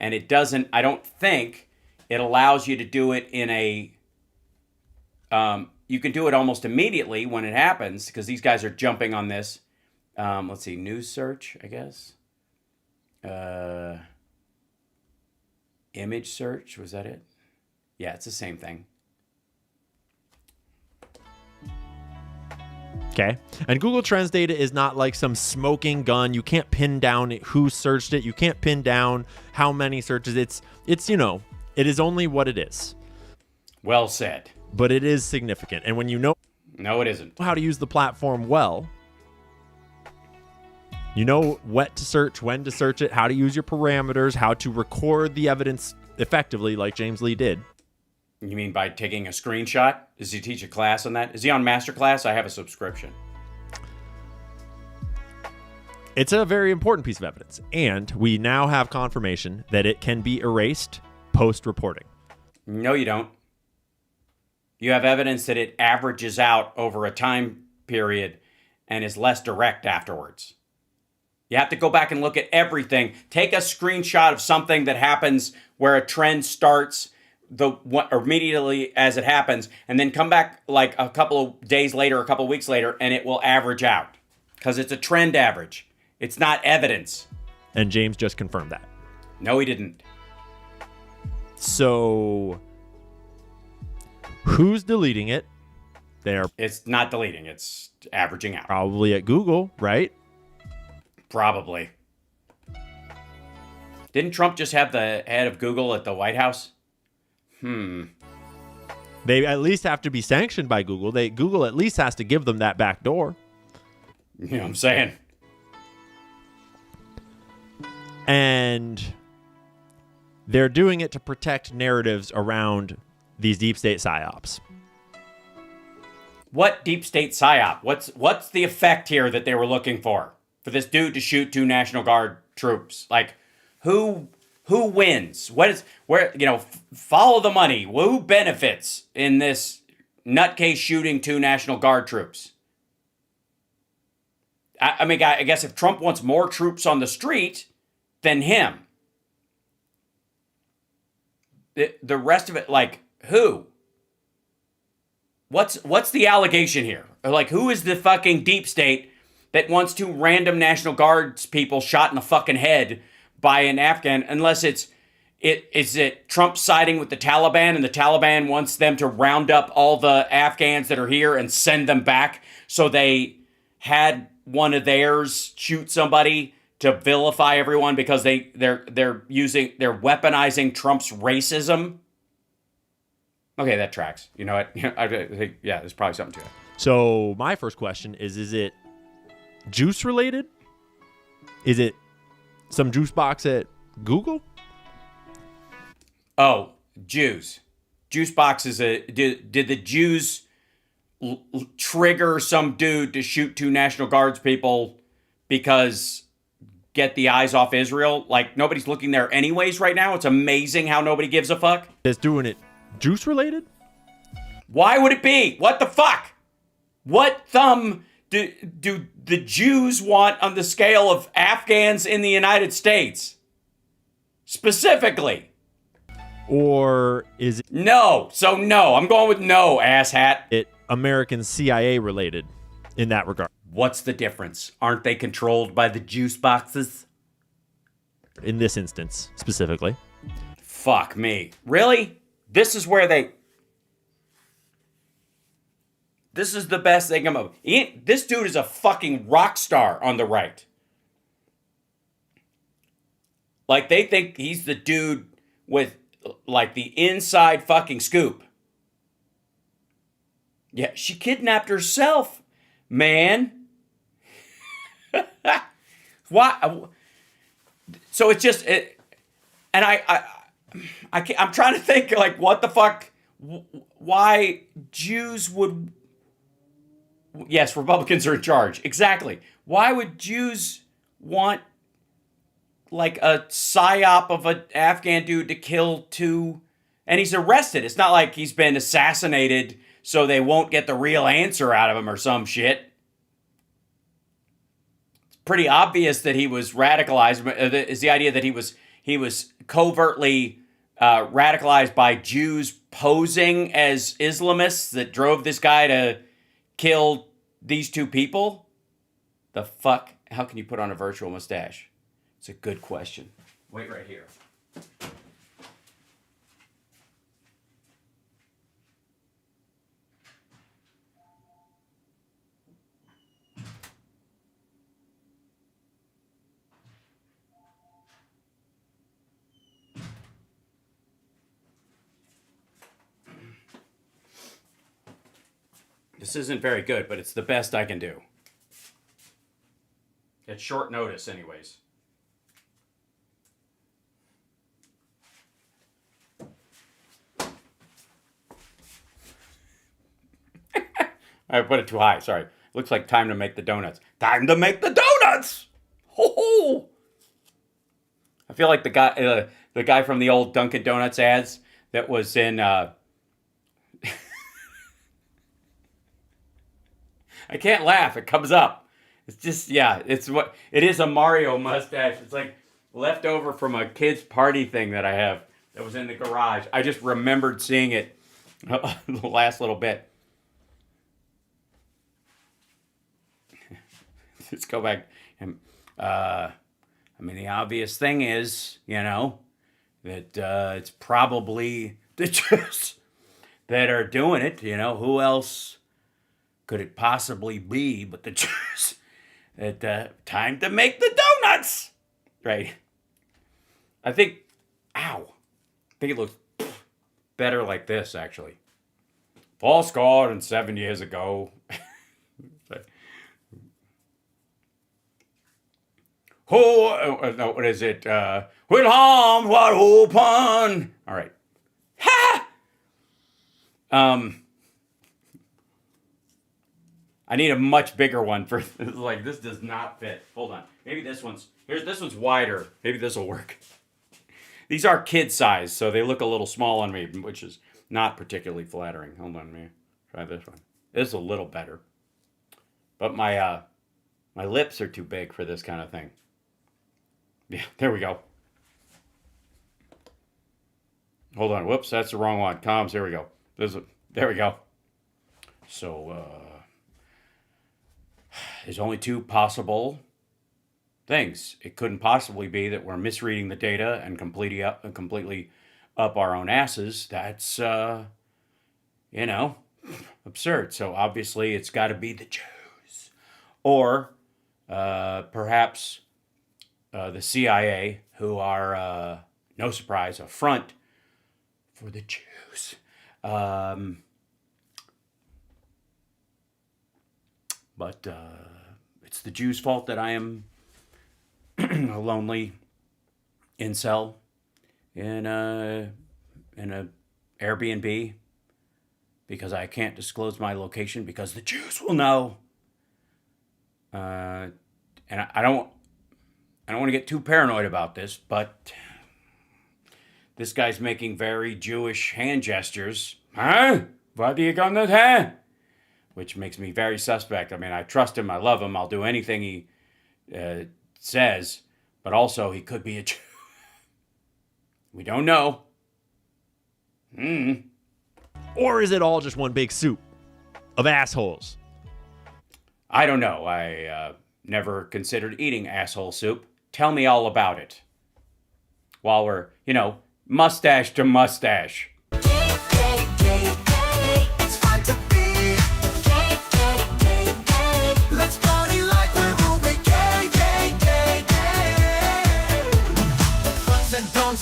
And it doesn't, I don't think it allows you to do it in a, you can do it almost immediately when it happens, because these guys are jumping on this. Let's see, news search, I guess. Image search, was that it? Yeah, it's the same thing. Okay. And Google Trends data is not like some smoking gun. You can't pin down who searched it. You can't pin down how many searches. It's it is only what it is. Well said. But it is significant. And when you know No, it isn't. how to use the platform well, you know what to search, when to search it, how to use your parameters, how to record the evidence effectively like James Lee did. You mean by taking a screenshot? Does he teach a class on that? Is he on Masterclass? I have a subscription. It's a very important piece of evidence, and we now have confirmation that it can be erased post-reporting. No, you don't. You have evidence that it averages out over a time period and is less direct afterwards. You have to go back and look at everything. Take a screenshot of something that happens where a trend starts immediately as it happens, and then come back like a couple of days later, a couple of weeks later, and it will average out because it's a trend average. It's not evidence. And James just confirmed that. No, he didn't. So who's deleting it? It's not deleting. It's averaging out. Probably at Google, right? Probably. Didn't Trump just have the head of Google at the White House? They at least have to be sanctioned by Google. Google at least has to give them that back door. You know what I'm saying? And they're doing it to protect narratives around these deep state psyops. What deep state psyop? What's the effect here that they were looking for this dude to shoot 2 National Guard troops? Like, who wins? Follow the money. Who benefits in this nutcase shooting 2 National Guard troops? I mean, I guess if Trump wants more troops on the street than him, the rest of it, like, who? What's the allegation here? Like, who is the fucking deep state that wants 2 random National Guards people shot in the fucking head by an Afghan? Unless is it Trump siding with the Taliban, and the Taliban wants them to round up all the Afghans that are here and send them back, so they had one of theirs shoot somebody to vilify everyone because they're weaponizing Trump's racism. Okay, that tracks. You know what? I think, yeah, there's probably something to it. So my first question is it juice related? Is it some juice box at Google? Oh, Jews. Juice box is did the Jews trigger some dude to shoot 2 National Guards people because get the eyes off Israel? Like, nobody's looking there anyways right now. It's amazing how nobody gives a fuck. That's doing it juice related? Why would it be? What the fuck? What thumb do the Jews want on the scale of Afghans in the United States? Specifically. Or is it... No. So no. I'm going with no, asshat. It American CIA related in that regard. What's the difference? Aren't they controlled by the juice boxes? In this instance, specifically. Fuck me. Really? This is where this is the best they come up. This dude is a fucking rock star on the right. Like, they think he's the dude with, like, the inside fucking scoop. Yeah, she kidnapped herself, man. Why? So it's just, and I'm trying to think, like, what the fuck, why Jews would, yes, Republicans are in charge. Exactly. Why would Jews want, like, a psyop of an Afghan dude to kill 2, and he's arrested. It's not like he's been assassinated so they won't get the real answer out of him or some shit. It's pretty obvious that he was radicalized. Is the idea that he was covertly radicalized by Jews posing as Islamists that drove this guy to kill these 2 people? The fuck? How can you put on a virtual mustache? It's a good question. Wait right here. This isn't very good, but it's the best I can do. At short notice, anyways. I put it too high, sorry. Looks like time to make the donuts. Time to make the donuts! Ho ho! I feel like the guy from the old Dunkin' Donuts ads that was in I can't laugh. It comes up. It's just, yeah, it is a Mario mustache. It's like left over from a kid's party thing that I have that was in the garage. I just remembered seeing it the last little bit. Let's go back. And, I mean, the obvious thing is, that it's probably the Jews that are doing it. Who else could it possibly be but the Jews? Time to make the donuts, right? I think it looks better like this, actually. Paul scored and 7 years ago. What is it? With arms wide open. All right. Ha! I need a much bigger one for like this does not fit. Hold on. Maybe this one's wider. Maybe this will work. These are kid size, so they look a little small on me, which is not particularly flattering. Hold on, me try this one. This is a little better. But my lips are too big for this kind of thing. Yeah, there we go. Hold on. Whoops, that's the wrong one. Comms, there we go. There we go. So, there's only two possible things. It couldn't possibly be that we're misreading the data and completely up our own asses. That's, absurd. So obviously it's got to be the Jews. Or perhaps the CIA, who are, no surprise, a front for the Jews. But it's the Jews' fault that I am a lonely incel in a Airbnb because I can't disclose my location because the Jews will know. And I don't want to get too paranoid about this, but this guy's making very Jewish hand gestures. Huh? What are you gonna do? Which makes me very suspect. I mean, I trust him. I love him. I'll do anything he says. But also, he could be a Jew. We don't know. Or is it all just one big soup of assholes? I don't know. I never considered eating asshole soup. Tell me all about it. While we're, mustache to mustache.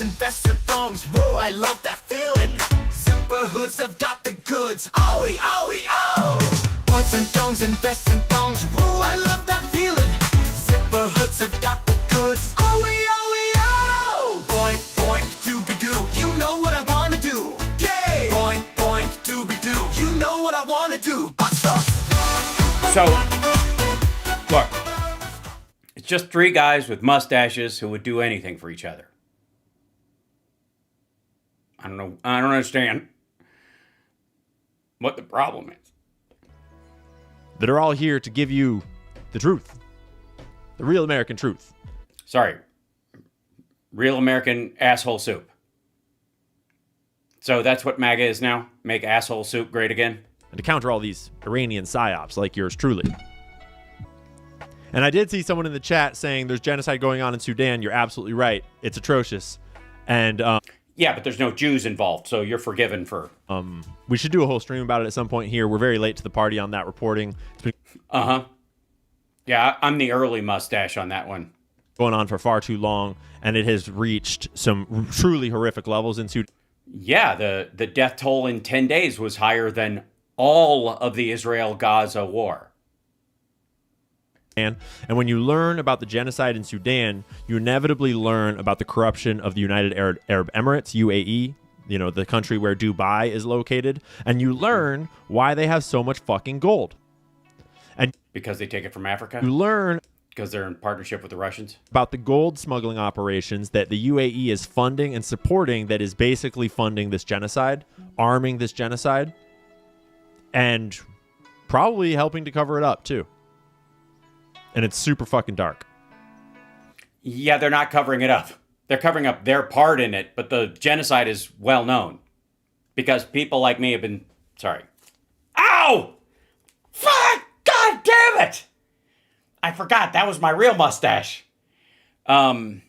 And festive thongs, whoa, I love that feeling. Zipper hoods have got the goods, owie, owie, oh. Butts and thongs and festive thongs, whoa, I love that feeling. Zipper hoods have got the goods, owie, owie, oh. Boink, boink, dooby-doo, you know what I wanna do. Yay! Boink, boink, dooby-doo, you know what I wanna do. So, look, it's just three guys with mustaches who would do anything for each other. I don't know. I don't understand what the problem is. That are all here to give you the truth. The real American truth. Sorry. Real American asshole soup. So that's what MAGA is now? Make asshole soup great again? And to counter all these Iranian psyops like yours truly. And I did see someone in the chat saying there's genocide going on in Sudan. You're absolutely right. It's atrocious. And yeah, but there's no Jews involved, so you're forgiven for... we should do a whole stream about it at some point here. We're very late to the party on that reporting. Uh-huh. Yeah, I'm the early mustache on that one. Going on for far too long, and it has reached some truly horrific levels in Sudan. Yeah, the death toll in 10 days was higher than all of the Israel-Gaza war. And when you learn about the genocide in Sudan, you inevitably learn about the corruption of the United Arab Emirates, UAE, the country where Dubai is located, and you learn why they have so much fucking gold. And because they take it from Africa? You learn because they're in partnership with the Russians? About the gold smuggling operations that the UAE is funding and supporting, that is basically funding this genocide, arming this genocide, and probably helping to cover it up too. And it's super fucking dark. Yeah, they're not covering it up. They're covering up their part in it, but the genocide is well known. Because people like me have been... Sorry. Ow! Fuck! God damn it! I forgot, that was my real mustache. People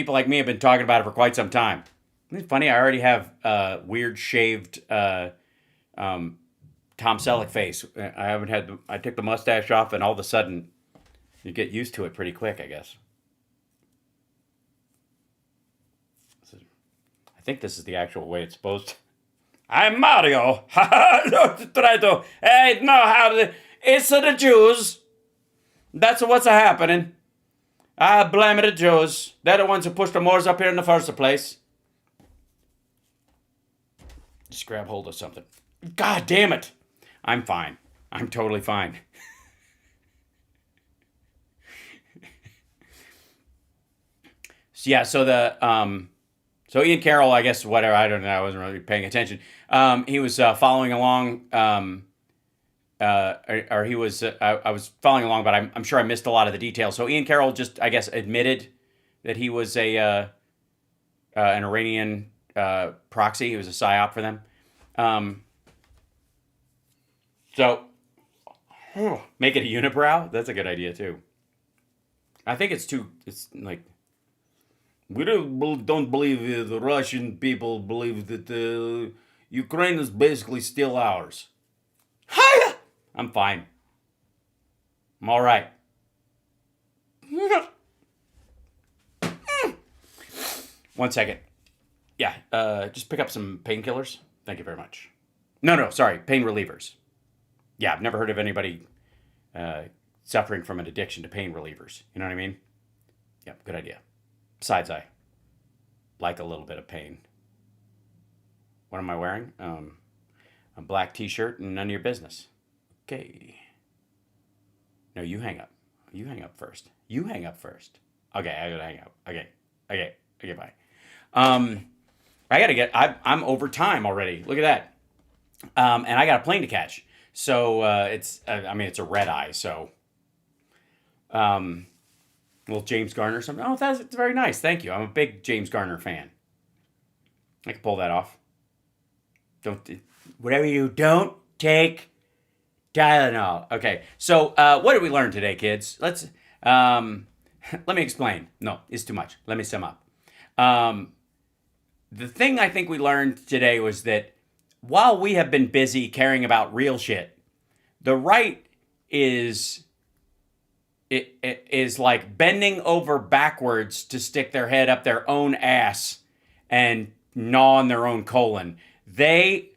like me have been talking about it for quite some time. It's funny, I already have weird shaved... Tom Selleck face. I took the mustache off and all of a sudden you get used to it pretty quick, I guess. I think this is the actual way it's supposed to. I'm Mario. Hey, no, it's the Jews. That's what's happening. I blame the Jews. They're the ones who pushed the Moors up here in the first place. Just grab hold of something. God damn it. I'm fine. I'm totally fine. So yeah, so so Ian Carroll, I guess whatever, I don't know, I wasn't really paying attention. He was following along, or he was, I was following along, but I'm sure I missed a lot of the details. So Ian Carroll just, I guess, admitted that he was an Iranian proxy. He was a psyop for them. So make it a unibrow. That's a good idea too. I think it's like, we don't believe the Russian people believe that Ukraine is basically still ours. Hiya! I'm fine. I'm all right. One second. Yeah, just pick up some painkillers. Thank you very much. No, sorry, pain relievers. Yeah, I've never heard of anybody suffering from an addiction to pain relievers. You know what I mean? Yeah, good idea. Besides, I like a little bit of pain. What am I wearing? A black t-shirt and none of your business. Okay. No, you hang up. You hang up first. You hang up first. Okay, I gotta hang up. Okay, bye. I gotta get, I'm over time already. Look at that. And I got a plane to catch. So, it's a red eye, so, little James Garner or something. Oh, that's very nice. Thank you. I'm a big James Garner fan. I can pull that off. Whatever you don't take Tylenol. Okay. So, what did we learn today, kids? Let me explain. No, it's too much. Let me sum up. The thing I think we learned today was that while we have been busy caring about real shit, the right is like bending over backwards to stick their head up their own ass and gnaw on their own colon. Today's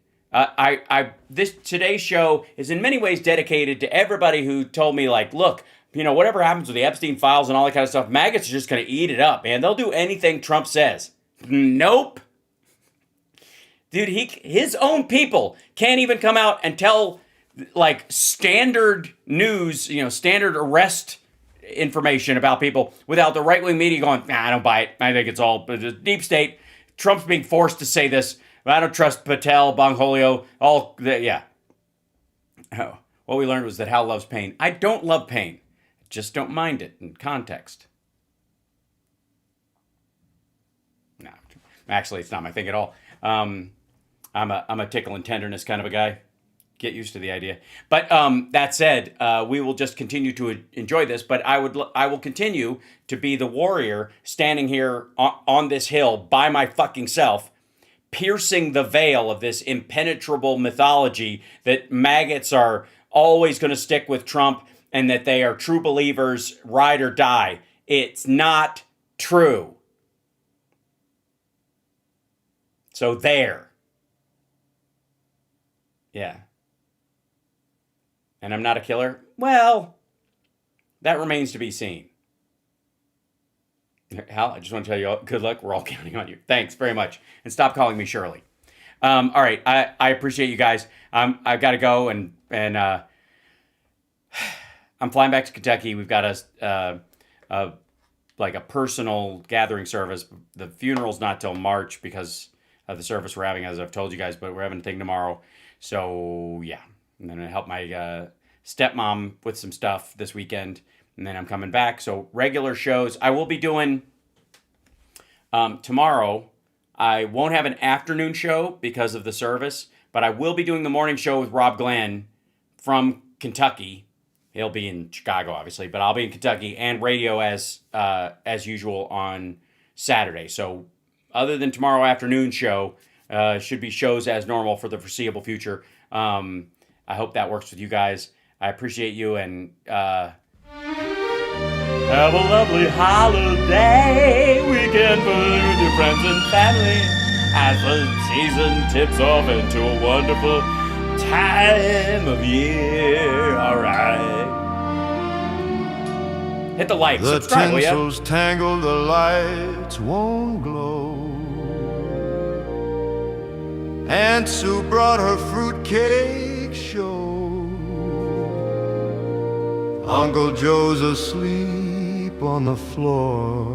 show is in many ways dedicated to everybody who told me, like, look, whatever happens with the Epstein files and all that kind of stuff, maggots are just going to eat it up, man. They'll do anything Trump says. Nope. Dude, his own people can't even come out and tell, like, standard news, standard arrest information about people without the right-wing media going, nah, I don't buy it. I think it's all deep state. Trump's being forced to say this. I don't trust Patel, Bongholio, yeah. Oh, what we learned was that Hal loves pain. I don't love pain. I just don't mind it in context. No, actually, it's not my thing at all. I'm a tickle and tenderness kind of a guy. Get used to the idea. But that said, we will just continue to enjoy this. But I will continue to be the warrior standing here on this hill by my fucking self, piercing the veil of this impenetrable mythology that maggots are always going to stick with Trump and that they are true believers, ride or die. It's not true. So there. Yeah. And I'm not a killer? Well, that remains to be seen. Hal, I just want to tell you, good luck. We're all counting on you. Thanks very much. And stop calling me Shirley. All right. I appreciate you guys. I've got to go and I'm flying back to Kentucky. We've got a personal gathering service. The funeral's not till March because of the service we're having, as I've told you guys, but we're having a thing tomorrow. So yeah. I'm going to help my stepmom with some stuff this weekend, and then I'm coming back. So regular shows. I will be doing tomorrow. I won't have an afternoon show because of the service, but I will be doing the morning show with Rob Glenn from Kentucky. He'll be in Chicago, obviously, but I'll be in Kentucky, and radio as usual on Saturday. So other than tomorrow afternoon show, should be shows as normal for the foreseeable future. I hope that works with you guys. I appreciate you, and have a lovely holiday weekend with your friends and family as the season tips off into a wonderful time of year. All right. Hit the like, The subscribe, will ya? tinsel's tangled, the lights won't glow. Aunt Sue brought her fruitcake show. Uncle Joe's asleep on the floor,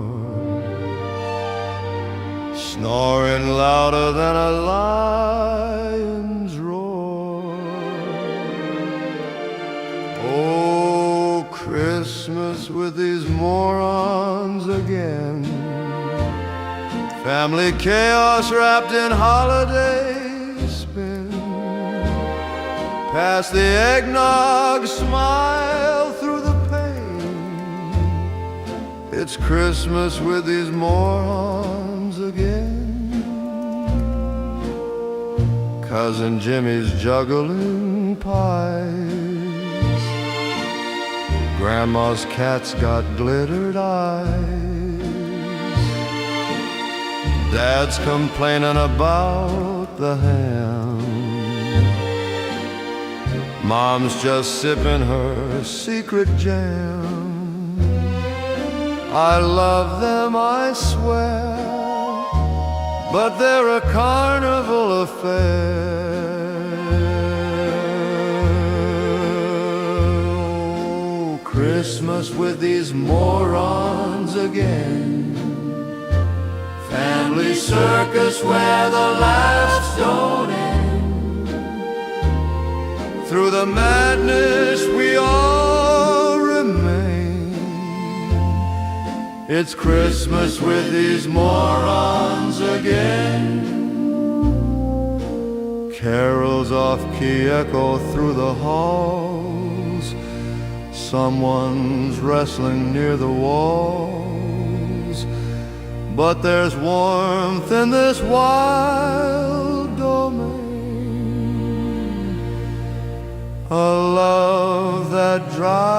snoring louder than a lion's roar. Oh, Christmas with these morons again. Family chaos wrapped in holiday spin. Pass the eggnog, smile through the pain. It's Christmas with these morons again. Cousin Jimmy's juggling pies. Grandma's cat's got glittered eyes. Dad's complaining about the ham. Mom's just sipping her secret jam. I love them, I swear, but they're a carnival affair. Oh, Christmas with these morons again. Family circus where the laughs don't end. Through the madness we all remain. It's Christmas with these morons again. Carols off key echo through the halls. Someone's wrestling near the walls. But there's warmth in this wild domain, a love that drives